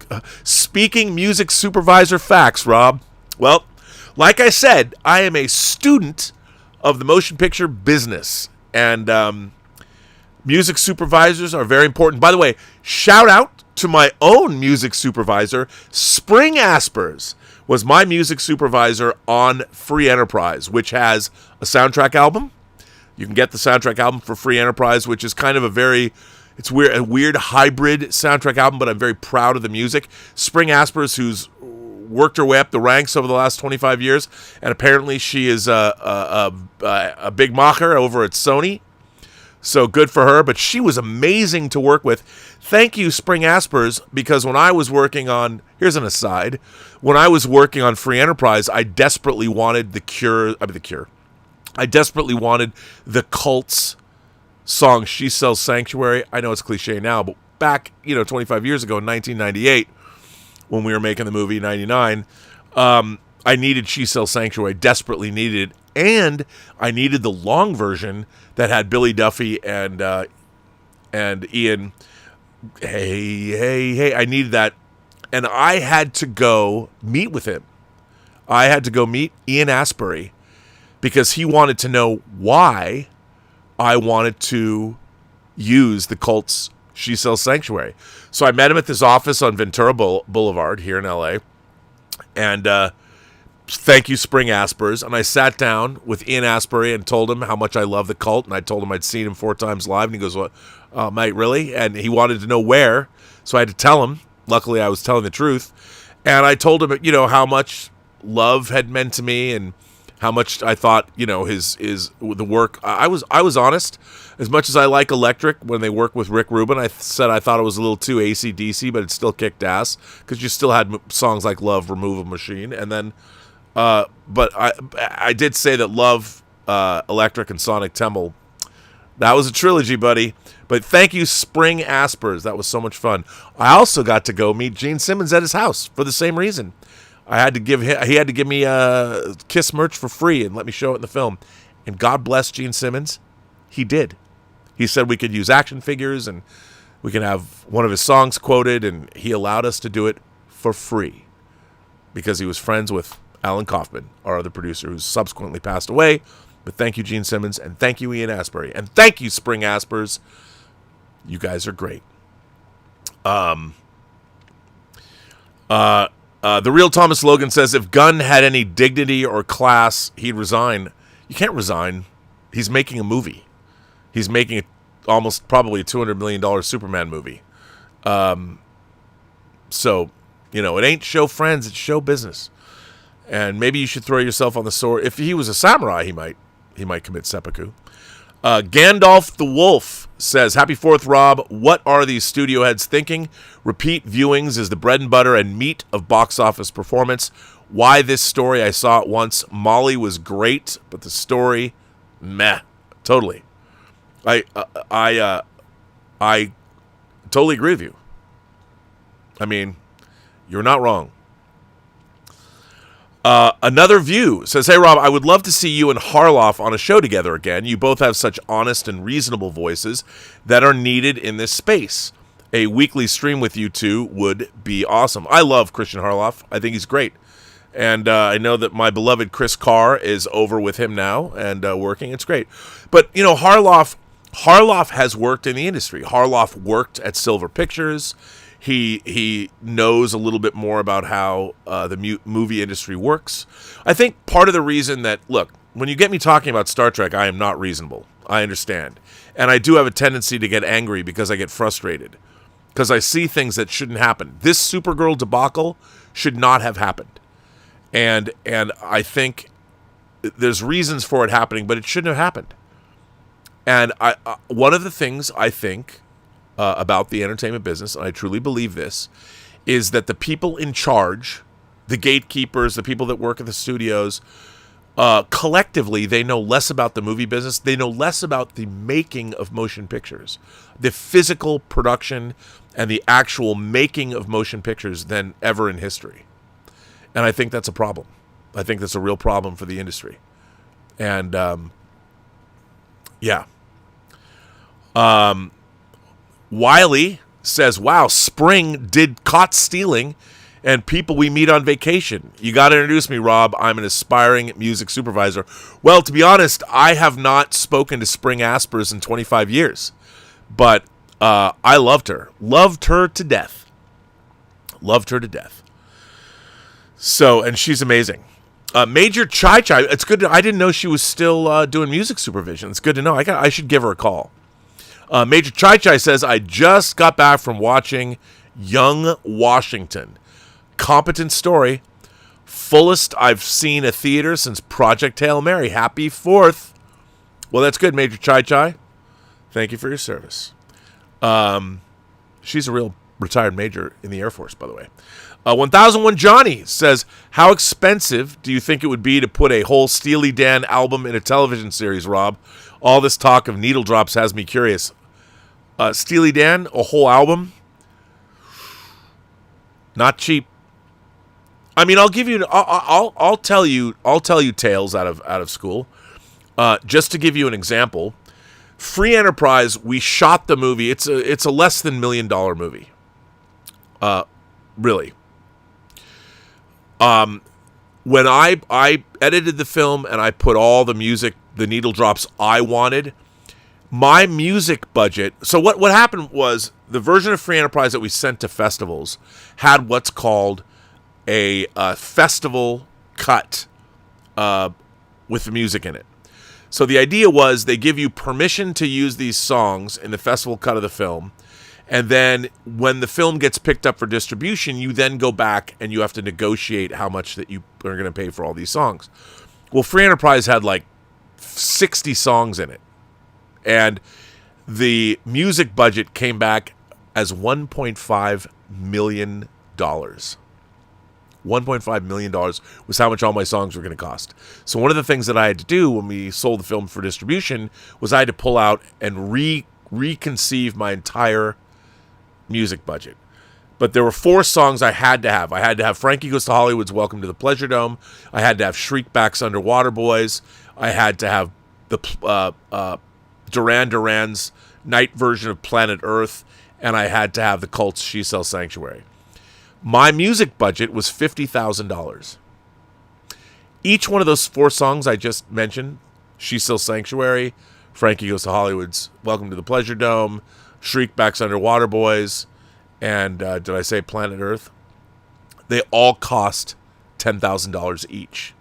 supervisor facts, Rob. Well, like I said, I am a student of the motion picture business, and music supervisors are very important. By the way, shout out to my own music supervisor. Spring Aspers was my music supervisor on Free Enterprise, which has a soundtrack album. You can get the soundtrack album for Free Enterprise, which is kind of a weird hybrid soundtrack album, but I'm very proud of the music. Spring Aspers, who's worked her way up the ranks over the last 25 years, and apparently she is a big macher over at Sony. So good for her, but she was amazing to work with. Thank you, Spring Aspers, because when I was working on, here's an aside, when I was working on Free Enterprise, I desperately wanted I desperately wanted the Cult's song, She Sells Sanctuary. I know it's cliche now, but back, 25 years ago in 1998, when we were making the movie, 99, I needed She Sells Sanctuary, desperately needed it, and I needed the long version that had Billy Duffy and Ian. Hey, I needed that, and I had to go meet with him. I had to go meet Ian Astbury because he wanted to know why I wanted to use the Cult's She sells Sanctuary. So I met him at this office on Ventura Boulevard here in L.A., and thank you, Spring Aspers. And I sat down with Ian Asbury and told him how much I love the Cult, and I told him I'd seen him 4 times live, and he goes, "What, mate, really?" And he wanted to know where, so I had to tell him. Luckily, I was telling the truth, and I told him, how much Love had meant to me, and how much I thought, his the work. I was honest. As much as I like Electric, when they work with Rick Rubin, I said I thought it was a little too AC/DC, but it still kicked ass because you still had songs like Love, Remove a Machine, and then, but I did say that Love, Electric, and Sonic Temple, that was a trilogy, buddy. But thank you, Spring Aspers. That was so much fun. I also got to go meet Gene Simmons at his house for the same reason. He had to give me Kiss merch for free and let me show it in the film. And God bless Gene Simmons, he did. He said we could use action figures and we can have one of his songs quoted, and he allowed us to do it for free because he was friends with Alan Kaufman, our other producer, who's subsequently passed away. But thank you, Gene Simmons, and thank you, Ian Asbury, and thank you, Spring Aspers. You guys are great. The real Thomas Logan says, if Gunn had any dignity or class, he'd resign. You can't resign. He's making a movie. He's making almost probably a $200 million Superman movie. So, it ain't show friends, it's show business. And maybe you should throw yourself on the sword. If he was a samurai, he might commit seppuku. Gandalf the Wolf says, Happy 4th, Rob. What are these studio heads thinking? Repeat viewings is the bread and butter and meat of box office performance. Why this story? I saw it once. Molly was great, but the story, meh. Totally. I totally agree with you. I mean, you're not wrong. Another View says, Hey, Rob, I would love to see you and Harloff on a show together again. You both have such honest and reasonable voices that are needed in this space. A weekly stream with you two would be awesome. I love Christian Harloff. I think he's great. And I know that my beloved Chris Carr is over with him now and working. It's great. But, Harloff has worked in the industry. Harloff worked at Silver Pictures. He knows a little bit more about how the movie industry works. I think part of the reason that, look, when you get me talking about Star Trek, I am not reasonable. I understand. And I do have a tendency to get angry because I get frustrated. Because I see things that shouldn't happen. This Supergirl debacle should not have happened. And I think there's reasons for it happening, but it shouldn't have happened. And one of the things I think about the entertainment business, and I truly believe this, is that the people in charge, the gatekeepers, the people that work at the studios, collectively, they know less about the movie business. They know less about the making of motion pictures, the physical production and the actual making of motion pictures than ever in history. And I think that's a problem. I think that's a real problem for the industry. And, yeah. Wiley says, wow, Spring did caught stealing and people we meet on vacation. You got to introduce me, Rob. I'm an aspiring music supervisor. Well, to be honest, I have not spoken to Spring Aspers in 25 years. But I loved her. Loved her to death. Loved her to death. So, and she's amazing. Major Chai Chai, it's good I didn't know she was still doing music supervision. It's good to know. I should give her a call. Major Chai Chai says, I just got back from watching Young Washington. Competent story. Fullest I've seen a theater since Project Hail Mary. Happy 4th. Well, that's good, Major Chai Chai. Thank you for your service. She's a real retired major in the Air Force, by the way. 1001 Johnny says, how expensive do you think it would be to put a whole Steely Dan album in a television series, Rob? All this talk of needle drops has me curious. Steely Dan, a whole album? Not cheap. I mean, I'll give you. I'll tell you tales out of school. Just to give you an example, Free Enterprise. We shot the movie. It's a less than $1 million movie. Really. When I edited the film and I put all the music, the needle drops I wanted, My music budget. So what happened was the version of Free Enterprise that we sent to festivals had what's called a festival cut with the music in it. So the idea was they give you permission to use these songs in the festival cut of the film. And then when the film gets picked up for distribution, you then go back and you have to negotiate how much that you are going to pay for all these songs. Well, Free Enterprise had like 60 songs in it. And the music budget came back as $1.5 million. $1.5 million was how much all my songs were going to cost. So one of the things that I had to do when we sold the film for distribution was I had to pull out and reconceive my entire music budget. But there were 4 songs I had to have. I had to have Frankie Goes to Hollywood's Welcome to the Pleasure Dome. I had to have Shriekback's Underwater Boys. I had to have the Duran Duran's night version of Planet Earth. And I had to have the Cult's She Sells Sanctuary. My music budget was $50,000. Each one of those 4 songs I just mentioned, She Sells Sanctuary, Frankie Goes to Hollywood's Welcome to the Pleasure Dome, Shriekback's Underwater Boys, and did I say Planet Earth? They all cost $10,000 each.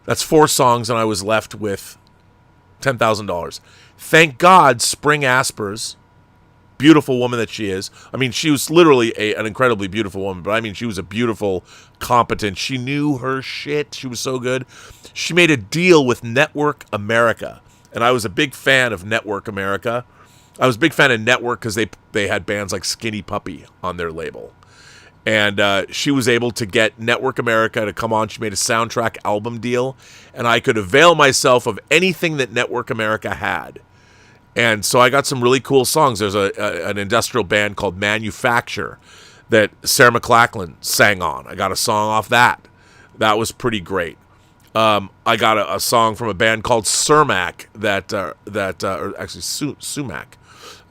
That's 4 songs, and I was left with $10,000. Thank God Spring Aspers, beautiful woman that she is. I mean, she was literally an incredibly beautiful woman, but I mean, she was a beautiful, competent. She knew her shit. She was so good. She made a deal with Network America, and I was a big fan of Network America. I was a big fan of Network because they had bands like Skinny Puppy on their label. And she was able to get Network America to come on. She made a soundtrack album deal, and I could avail myself of anything that Network America had. And so I got some really cool songs. There's an industrial band called Manufacture that Sarah McLachlan sang on. I got a song off that. That was pretty great. I got a song from a band called Sumac Sumac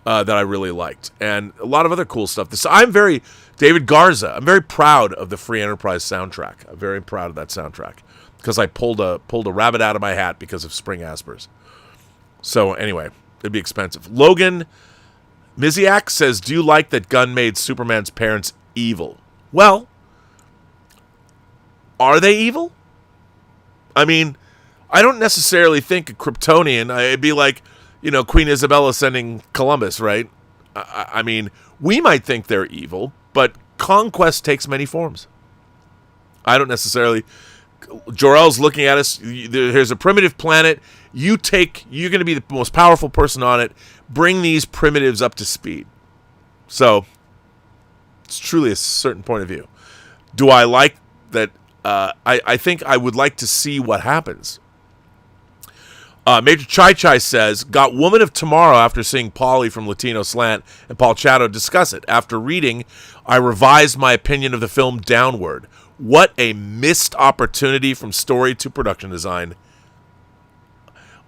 that I really liked, and a lot of other cool stuff. David Garza. I'm very proud of the Free Enterprise soundtrack. I'm very proud of that soundtrack because I pulled a rabbit out of my hat because of Spring Aspers. So anyway, it'd be expensive. Logan Miziak says, "Do you like that Gunn made Superman's parents evil?" Well, are they evil? I mean, I don't necessarily think a Kryptonian. It'd be like, Queen Isabella sending Columbus, right? I mean, we might think they're evil, but conquest takes many forms. I don't necessarily. Jor-El's looking at us. Here's a primitive planet. You're going to be the most powerful person on it. Bring these primitives up to speed. So, it's truly a certain point of view. Do I like that? I think I would like to see what happens. Major Chai Chai says, got Woman of Tomorrow after seeing Pauly from Latino Slant and Paul Chato discuss it. After reading, I revised my opinion of the film downward. What a missed opportunity from story to production design.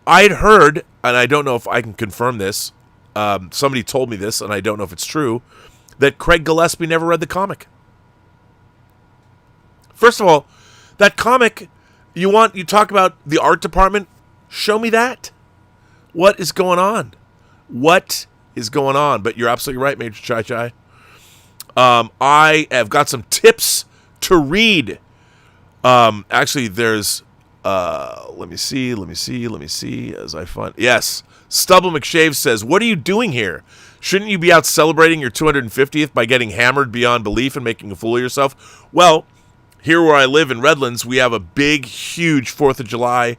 I'd heard, and I don't know if I can confirm this, somebody told me this, and I don't know if it's true, that Craig Gillespie never read the comic. First of all, that comic, you talk about the art department, show me that. What is going on? What is going on? But you're absolutely right, Major Chai Chai. I have got some tips to read. Actually, there's, let me see as I find. Yes. Stubble McShave says, what are you doing here? Shouldn't you be out celebrating your 250th by getting hammered beyond belief and making a fool of yourself? Well, here where I live in Redlands, we have a big, huge 4th of July,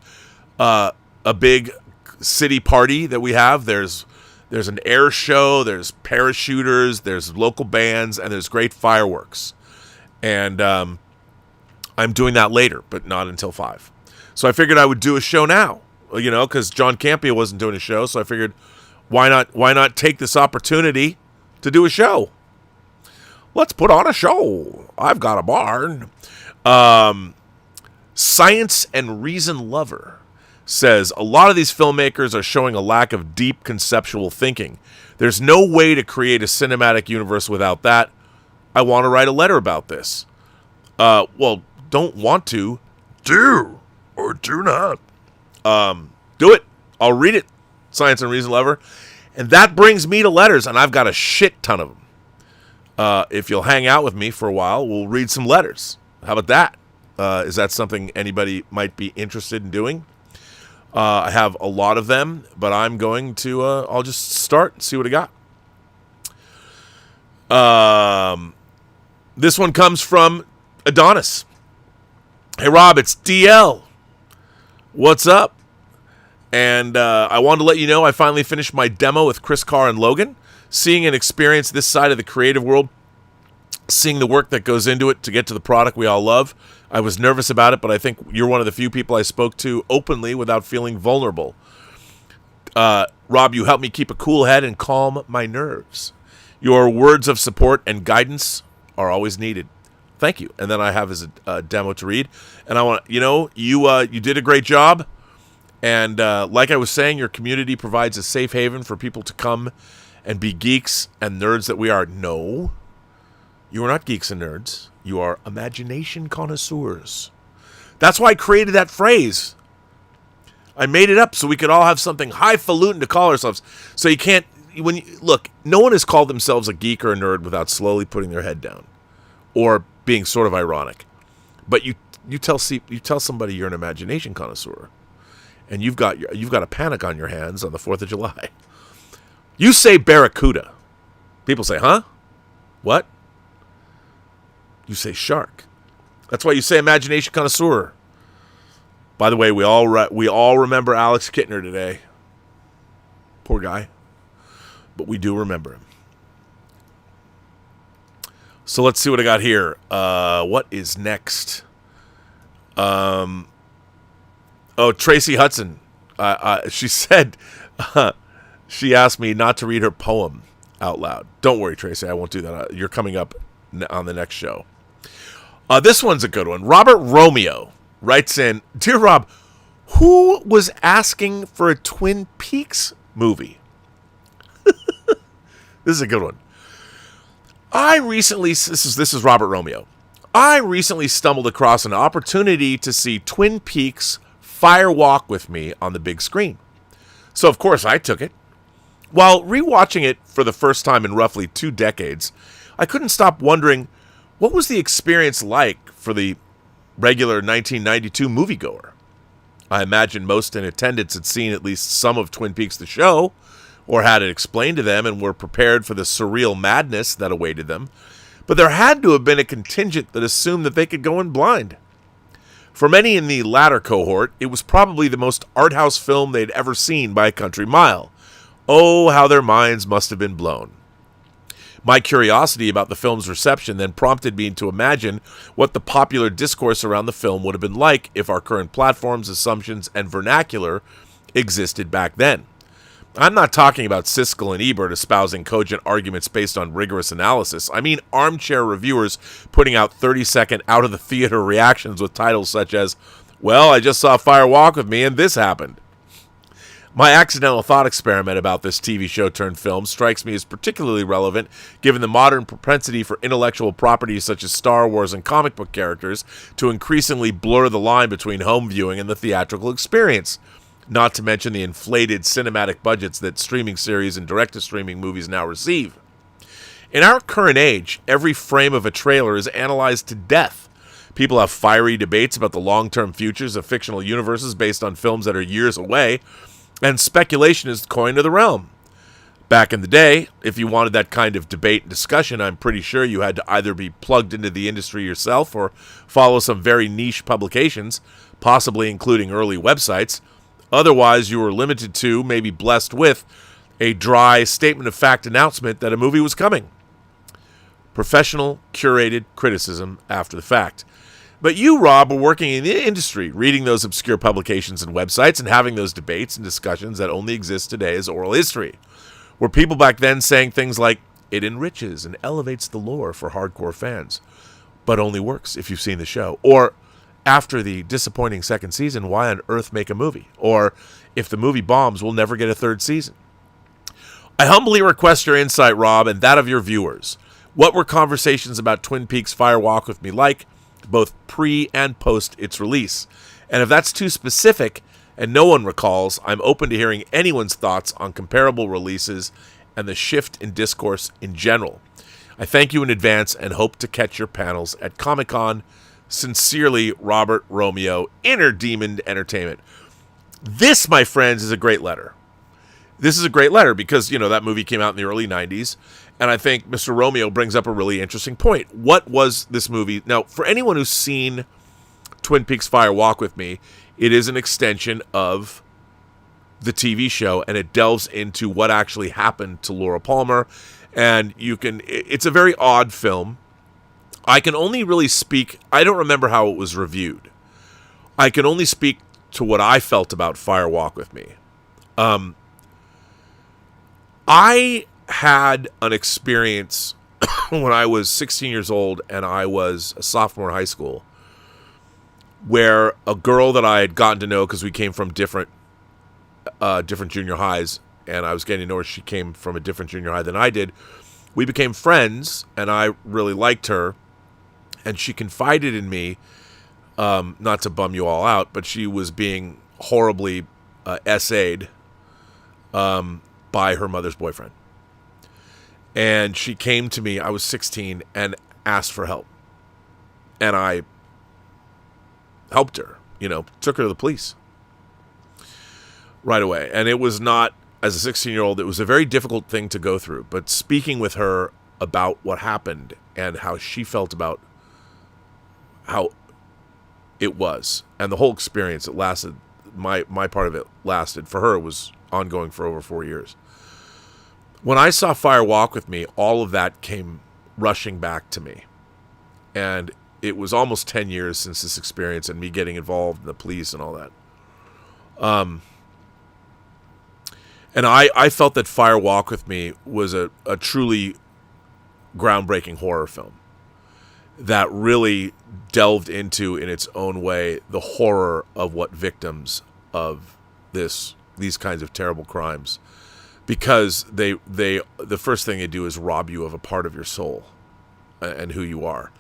a big city party that we have. There's an air show, there's parachuters, there's local bands, and there's great fireworks. And I'm doing that later, but not until 5. So I figured I would do a show now, because John Campia wasn't doing a show. So I figured, why not take this opportunity to do a show? Let's put on a show. I've got a barn. Science and Reason Lover says, a lot of these filmmakers are showing a lack of deep conceptual thinking. There's no way to create a cinematic universe without that. I want to write a letter about this. Well, don't want to. Do or do not. Do it. I'll read it. Science and Reason lover. And that brings me to letters, and I've got a shit ton of them. If you'll hang out with me for a while, we'll read some letters. How about that? Is that something anybody might be interested in doing? I have a lot of them, but I'm going to, I'll just start and see what I got. This one comes from Adonis. Hey, Rob, it's DL. What's up? And I wanted to let you know I finally finished my demo with Chris Carr and Logan. Seeing and experience this side of the creative world, seeing the work that goes into it to get to the product we all love. I was nervous about it, but I think you're one of the few people I spoke to openly without feeling vulnerable. Rob, you helped me keep a cool head and calm my nerves. Your words of support and guidance are always needed. Thank you. And then I have as a demo to read. And I want you did a great job. And like I was saying, your community provides a safe haven for people to come and be geeks and nerds that we are. No, you are not geeks and nerds. You are imagination connoisseurs. That's why I created that phrase. I made it up so we could all have something highfalutin to call ourselves. So you can't, look, no one has called themselves a geek or a nerd without slowly putting their head down or being sort of ironic. But you tell somebody you're an imagination connoisseur, and you've got a panic on your hands on the 4th of July. You say barracuda. People say, huh? What? You say shark. That's why you say imagination connoisseur. By the way, we all remember Alex Kittner today. Poor guy. But we do remember him. So let's see what I got here. What is next? Tracy Hudson. She said, she asked me not to read her poem out loud. Don't worry, Tracy. I won't do that. You're coming up on the next show. This one's a good one. Robert Romeo writes in, Dear Rob, who was asking for a Twin Peaks movie? This is a good one. This is Robert Romeo. I recently stumbled across an opportunity to see Twin Peaks Fire Walk with Me on the big screen. So, of course, I took it. While rewatching it for the first time in roughly 2 decades, I couldn't stop wondering, what was the experience like for the regular 1992 moviegoer? I imagine most in attendance had seen at least some of Twin Peaks the show, or had it explained to them and were prepared for the surreal madness that awaited them. But there had to have been a contingent that assumed that they could go in blind. For many in the latter cohort, it was probably the most art house film they'd ever seen by a country mile. Oh, how their minds must have been blown. My curiosity about the film's reception then prompted me to imagine what the popular discourse around the film would have been like if our current platforms, assumptions, and vernacular existed back then. I'm not talking about Siskel and Ebert espousing cogent arguments based on rigorous analysis. I mean armchair reviewers putting out 30-second out-of-the-theater reactions with titles such as, well, I just saw Fire Walk with Me and this happened. My accidental thought experiment about this TV show turned film strikes me as particularly relevant given the modern propensity for intellectual properties such as Star Wars and comic book characters to increasingly blur the line between home viewing and the theatrical experience. Not to mention the inflated cinematic budgets that streaming series and direct-to-streaming movies now receive. In our current age, every frame of a trailer is analyzed to death. People have fiery debates about the long-term futures of fictional universes based on films that are years away, and speculation is the coin of the realm. Back in the day, if you wanted that kind of debate and discussion, I'm pretty sure you had to either be plugged into the industry yourself or follow some very niche publications, possibly including early websites. Otherwise, you were limited to, maybe blessed with, a dry statement of fact announcement that a movie was coming. Professional, curated criticism after the fact. But you, Rob, are working in the industry, reading those obscure publications and websites and having those debates and discussions that only exist today as oral history. Were people back then saying things like, it enriches and elevates the lore for hardcore fans, but only works if you've seen the show. Or, after the disappointing second season, why on earth make a movie? Or, if the movie bombs, we'll never get a third season. I humbly request your insight, Rob, and that of your viewers. What were conversations about Twin Peaks Fire Walk with Me like, both pre and post its release? And if that's too specific, and no one recalls, I'm open to hearing anyone's thoughts on comparable releases and the shift in discourse in general. I thank you in advance and hope to catch your panels at Comic-Con. Sincerely, Robert Romeo, Inner Demon Entertainment. This, my friends, is a great letter. This is a great letter because, that movie came out in the early 90s, and I think Mr. Romeo brings up a really interesting point. What was this movie? Now, for anyone who's seen Twin Peaks Fire Walk with Me, it is an extension of the TV show, and it delves into what actually happened to Laura Palmer, and it's a very odd film. I can only really speak, I don't remember how it was reviewed. I can only speak to what I felt about Fire Walk with Me. I had an experience when I was 16 years old and I was a sophomore in high school where a girl that I had gotten to know because we came from different junior highs, and I was getting to know her. She came from a different junior high than I did. We became friends, and I really liked her, and she confided in me, not to bum you all out, but she was being horribly essayed by her mother's boyfriend. And she came to me, I was 16, and asked for help. And I helped her, took her to the police right away. And it was not, as a 16-year-old, it was a very difficult thing to go through. But speaking with her about what happened and how she felt about how it was, and the whole experience, it lasted, my part of it lasted, for her, it was ongoing for over 4 years. When I saw Fire Walk with Me, all of that came rushing back to me. And it was almost 10 years since this experience and me getting involved in the police and all that. And I felt that Fire Walk with Me was a truly groundbreaking horror film that really delved into, in its own way, the horror of what victims of these kinds of terrible crimes, because the first thing they do is rob you of a part of your soul and who you are.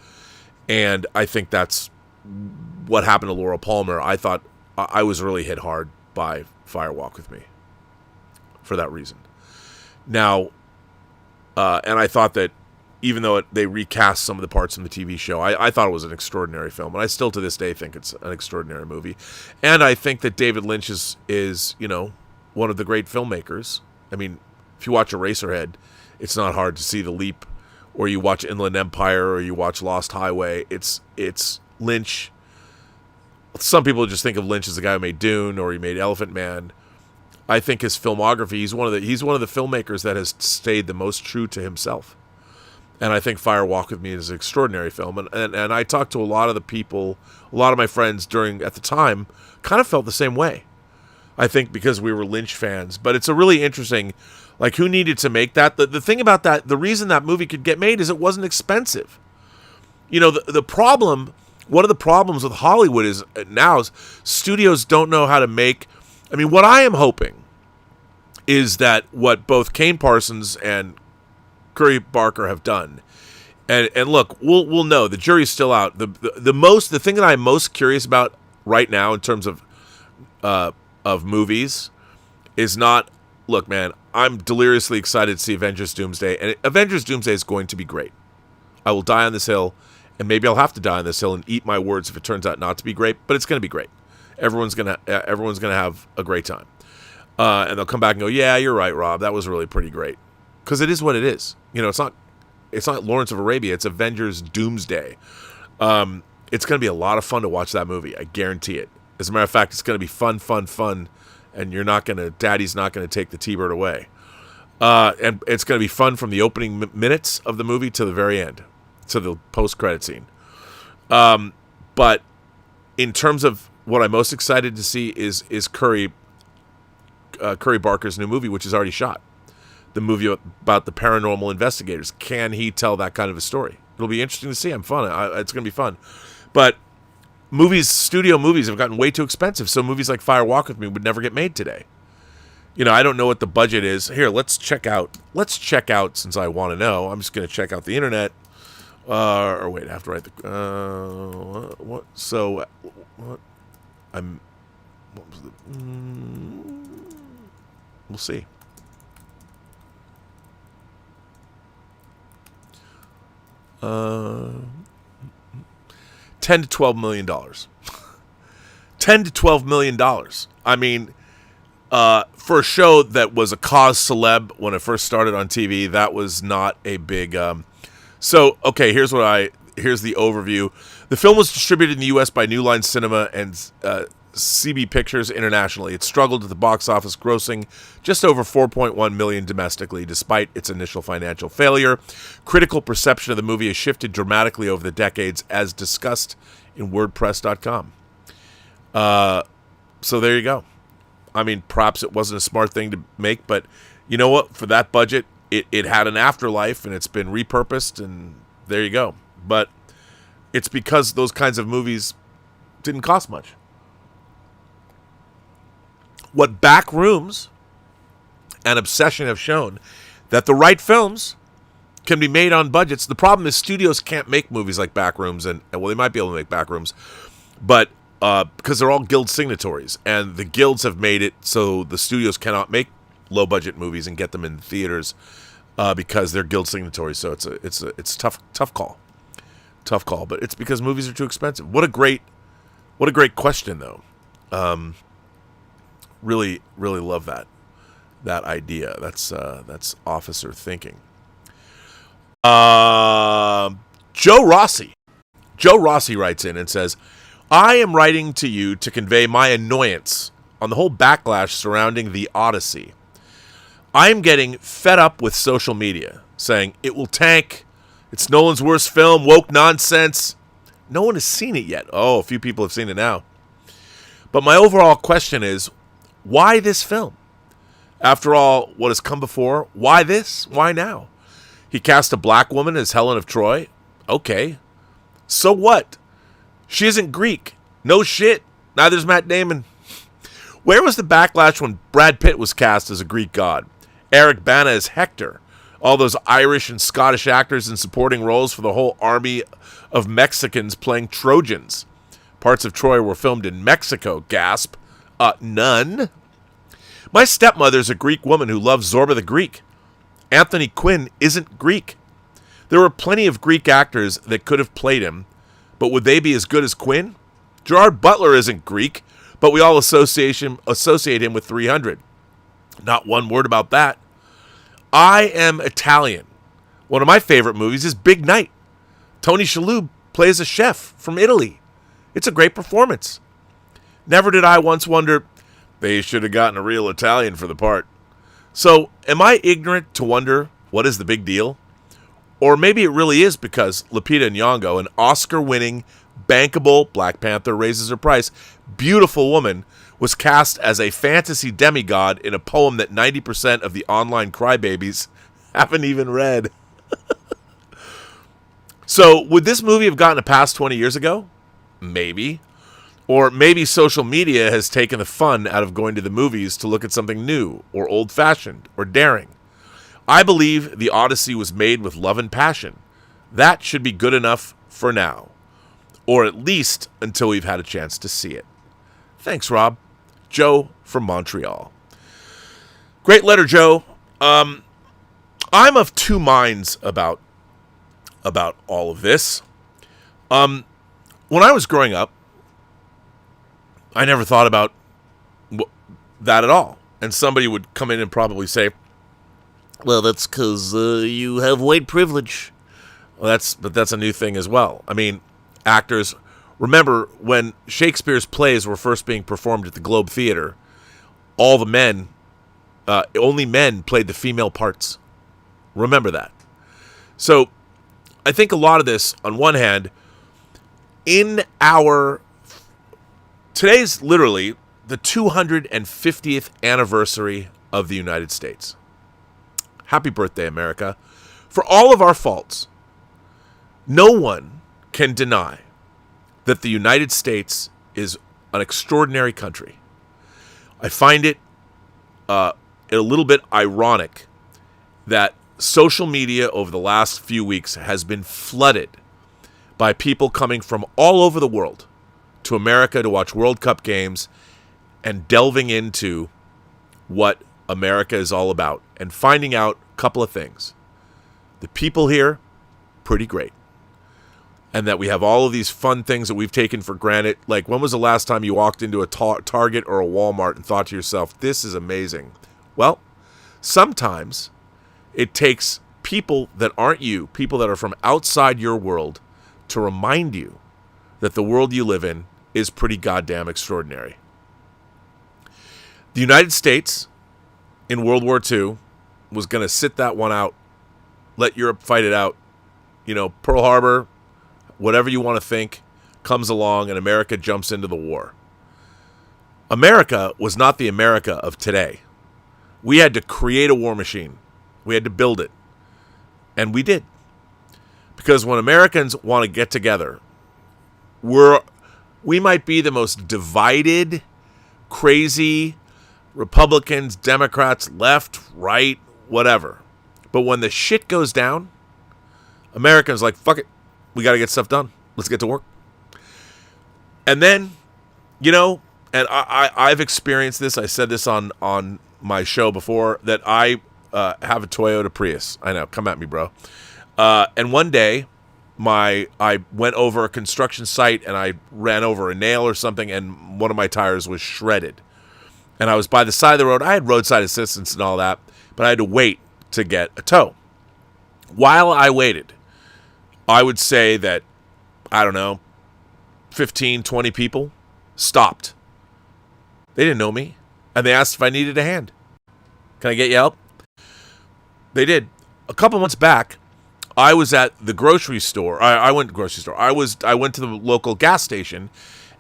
And I think that's what happened to Laura Palmer. I thought I was really hit hard by Fire Walk with Me for that reason. Now, and I thought that even though they recast some of the parts in the TV show, I thought it was an extraordinary film. And I still to this day think it's an extraordinary movie. And I think that David Lynch is one of the great filmmakers. I mean, if you watch Eraserhead, it's not hard to see the leap. Or you watch Inland Empire, or you watch Lost Highway. It's Lynch. Some people just think of Lynch as the guy who made Dune, or he made Elephant Man. I think his filmography, he's one of the filmmakers that has stayed the most true to himself. And I think Fire Walk with Me is an extraordinary film. And I talked to a lot of the people, a lot of my friends at the time, kind of felt the same way. I think because we were Lynch fans. But it's a really interesting, like, who needed to make that? The thing about that, the reason that movie could get made is it wasn't expensive. The problem, one of the problems with Hollywood is studios don't know how to make. I mean, what I am hoping is that what both Kane Parsons and Curry Barker have done, and look, we'll know, the jury's still out. The thing that I'm most curious about right now in terms of movies is not, look, man, I'm deliriously excited to see Avengers Doomsday, and Avengers Doomsday is going to be great. I will die on this hill, and maybe I'll have to die on this hill and eat my words if it turns out not to be great, but it's going to be great. Everyone's gonna have a great time, and they'll come back and go, "Yeah, you're right, Rob. That was really pretty great," because it is what it is. It's not Lawrence of Arabia. It's Avengers Doomsday. It's going to be a lot of fun to watch that movie. I guarantee it. As a matter of fact, it's going to be fun, and Daddy's not going to take the T-bird away. And it's going to be fun from the opening minutes of the movie to the very end, to the post-credit scene. But in terms of what I'm most excited to see is Curry Barker's new movie, which is already shot. The movie about the paranormal investigators. Can he tell that kind of a story? It'll be interesting to see. It's going to be fun. But studio movies have gotten way too expensive, so movies like Fire Walk with Me would never get made today. I don't know what the budget is. Here, let's check out, since I want to know. I'm just going to check out the internet. Or wait, I have to write the... what? So, what? what was we'll see. $10 to $12 million. $10 to $12 million. I mean, for a show that was a cause celeb when it first started on TV, that was not a big. So, okay, here's the overview. The film was distributed in the U.S. by New Line Cinema and CB Pictures internationally. It struggled at the box office, grossing just over $4.1 million domestically, despite its initial financial failure. Critical perception of the movie has shifted dramatically over the decades, as discussed in WordPress.com. So there you go. I mean, perhaps it wasn't a smart thing to make, but you know what? For that budget, it had an afterlife, and it's been repurposed, and there you go. But it's because those kinds of movies didn't cost much. What Backrooms and Obsession have shown, that the right films can be made on budgets. The problem is studios can't make movies like Backrooms, and well, they might be able to make Backrooms, but because they're all guild signatories, and the guilds have made it so the studios cannot make low-budget movies and get them in theaters because they're guild signatories. So it's a tough call, but it's because movies are too expensive. What a great question, though. Really love that idea. That's officer thinking. Joe Rossi writes in and says, I am writing to you to convey my annoyance on the whole backlash surrounding The Odyssey. I am getting fed up with social media saying it will tank, it's Nolan's worst film, woke nonsense. No one has seen it yet. Oh, a few people have seen it now. But my overall question is, why this film? After all, what has come before, why this? Why now? He cast a black woman as Helen of Troy. Okay. So what? She isn't Greek. No shit. Neither's Matt Damon. Where was the backlash when Brad Pitt was cast as a Greek god? Eric Bana as Hector. All those Irish and Scottish actors in supporting roles for the whole army of Mexicans playing Trojans. Parts of Troy were filmed in Mexico. Gasp. None. My stepmother's a Greek woman who loves Zorba the Greek. Anthony Quinn isn't Greek. There were plenty of Greek actors that could have played him, but would they be as good as Quinn? Gerard Butler isn't Greek, but we all associate him with 300. Not one word about that. I am Italian. One of my favorite movies is Big Night. Tony Shalhoub plays a chef from Italy. It's a great performance. Never did I once wonder, they should have gotten a real Italian for the part. So, am I ignorant to wonder what is the big deal? Or maybe it really is because Lupita Nyong'o, an Oscar-winning, bankable, Black Panther raises her price, beautiful woman, was cast as a fantasy demigod in a poem that 90% of the online crybabies haven't even read. So, would this movie have gotten a pass 20 years ago? Maybe. Or maybe social media has taken the fun out of going to the movies to look at something new, or old-fashioned, or daring. I believe The Odyssey was made with love and passion. That should be good enough for now. Or at least until we've had a chance to see it. Thanks, Rob. Joe from Montreal. Great letter, Joe. I'm of two minds about all of this. When I was growing up, I never thought about that at all. And somebody would come in and probably say, well, that's because you have white privilege. Well, that's a new thing as well. I mean, actors, remember when Shakespeare's plays were first being performed at the Globe Theater, only men played the female parts. Remember that. So I think a lot of this, on one hand, today's literally the 250th anniversary of the United States. Happy birthday, America. For all of our faults, no one can deny that the United States is an extraordinary country. I find it a little bit ironic that social media over the last few weeks has been flooded by people coming from all over the world to America to watch World Cup games and delving into what America is all about and finding out a couple of things. The people here, pretty great. And that we have all of these fun things that we've taken for granted. Like, when was the last time you walked into a Target or a Walmart and thought to yourself, this is amazing? Well, sometimes it takes people that aren't you, people that are from outside your world, to remind you that the world you live in is pretty goddamn extraordinary. The United States in World War II was going to sit that one out, let Europe fight it out. You know, Pearl Harbor, whatever you want to think, comes along and America jumps into the war. America was not the America of today. We had to create a war machine. We had to build it. And we did. Because when Americans want to get together, we might be the most divided, crazy, Republicans, Democrats, left, right, whatever. But when the shit goes down, Americans are like, fuck it. We got to get stuff done. Let's get to work. And then, you know, and I've experienced this. I said this on my show before, that I have a Toyota Prius. I know. Come at me, bro. And one day, I went over a construction site and I ran over a nail or something, and one of my tires was shredded. And I was by the side of the road. I had roadside assistance and all that, but I had to wait to get a tow. While I waited, I would say that, I don't know, 15, 20 people stopped. They didn't know me, and they asked if I needed a hand. Can I get you help? They did. A couple months back, I was at the grocery store. I went to the grocery store. I went to the local gas station,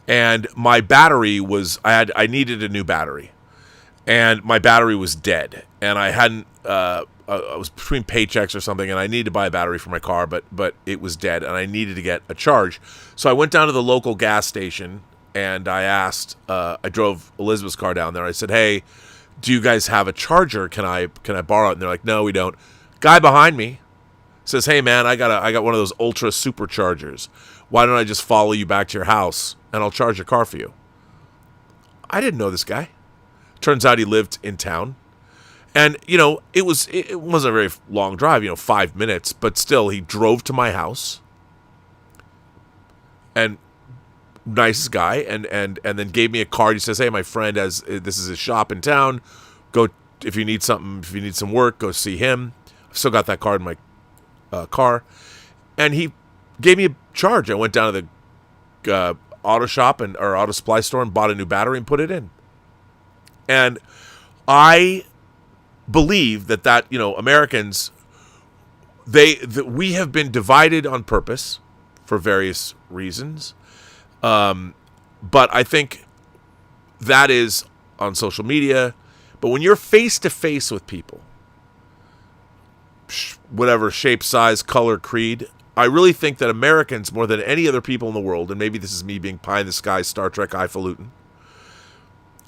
and my battery was, I needed a new battery, and my battery was dead, and I hadn't, I was between paychecks or something, and I needed to buy a battery for my car, but it was dead, and I needed to get a charge. So I went down to the local gas station, and I asked, I drove Elizabeth's car down there. I said, hey, do you guys have a charger? Can I borrow it? And they're like, no, we don't. Guy behind me says, hey man, I got one of those ultra superchargers. Why don't I just follow you back to your house and I'll charge your car for you? I didn't know this guy. Turns out he lived in town. And, you know, it wasn't a very long drive, 5 minutes, but still, he drove to my house. And nicest guy, and then gave me a card. He says, hey, my friend this is his shop in town. Go, if you need something, if you need some work, go see him. I've still got that card in my car. And he gave me a charge. I went down to the auto shop or auto supply store and bought a new battery and put it in. And I believe that Americans, we have been divided on purpose for various reasons. But I think that is on social media. But when you're face to face with people, whatever shape, size, color, creed, I really think that Americans, more than any other people in the world, and maybe this is me being pie in the sky, Star Trek highfalutin,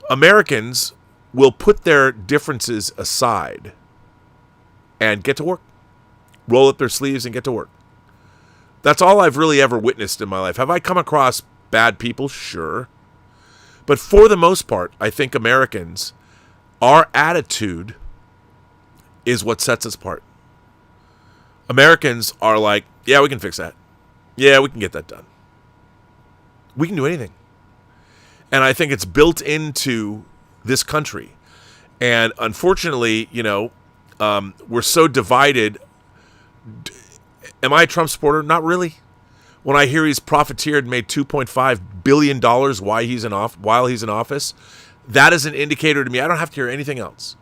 Americans will put their differences aside and get to work. Roll up their sleeves and get to work. That's all I've really ever witnessed in my life. Have I come across bad people? Sure. But for the most part, I think Americans, our attitude is what sets us apart. Americans are like, yeah, we can fix that. Yeah, we can get that done. We can do anything. And I think it's built into this country. And unfortunately, we're so divided. Am I a Trump supporter? Not really. When I hear he's profiteered and made $2.5 billion while he's in office, that is an indicator to me. I don't have to hear anything else.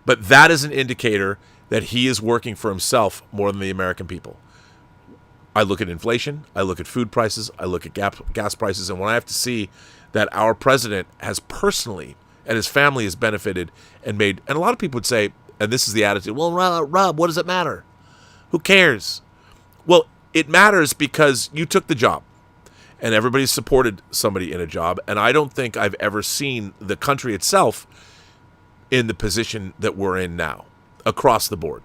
But that is an indicator that he is working for himself more than the American people. I look at inflation, I look at food prices, I look at gas prices, and when I have to see that our president has personally and his family has benefited and a lot of people would say, and this is the attitude, well, Rob, what does it matter? Who cares? Well, it matters because you took the job and everybody supported somebody in a job, and I don't think I've ever seen the country itself in the position that we're in now, across the board.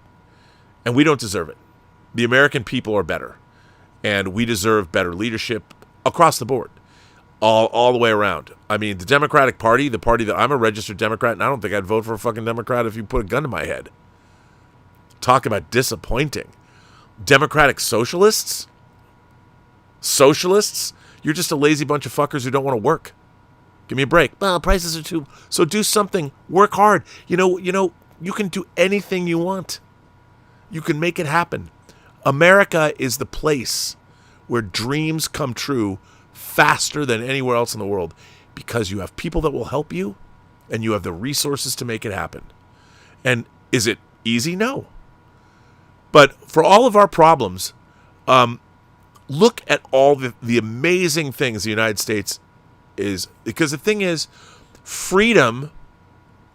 And we don't deserve it. The American people are better, and we deserve better leadership across the board. all the way around. I mean, the Democratic Party, the party that I'm a registered Democrat, and I don't think I'd vote for a fucking Democrat if you put a gun to my head. Talk about disappointing. Democratic socialists? Socialists? You're just a lazy bunch of fuckers who don't want to work. Give me a break. Well, prices are too... So do something. Work hard. You know, you can do anything you want. You can make it happen. America is the place where dreams come true faster than anywhere else in the world because you have people that will help you and you have the resources to make it happen. And is it easy? No. But for all of our problems, look at all the amazing things the United States is. Because the thing is, freedom,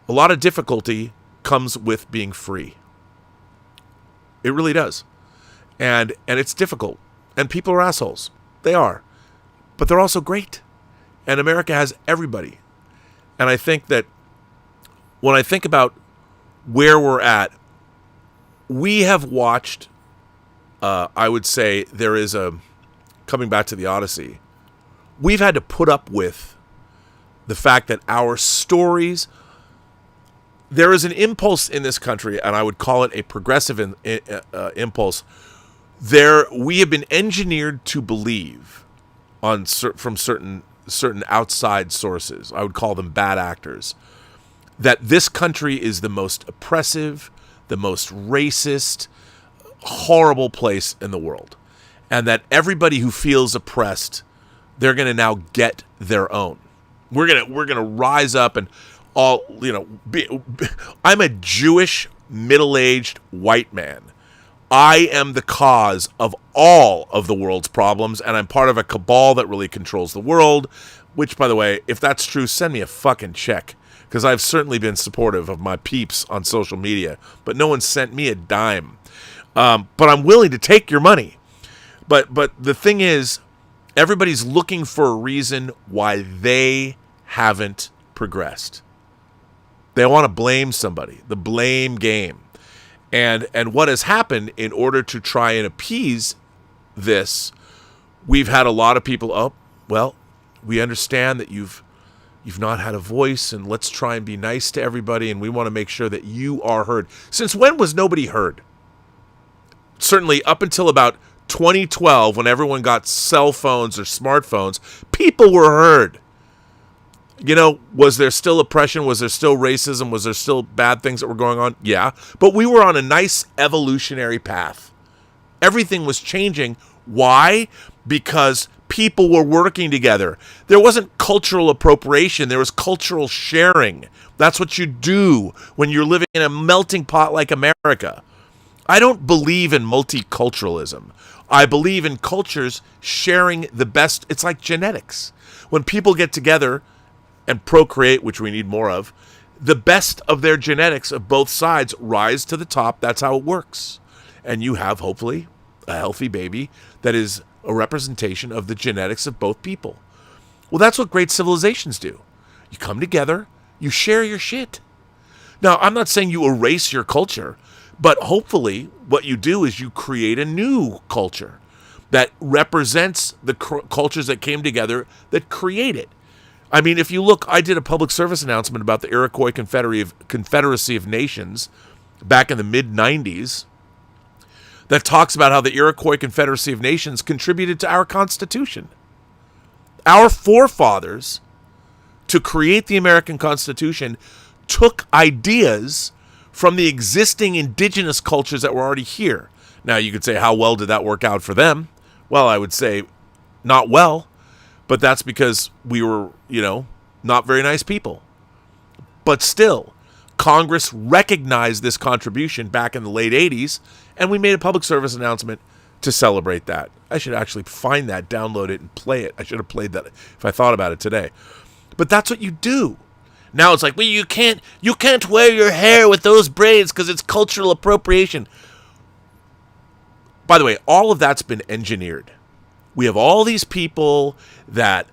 a lot of difficulty comes with being free. It really does. And it's difficult. And people are assholes. They are. But they're also great. And America has everybody. And I think that when I think about where we're at, we have watched, I would say there is coming back to the Odyssey, we've had to put up with the fact that our stories, there is an impulse in this country, and I would call it a progressive impulse. We have been engineered to believe from certain outside sources, I would call them bad actors, that this country is the most oppressive, the most racist, horrible place in the world. And that everybody who feels oppressed, they're going to now get their own. We're going to rise up and all, I'm a Jewish middle-aged white man. I am the cause of all of the world's problems, and I'm part of a cabal that really controls the world, which, by the way, if that's true, send me a fucking check. Because I've certainly been supportive of my peeps on social media, but no one sent me a dime. But I'm willing to take your money. But the thing is, everybody's looking for a reason why they haven't progressed. They want to blame somebody, the blame game. And what has happened in order to try and appease this, we've had a lot of people, we understand that you've not had a voice, and let's try and be nice to everybody, and we want to make sure that you are heard. Since when was nobody heard? Certainly up until about 2012, when everyone got cell phones or smartphones, people were heard. Was there still oppression? Was there still racism? Was there still bad things that were going on? Yeah. But we were on a nice evolutionary path. Everything was changing. Why? Because people were working together. There wasn't cultural appropriation. There was cultural sharing. That's what you do when you're living in a melting pot like America. I don't believe in multiculturalism. I believe in cultures sharing the best. It's like genetics. When people get together and procreate, which we need more of, the best of their genetics of both sides rise to the top. That's how it works. And you have, hopefully, a healthy baby that is a representation of the genetics of both people. Well, that's what great civilizations do. You come together, you share your shit. Now, I'm not saying you erase your culture, but hopefully what you do is you create a new culture that represents the cultures that came together that create it. I mean, if you look, I did a public service announcement about the Iroquois Confederacy of Nations back in the mid-90s that talks about how the Iroquois Confederacy of Nations contributed to our Constitution. Our forefathers, to create the American Constitution, took ideas from the existing indigenous cultures that were already here. Now, you could say, how well did that work out for them? Well, I would say not well, but that's because we were, not very nice people. But still, Congress recognized this contribution back in the late 80s, and we made a public service announcement to celebrate that. I should actually find that, download it, and play it. I should have played that if I thought about it today. But that's what you do. Now it's like, well, you can't wear your hair with those braids because it's cultural appropriation. By the way, all of that's been engineered. We have all these people that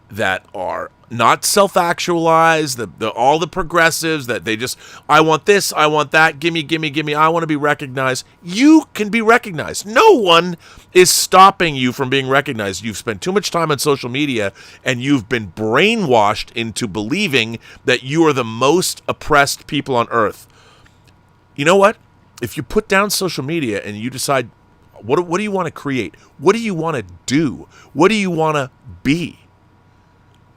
are not self-actualized, all the progressives that they just, I want this, I want that, gimme, I want to be recognized. You can be recognized. No one is stopping you from being recognized. You've spent too much time on social media and you've been brainwashed into believing that you are the most oppressed people on earth. You know what? If you put down social media and you decide, what do you want to create? What do you want to do? What do you want to be?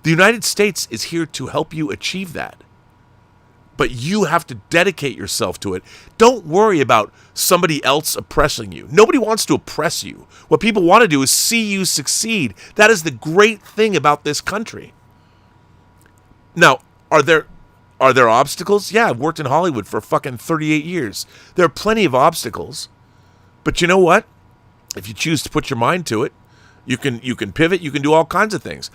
The United States is here to help you achieve that. But you have to dedicate yourself to it. Don't worry about somebody else oppressing you. Nobody wants to oppress you. What people want to do is see you succeed. That is the great thing about this country. Now, are there obstacles? Yeah, I've worked in Hollywood for fucking 38 years. There are plenty of obstacles. But you know what? If you choose to put your mind to it, you can pivot, you can do all kinds of things.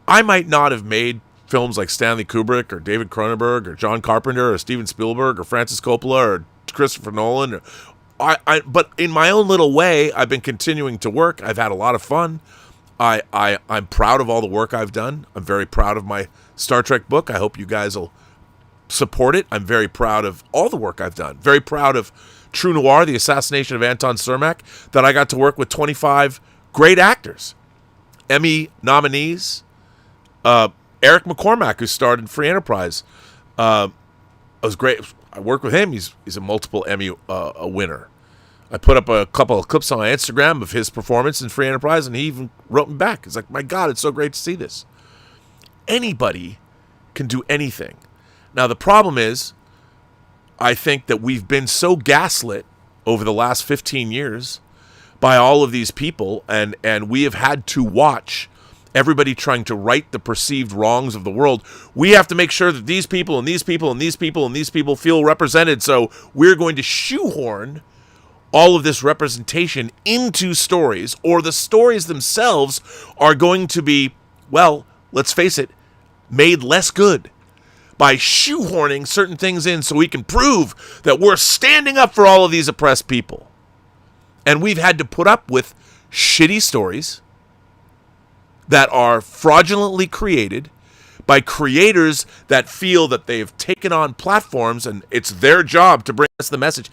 I might not have made films like Stanley Kubrick or David Cronenberg or John Carpenter or Steven Spielberg or Francis Coppola or Christopher Nolan. But in my own little way, I've been continuing to work. I've had a lot of fun. I'm proud of all the work I've done. I'm very proud of my Star Trek book. I hope you guys will support it. I'm very proud of all the work I've done. Very proud of True Noir, The Assassination of Anton Cermak, that I got to work with 25 great actors. Emmy nominees. Eric McCormack, who starred in Free Enterprise. It was great. I worked with him. He's a multiple Emmy winner. I put up a couple of clips on my Instagram of his performance in Free Enterprise, and he even wrote me back. He's like, my God, it's so great to see this. Anybody can do anything. Now, the problem is, I think that we've been so gaslit over the last 15 years by all of these people, and we have had to watch everybody trying to right the perceived wrongs of the world. We have to make sure that these people and these people and these people and these people feel represented, so we're going to shoehorn all of this representation into stories, or the stories themselves are going to be, well, let's face it, made less good by shoehorning certain things in so we can prove that we're standing up for all of these oppressed people. And we've had to put up with shitty stories that are fraudulently created by creators that feel that they've taken on platforms and it's their job to bring us the message.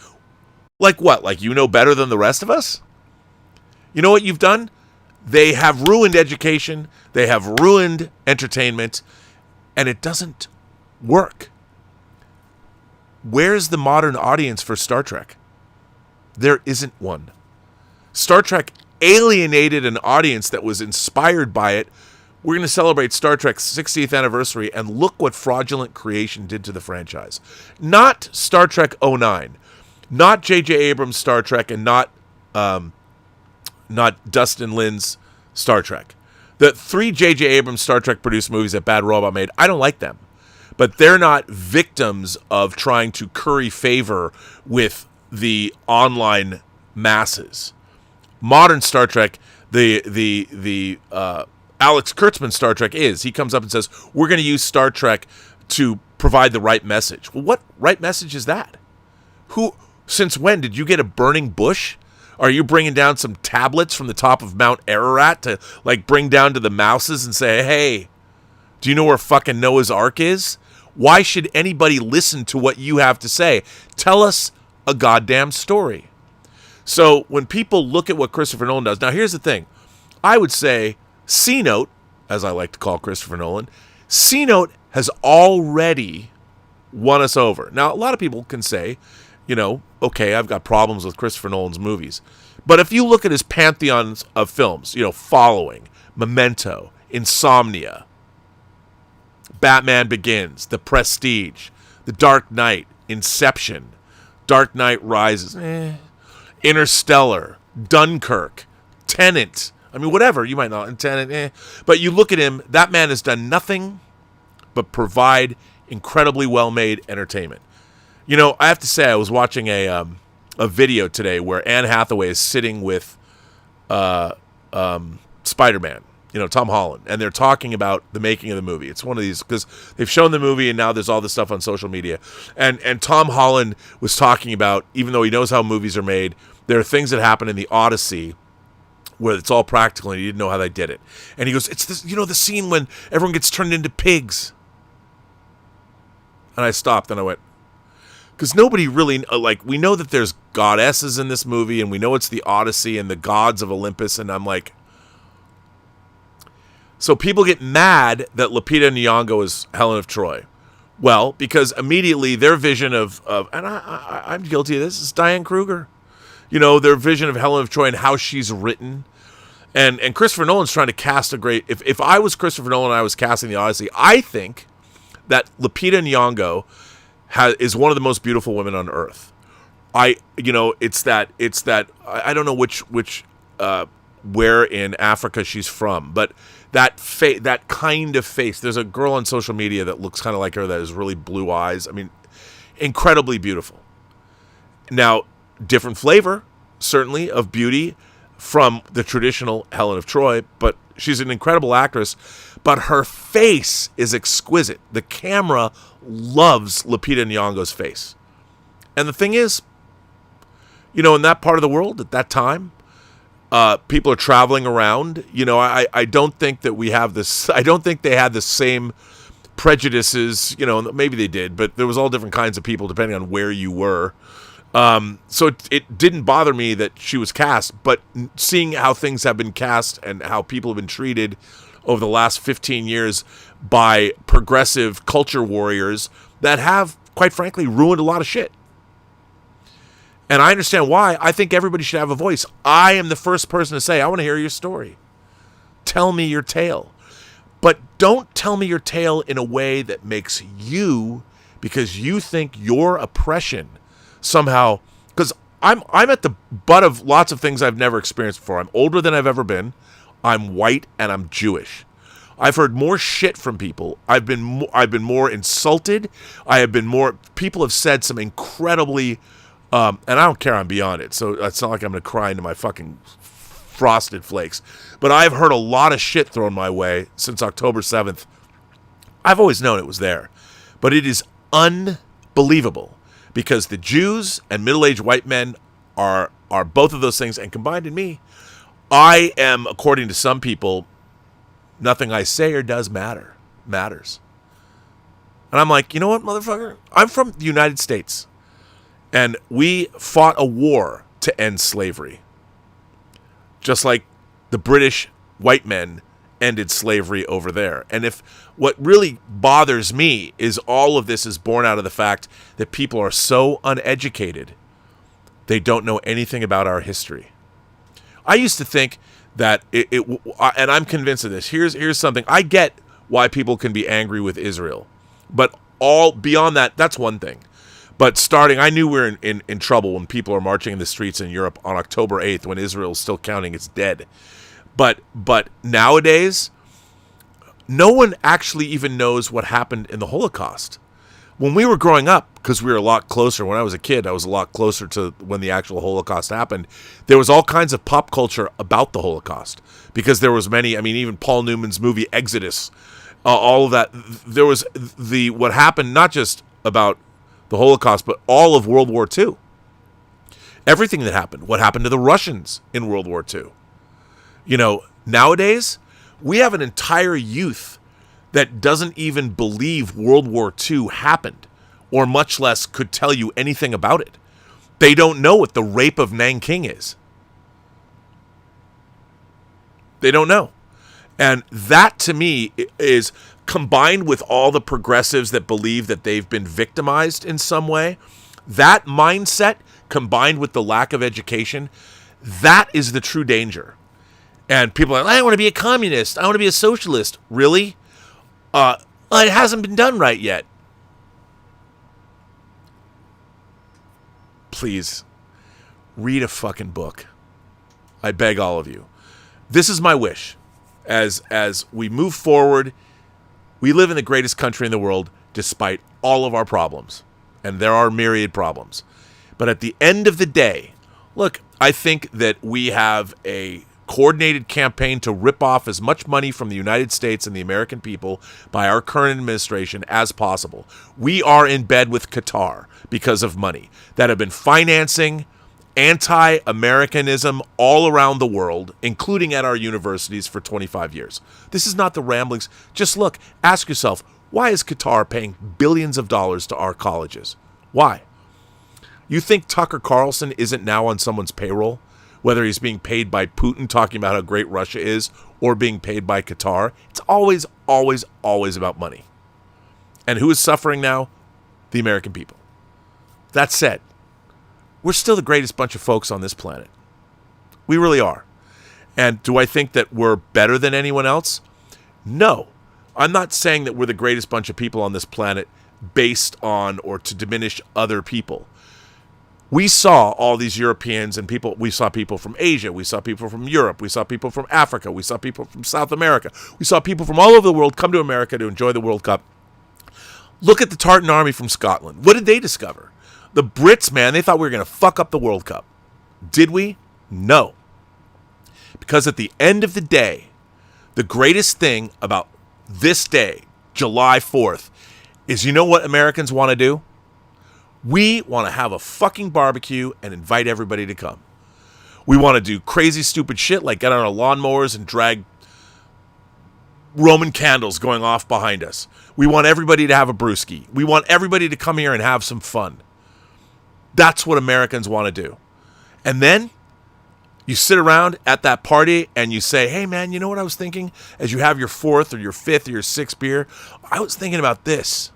Like what? Like you know better than the rest of us? You know what you've done? They have ruined education. They have ruined entertainment. And it doesn't work. Where's the modern audience for Star Trek? There isn't one. Star Trek alienated an audience that was inspired by it. We're going to celebrate Star Trek's 60th anniversary, and look what fraudulent creation did to the franchise. Not Star Trek 09, not J.J. Abrams' Star Trek, and not Dustin Lin's Star Trek. The 3 J.J. Abrams Star Trek produced movies that Bad Robot made, I don't like them. But they're not victims of trying to curry favor with the online masses. Modern Star Trek, the Alex Kurtzman Star Trek is. He comes up and says, we're going to use Star Trek to provide the right message. Well, what right message is that? Since when did you get a burning bush? Are you bringing down some tablets from the top of Mount Ararat to like bring down to the mouses and say, hey, do you know where fucking Noah's Ark is? Why should anybody listen to what you have to say? Tell us a goddamn story. So when people look at what Christopher Nolan does, now here's the thing. I would say C-Note, as I like to call Christopher Nolan, C-Note has already won us over. Now, a lot of people can say, you know, okay, I've got problems with Christopher Nolan's movies. But if you look at his pantheon of films, you know, Following, Memento, Insomnia, Batman Begins, The Prestige, The Dark Knight, Inception, Dark Knight Rises, Interstellar, Dunkirk, Tenet. I mean, whatever, you might not, Tenet, But you look at him, that man has done nothing but provide incredibly well-made entertainment. You know, I have to say, I was watching a video today where Anne Hathaway is sitting with Spider-Man, you know, Tom Holland, and they're talking about the making of the movie. It's one of these, because they've shown the movie and now there's all this stuff on social media. And Tom Holland was talking about, even though he knows how movies are made, there are things that happen in the Odyssey where it's all practical and he didn't know how they did it. And he goes, it's this, the scene when everyone gets turned into pigs. And I stopped and I went, because nobody really, we know that there's goddesses in this movie and we know it's the Odyssey and the gods of Olympus. And I'm like, so people get mad that Lupita Nyong'o is Helen of Troy. Well, because immediately their vision of and I'm guilty of this, is Diane Kruger. Their vision of Helen of Troy and how she's written. And Christopher Nolan's trying to cast a great... If I was Christopher Nolan and I was casting the Odyssey, I think that Lupita Nyong'o is one of the most beautiful women on earth. It's that I don't know which where in Africa she's from, but that kind of face. There's a girl on social media that looks kind of like her that has really blue eyes. I mean, incredibly beautiful. Now, different flavor, certainly, of beauty from the traditional Helen of Troy, but she's an incredible actress, but her face is exquisite. The camera loves Lupita Nyong'o's face. And the thing is, in that part of the world at that time, people are traveling around. I don't think that we have this. I don't think they had the same prejudices. Maybe they did, but there was all different kinds of people depending on where you were. So it didn't bother me that she was cast, but seeing how things have been cast and how people have been treated over the last 15 years by progressive culture warriors that have, quite frankly, ruined a lot of shit. And I understand why. I think everybody should have a voice. I am the first person to say, I want to hear your story. Tell me your tale. But don't tell me your tale in a way that makes you, because you think your oppression somehow, because I'm at the butt of lots of things I've never experienced before. I'm older than I've ever been. I'm white and I'm Jewish. I've heard more shit from people. I've been more insulted. People have said some incredibly, and I don't care, I'm beyond it. So it's not like I'm going to cry into my fucking frosted flakes. But I've heard a lot of shit thrown my way since October 7th. I've always known it was there. But it is unbelievable because the Jews and middle-aged white men are both of those things. And combined in me, I am, according to some people, nothing I say or does matters. And I'm like, you know what, motherfucker? I'm from the United States. And we fought a war to end slavery. Just like the British white men ended slavery over there. And if what really bothers me is all of this is born out of the fact that people are so uneducated, they don't know anything about our history. I used to think that and I'm convinced of this. Here's something. I get why people can be angry with Israel, but all beyond that, that's one thing. But I knew we were in trouble when people are marching in the streets in Europe on October 8th when Israel is still counting its dead. But nowadays, no one actually even knows what happened in the Holocaust. When we were growing up, because we were a lot closer, when I was a kid, I was a lot closer to when the actual Holocaust happened, there was all kinds of pop culture about the Holocaust. Because there was many, even Paul Newman's movie Exodus, all of that. There was what happened, not just about the Holocaust, but all of World War II. Everything that happened. What happened to the Russians in World War II? Nowadays, we have an entire youth that doesn't even believe World War II happened, or much less could tell you anything about it. They don't know what the rape of Nanking is. They don't know. And that, to me, is combined with all the progressives that believe that they've been victimized in some way. That mindset, combined with the lack of education, that is the true danger. And people are like, I want to be a communist. I want to be a socialist. Really? It hasn't been done right yet. Please, read a fucking book. I beg all of you. This is my wish. As we move forward, we live in the greatest country in the world, despite all of our problems. And there are myriad problems. But at the end of the day, look, I think that we have a coordinated campaign to rip off as much money from the United States and the American people by our current administration as possible. We are in bed with Qatar because of money that have been financing anti-Americanism all around the world, including at our universities for 25 years. This is not the ramblings. Just look, ask yourself, why is Qatar paying billions of dollars to our colleges? Why? You think Tucker Carlson isn't now on someone's payroll? Whether he's being paid by Putin talking about how great Russia is or being paid by Qatar, it's always, always, always about money. And who is suffering now? The American people. That said, we're still the greatest bunch of folks on this planet. We really are. And do I think that we're better than anyone else? No. I'm not saying that we're the greatest bunch of people on this planet based on or to diminish other people. We saw all these Europeans and people. We saw people from Asia. We saw people from Europe. We saw people from Africa. We saw people from South America. We saw people from all over the world come to America to enjoy the World Cup. Look at the Tartan Army from Scotland. What did they discover? The Brits, man, they thought we were going to fuck up the World Cup. Did we? No. Because at the end of the day, the greatest thing about this day, July 4th, is you know what Americans want to do? We want to have a fucking barbecue and invite everybody to come. We want to do crazy, stupid shit like get on our lawnmowers and drag Roman candles going off behind us. We want everybody to have a brewski. We want everybody to come here and have some fun. That's what Americans want to do. And then you sit around at that party and you say, hey, man, you know what I was thinking? As you have your fourth or your fifth or your sixth beer, I was thinking about this.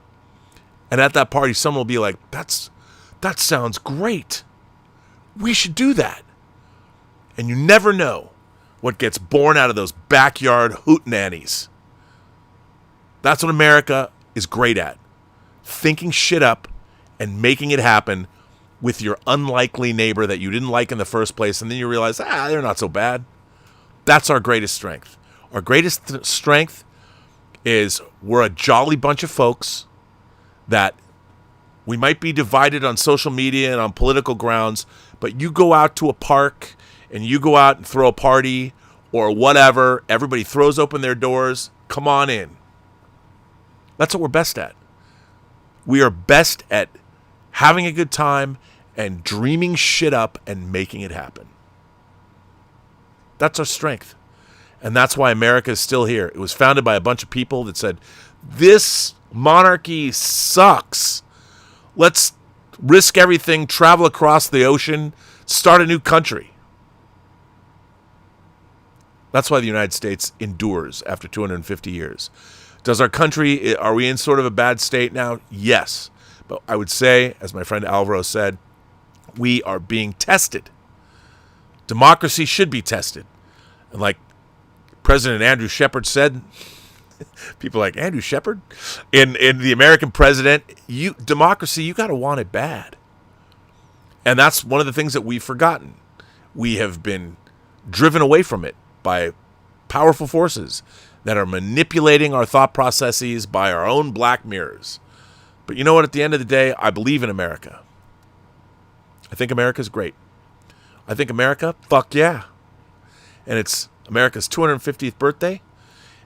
And at that party, someone will be like, that sounds great. We should do that. And you never know what gets born out of those backyard hootenannies. That's what America is great at. Thinking shit up and making it happen with your unlikely neighbor that you didn't like in the first place. And then you realize, they're not so bad. That's our greatest strength. Our greatest strength is we're a jolly bunch of folks that we might be divided on social media and on political grounds, but you go out to a park and you go out and throw a party or whatever, everybody throws open their doors, come on in. That's what we're best at. We are best at having a good time and dreaming shit up and making it happen. That's our strength. And that's why America is still here. It was founded by a bunch of people that said, this monarchy sucks. Let's risk everything, travel across the ocean, start a new country. That's why the United States endures after 250 years. Does our country, are we in sort of a bad state now? Yes. But I would say, as my friend Alvaro said, we are being tested. Democracy should be tested. And like President Andrew Shepard said, people like, Andrew Shepard? In the American president, democracy, you got to want it bad. And that's one of the things that we've forgotten. We have been driven away from it by powerful forces that are manipulating our thought processes by our own black mirrors. But you know what? At the end of the day, I believe in America. I think America's great. I think America, fuck yeah. And it's America's 250th birthday.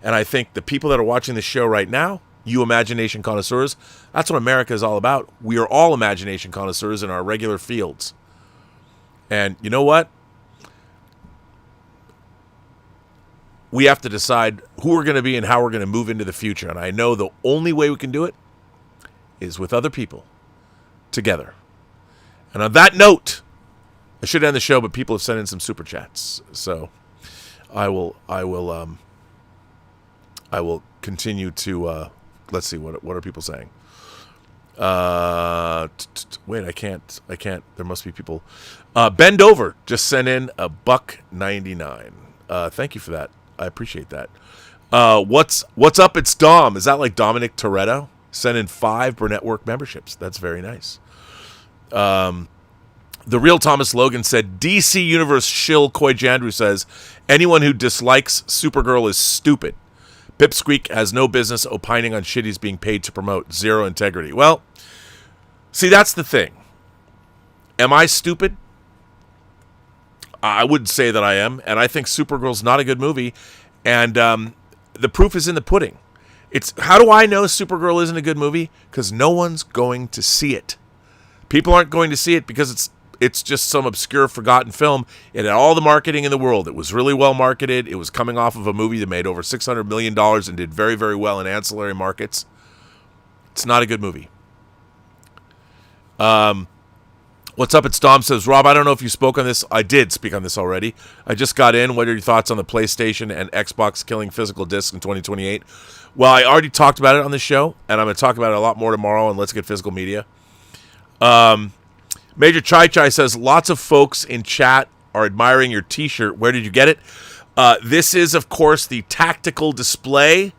And I think the people that are watching this show right now, you imagination connoisseurs, that's what America is all about. We are all imagination connoisseurs in our regular fields. And you know what? We have to decide who we're going to be and how we're going to move into the future. And I know the only way we can do it is with other people together. And on that note, I should end the show, but people have sent in some super chats. So I will continue to let's see what are people saying. Wait, I can't. There must be people. Bend Over just sent in $1.99. Thank you for that. I appreciate that. What's up? It's Dom. Is that like Dominic Toretto? Sent in 5 Burnettwork memberships. That's very nice. The real Thomas Logan said, DC Universe shill Coy Jandrew says, anyone who dislikes Supergirl is stupid. Pipsqueak has no business opining on shit he's being paid to promote. Zero integrity. Well, see, that's the thing. Am I stupid? I wouldn't say that I am, and I think Supergirl's not a good movie, and the proof is in the pudding. It's how do I know Supergirl isn't a good movie? Because no one's going to see it. People aren't going to see it because it's just some obscure, forgotten film. It had all the marketing in the world. It was really well marketed. It was coming off of a movie that made over $600 million and did very, very well in ancillary markets. It's not a good movie. What's up? It's Dom says, Rob, I don't know if you spoke on this. I did speak on this already. I just got in. What are your thoughts on the PlayStation and Xbox killing physical discs in 2028? Well, I already talked about it on the show, and I'm going to talk about it a lot more tomorrow on Let's Get Physical Media. Major Chai Chai says, lots of folks in chat are admiring your t-shirt. Where did you get it? This is, of course, the tactical display,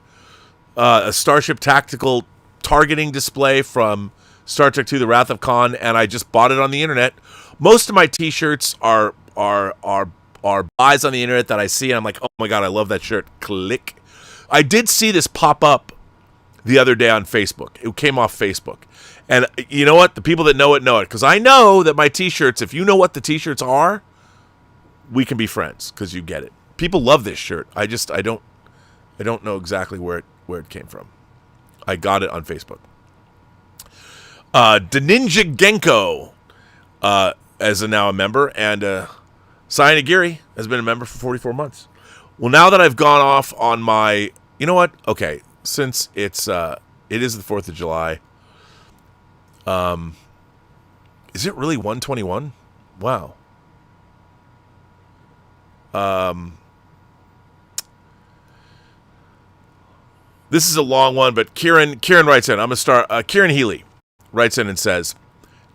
a Starship Tactical targeting display from Star Trek II: The Wrath of Khan, and I just bought it on the internet. Most of my t-shirts are buys on the internet that I see, and I'm like, oh my God, I love that shirt. Click. I did see this pop up the other day on Facebook. It came off Facebook. And you know what? The people that know it, because I know that my t-shirts, if you know what the t-shirts are, we can be friends because you get it. People love this shirt. I don't know exactly where it came from. I got it on Facebook. Ninja Genko is now a member, and Sayanagiri has been a member for 44 months. Well, now that I've gone off on my, you know what? Okay, since it is the 4th of July. Is it really 121? Wow. This is a long one, but Kieran writes in. I'm going to start. Kieran Healy writes in and says,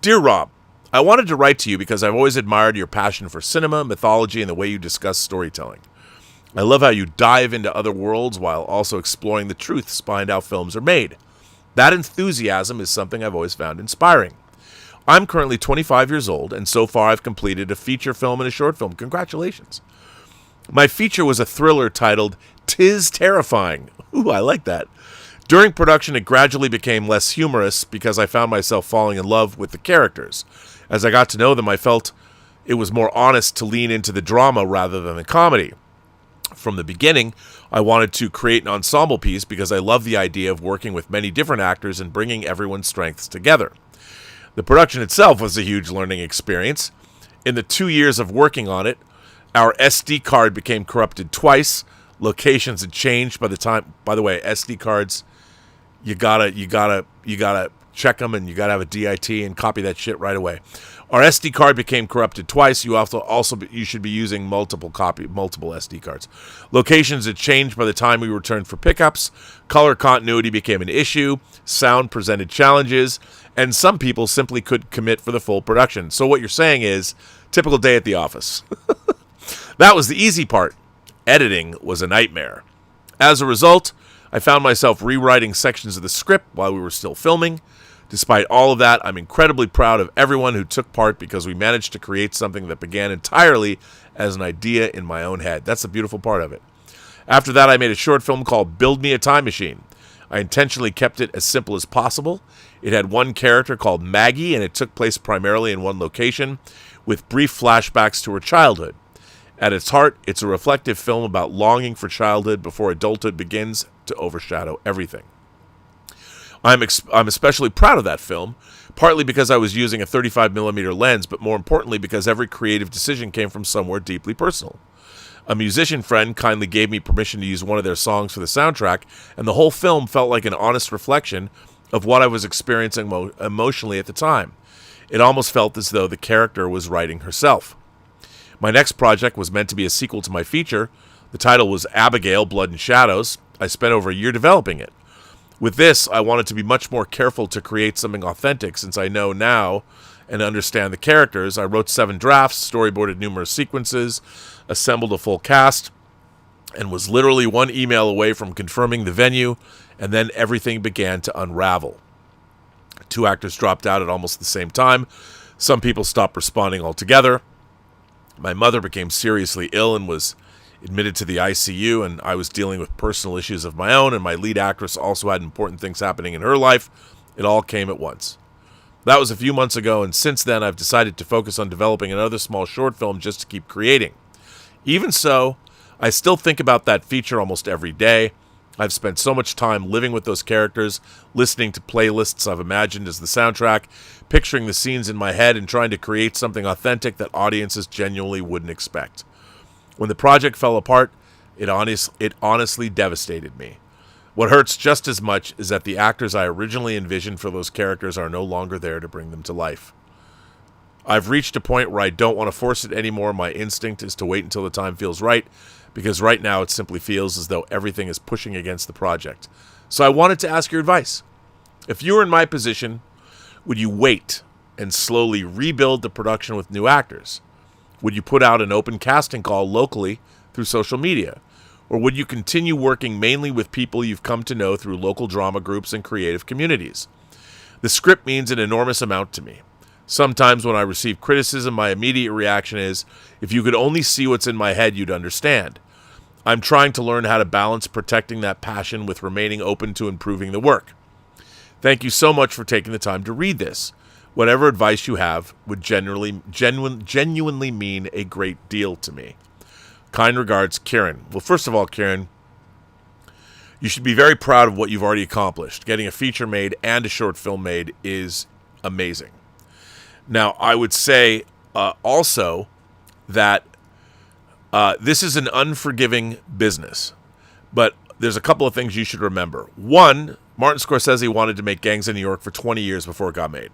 Dear Rob, I wanted to write to you because I've always admired your passion for cinema, mythology, and the way you discuss storytelling. I love how you dive into other worlds while also exploring the truths behind how films are made. That enthusiasm is something I've always found inspiring. I'm currently 25 years old, and so far I've completed a feature film and a short film. Congratulations. My feature was a thriller titled 'Tis Terrifying. Ooh, I like that. During production, it gradually became less humorous because I found myself falling in love with the characters. As I got to know them, I felt it was more honest to lean into the drama rather than the comedy. From the beginning, I wanted to create an ensemble piece because I love the idea of working with many different actors and bringing everyone's strengths together. The production itself was a huge learning experience. In the 2 years of working on it, our SD card became corrupted twice. Locations had changed by the way, SD cards, you gotta check them, and you gotta have a DIT and copy that shit right away. Our SD card became corrupted twice. You should be using multiple SD cards. Locations had changed by the time we returned for pickups. Color continuity became an issue. Sound presented challenges, and some people simply couldn't commit for the full production. So what you're saying is, typical day at the office. That was the easy part. Editing was a nightmare. As a result, I found myself rewriting sections of the script while we were still filming. Despite all of that, I'm incredibly proud of everyone who took part because we managed to create something that began entirely as an idea in my own head. That's the beautiful part of it. After that, I made a short film called Build Me a Time Machine. I intentionally kept it as simple as possible. It had one character called Maggie, and it took place primarily in one location, with brief flashbacks to her childhood. At its heart, it's a reflective film about longing for childhood before adulthood begins to overshadow everything. I'm especially proud of that film, partly because I was using a 35mm lens, but more importantly because every creative decision came from somewhere deeply personal. A musician friend kindly gave me permission to use one of their songs for the soundtrack, and the whole film felt like an honest reflection of what I was experiencing emotionally at the time. It almost felt as though the character was writing herself. My next project was meant to be a sequel to my feature. The title was Abigail, Blood and Shadows. I spent over a year developing it. With this, I wanted to be much more careful to create something authentic since I know now and understand the characters. I wrote 7 drafts, storyboarded numerous sequences, assembled a full cast, and was literally one email away from confirming the venue, and then everything began to unravel. 2 actors dropped out at almost the same time. Some people stopped responding altogether. My mother became seriously ill and was admitted to the ICU, and I was dealing with personal issues of my own, and my lead actress also had important things happening in her life. It all came at once. That was a few months ago, and since then I've decided to focus on developing another small short film just to keep creating. Even so, I still think about that feature almost every day. I've spent so much time living with those characters, listening to playlists I've imagined as the soundtrack, picturing the scenes in my head, and trying to create something authentic that audiences genuinely wouldn't expect. When the project fell apart, it honestly devastated me. What hurts just as much is that the actors I originally envisioned for those characters are no longer there to bring them to life. I've reached a point where I don't want to force it anymore. My instinct is to wait until the time feels right, because right now it simply feels as though everything is pushing against the project. So I wanted to ask your advice. If you were in my position, would you wait and slowly rebuild the production with new actors? Would you put out an open casting call locally through social media? Or would you continue working mainly with people you've come to know through local drama groups and creative communities? The script means an enormous amount to me. Sometimes when I receive criticism, my immediate reaction is, if you could only see what's in my head, you'd understand. I'm trying to learn how to balance protecting that passion with remaining open to improving the work. Thank you so much for taking the time to read this. Whatever advice you have would genuinely mean a great deal to me. Kind regards, Kieran. Well, first of all, Kieran, you should be very proud of what you've already accomplished. Getting a feature made and a short film made is amazing. Now, I would say also that this is an unforgiving business, but there's a couple of things you should remember. One, Martin Scorsese wanted to make Gangs of New York for 20 years before it got made.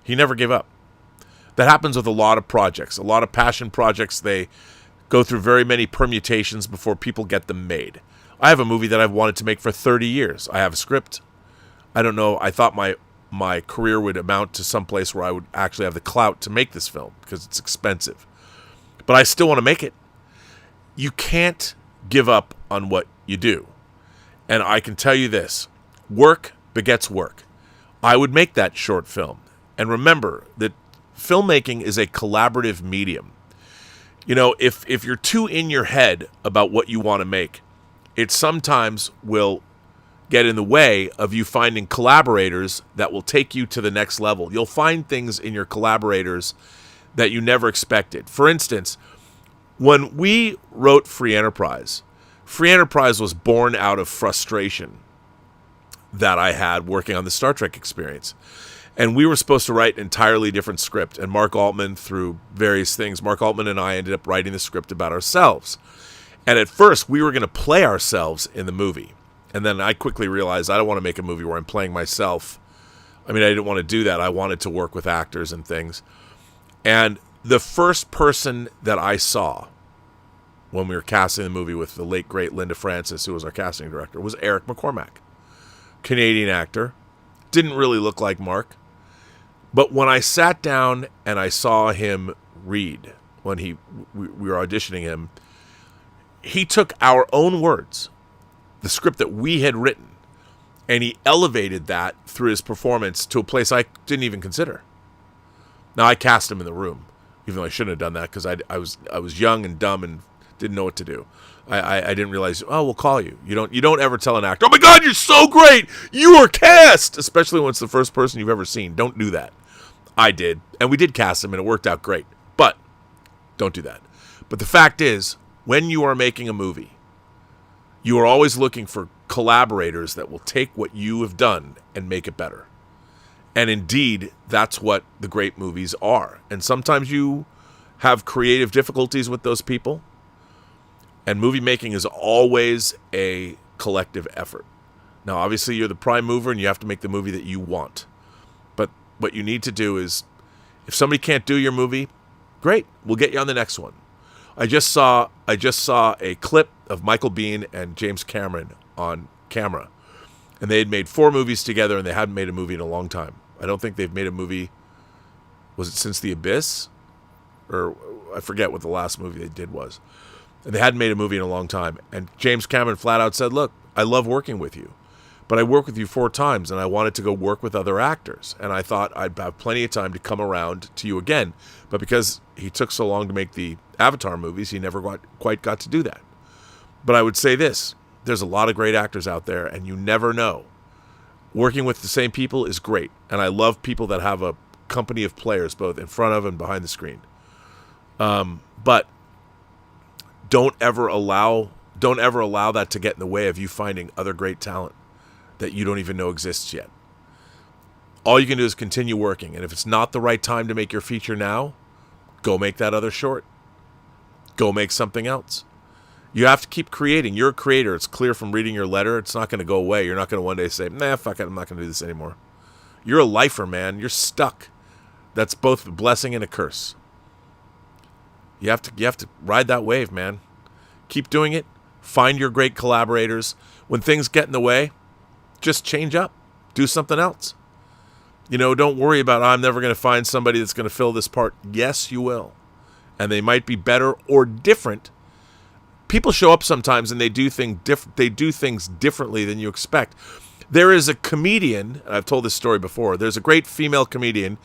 He never gave up. That happens with a lot of projects. A lot of passion projects, they go through very many permutations before people get them made. I have a movie that I've wanted to make for 30 years. I have a script. I don't know. I thought my career would amount to some place where I would actually have the clout to make this film because it's expensive. But I still want to make it. You can't give up on what you do. And I can tell you this, work begets work. I would make that short film. And remember that filmmaking is a collaborative medium. You know, if you're too in your head about what you want to make, it sometimes will get in the way of you finding collaborators that will take you to the next level. You'll find things in your collaborators that you never expected. For instance, when we wrote Free Enterprise was born out of frustration that I had working on the Star Trek experience. And we were supposed to write an entirely different script. And Mark Altman, through various things, Mark Altman and I ended up writing the script about ourselves. And at first, we were going to play ourselves in the movie. And then I quickly realized I don't want to make a movie where I'm playing myself. I mean, I didn't want to do that. I wanted to work with actors and things. And the first person that I saw when we were casting the movie with the late, great Linda Francis, who was our casting director, was Eric McCormack. Canadian actor. Didn't really look like Mark. But when I sat down and I saw him read, when we were auditioning him, he took our own words, the script that we had written, and he elevated that through his performance to a place I didn't even consider. Now, I cast him in the room, even though I shouldn't have done that because I was young and dumb and didn't know what to do. I didn't realize, oh, we'll call you. You don't ever tell an actor, oh my God, you're so great, you are cast, especially when it's the first person you've ever seen. Don't do that. I did, and we did cast him, and it worked out great. But don't do that. But the fact is, when you are making a movie, you are always looking for collaborators that will take what you have done and make it better. And indeed, that's what the great movies are. And sometimes you have creative difficulties with those people. And movie making is always a collective effort. Now, obviously, you're the prime mover and you have to make the movie that you want. But what you need to do is, if somebody can't do your movie, great, we'll get you on the next one. I just saw a clip of Michael Biehn and James Cameron on camera. And they had made 4 movies together and they hadn't made a movie in a long time. I don't think they've made a movie, was it since The Abyss? Or I forget what the last movie they did was. And they hadn't made a movie in a long time. And James Cameron flat out said, look, I love working with you. But I worked with you 4 times, and I wanted to go work with other actors. And I thought I'd have plenty of time to come around to you again. But because he took so long to make the Avatar movies, he never quite got to do that. But I would say this, there's a lot of great actors out there, and you never know. Working with the same people is great. And I love people that have a company of players, both in front of and behind the screen. But don't ever allow Don't ever allow that to get in the way of you finding other great talent that you don't even know exists yet. All you can do is continue working. And if it's not the right time to make your feature now, go make that other short. Go make something else. You have to keep creating. You're a creator. It's clear from reading your letter. It's not going to go away. You're not going to one day say, nah, fuck it, I'm not going to do this anymore. You're a lifer, man. You're stuck. That's both a blessing and a curse. You have to ride that wave, man. Keep doing it. Find your great collaborators. When things get in the way, just change up. Do something else. Don't worry about, I'm never going to find somebody that's going to fill this part. Yes, you will. And they might be better or different. People show up sometimes and they do things differently than you expect. There is a comedian, and I've told this story before. There's a great female comedian.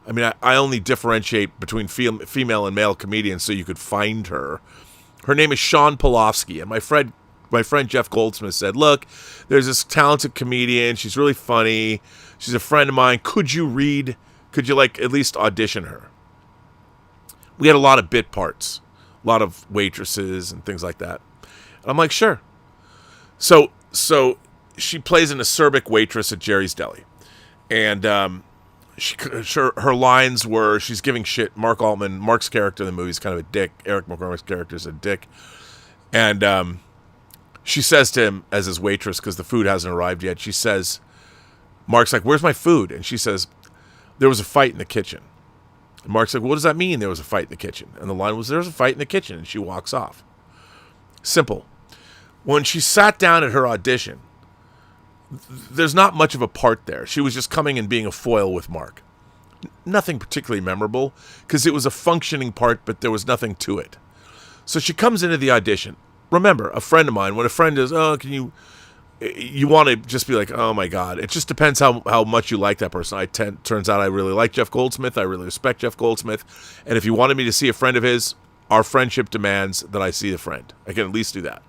I mean, I only differentiate between female and male comedians so you could find her. Her name is Sean Polofsky, and my friend Jeff Goldsmith said, look, there's this talented comedian. She's really funny. She's a friend of mine. Could you at least audition her? We had a lot of bit parts, a lot of waitresses and things like that. And I'm like, sure. So she plays an acerbic waitress at Jerry's Deli. And her lines were, she's giving shit. Mark Altman, Mark's character in the movie is kind of a dick. Eric McCormack's character is a dick. And she says to him as his waitress, because the food hasn't arrived yet, she says, Mark's like, where's my food? And she says, there was a fight in the kitchen. And Mark's like, what does that mean, there was a fight in the kitchen? And the line was, there was a fight in the kitchen. And she walks off. Simple. When she sat down at her audition, there's not much of a part there. She was just coming and being a foil with Mark. Nothing particularly memorable, because it was a functioning part, but there was nothing to it. So she comes into the audition. Remember, a friend of mine, when a friend does, you want to just be like, oh my God. It just depends how much you like that person. Turns out I really like Jeff Goldsmith. I really respect Jeff Goldsmith. And if you wanted me to see a friend of his, our friendship demands that I see the friend. I can at least do that.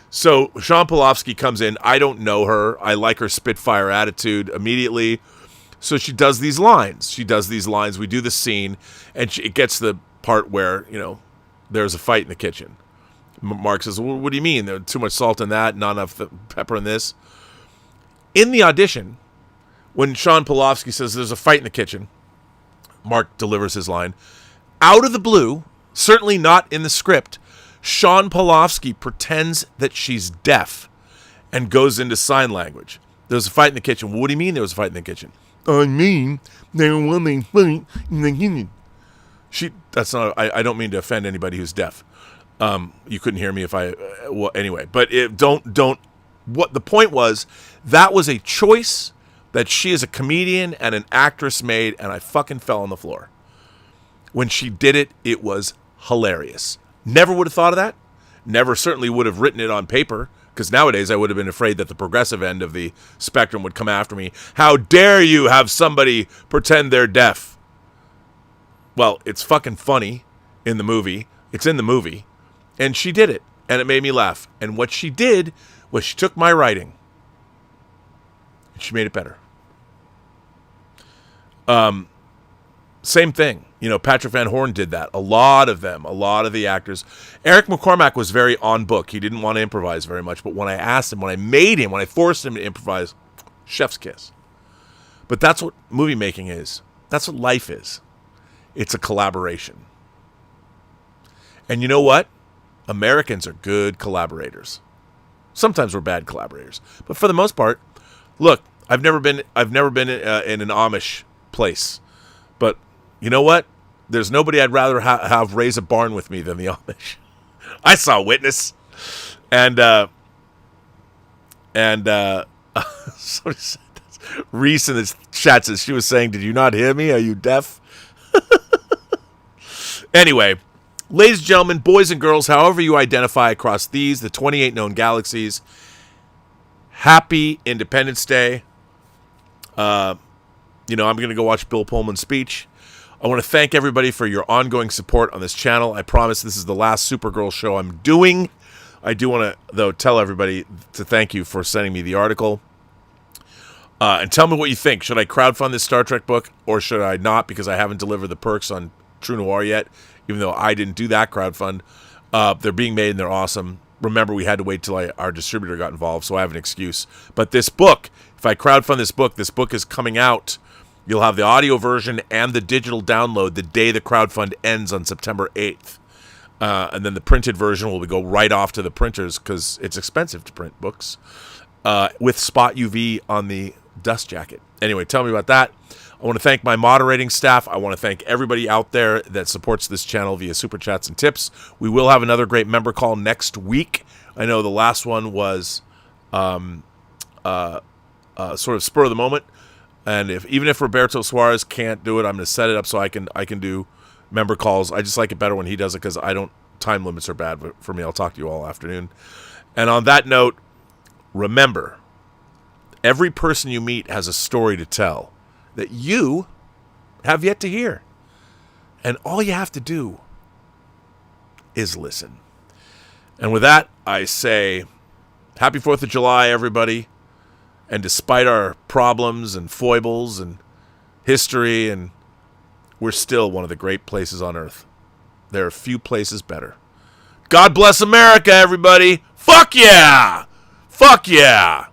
So Sean Polofsky comes in. I don't know her. I like her spitfire attitude immediately. So she does these lines. We do the scene, and it gets the part where, there's a fight in the kitchen. Mark says, well, what do you mean? There's too much salt in that, not enough pepper in this. In the audition, when Sean Polofsky says there's a fight in the kitchen, Mark delivers his line. Out of the blue, certainly not in the script, Sean Polofsky pretends that she's deaf and goes into sign language. There's a fight in the kitchen. What do you mean there was a fight in the kitchen? I mean, there was a fight in the kitchen. I don't mean to offend anybody who's deaf. You couldn't hear me if anyway, but what the point was, that was a choice that she as a comedian and an actress made, and I fucking fell on the floor. When she did it, it was hilarious. Never would have thought of that. Never certainly would have written it on paper, because nowadays I would have been afraid that the progressive end of the spectrum would come after me. How dare you have somebody pretend they're deaf? Well, it's fucking funny in the movie. It's in the movie. And she did it, and it made me laugh. And what she did was she took my writing and she made it better. Same thing. Patrick Van Horn did that. A lot of the actors. Eric McCormack was very on book. He didn't want to improvise very much. But when I asked him, when I forced him to improvise, chef's kiss. But that's what movie making is. That's what life is. It's a collaboration. And you know what? Americans are good collaborators. Sometimes we're bad collaborators, but for the most part, look, I've never been in an Amish place, but you know what? There's nobody I'd rather have raise a barn with me than the Amish. I saw Witness, and somebody said this. Reese in the chat says she was saying, "Did you not hear me? Are you deaf?" Anyway. Ladies and gentlemen, boys and girls, however you identify across the 28 known galaxies, happy Independence Day. I'm going to go watch Bill Pullman's speech. I want to thank everybody for your ongoing support on this channel. I promise this is the last Supergirl show I'm doing. I do want to, though, tell everybody to thank you for sending me the article. And tell me what you think. Should I crowdfund this Star Trek book, or should I not, because I haven't delivered the perks on True Noir yet? Even though I didn't do that crowdfund. They're being made and they're awesome. remember, we had to wait till our distributor got involved, so I have an excuse. But this book, if I crowdfund this book is coming out. You'll have the audio version and the digital download the day the crowdfund ends on September 8th. And then the printed version will go right off to the printers because it's expensive to print books with Spot UV on the dust jacket. Anyway, tell me about that. I want to thank my moderating staff. I want to thank everybody out there that supports this channel via Super Chats and tips. We will have another great member call next week. I know the last one was sort of spur of the moment. And even if Roberto Suarez can't do it, I'm going to set it up so I can do member calls. I just like it better when he does it because time limits are bad for me. I'll talk to you all afternoon. And on that note, remember, every person you meet has a story to tell that you have yet to hear. And all you have to do is listen. And with that, I say, happy 4th of July, everybody. And despite our problems and foibles and history, and we're still one of the great places on earth. There are few places better. God bless America, everybody. Fuck yeah! Fuck yeah!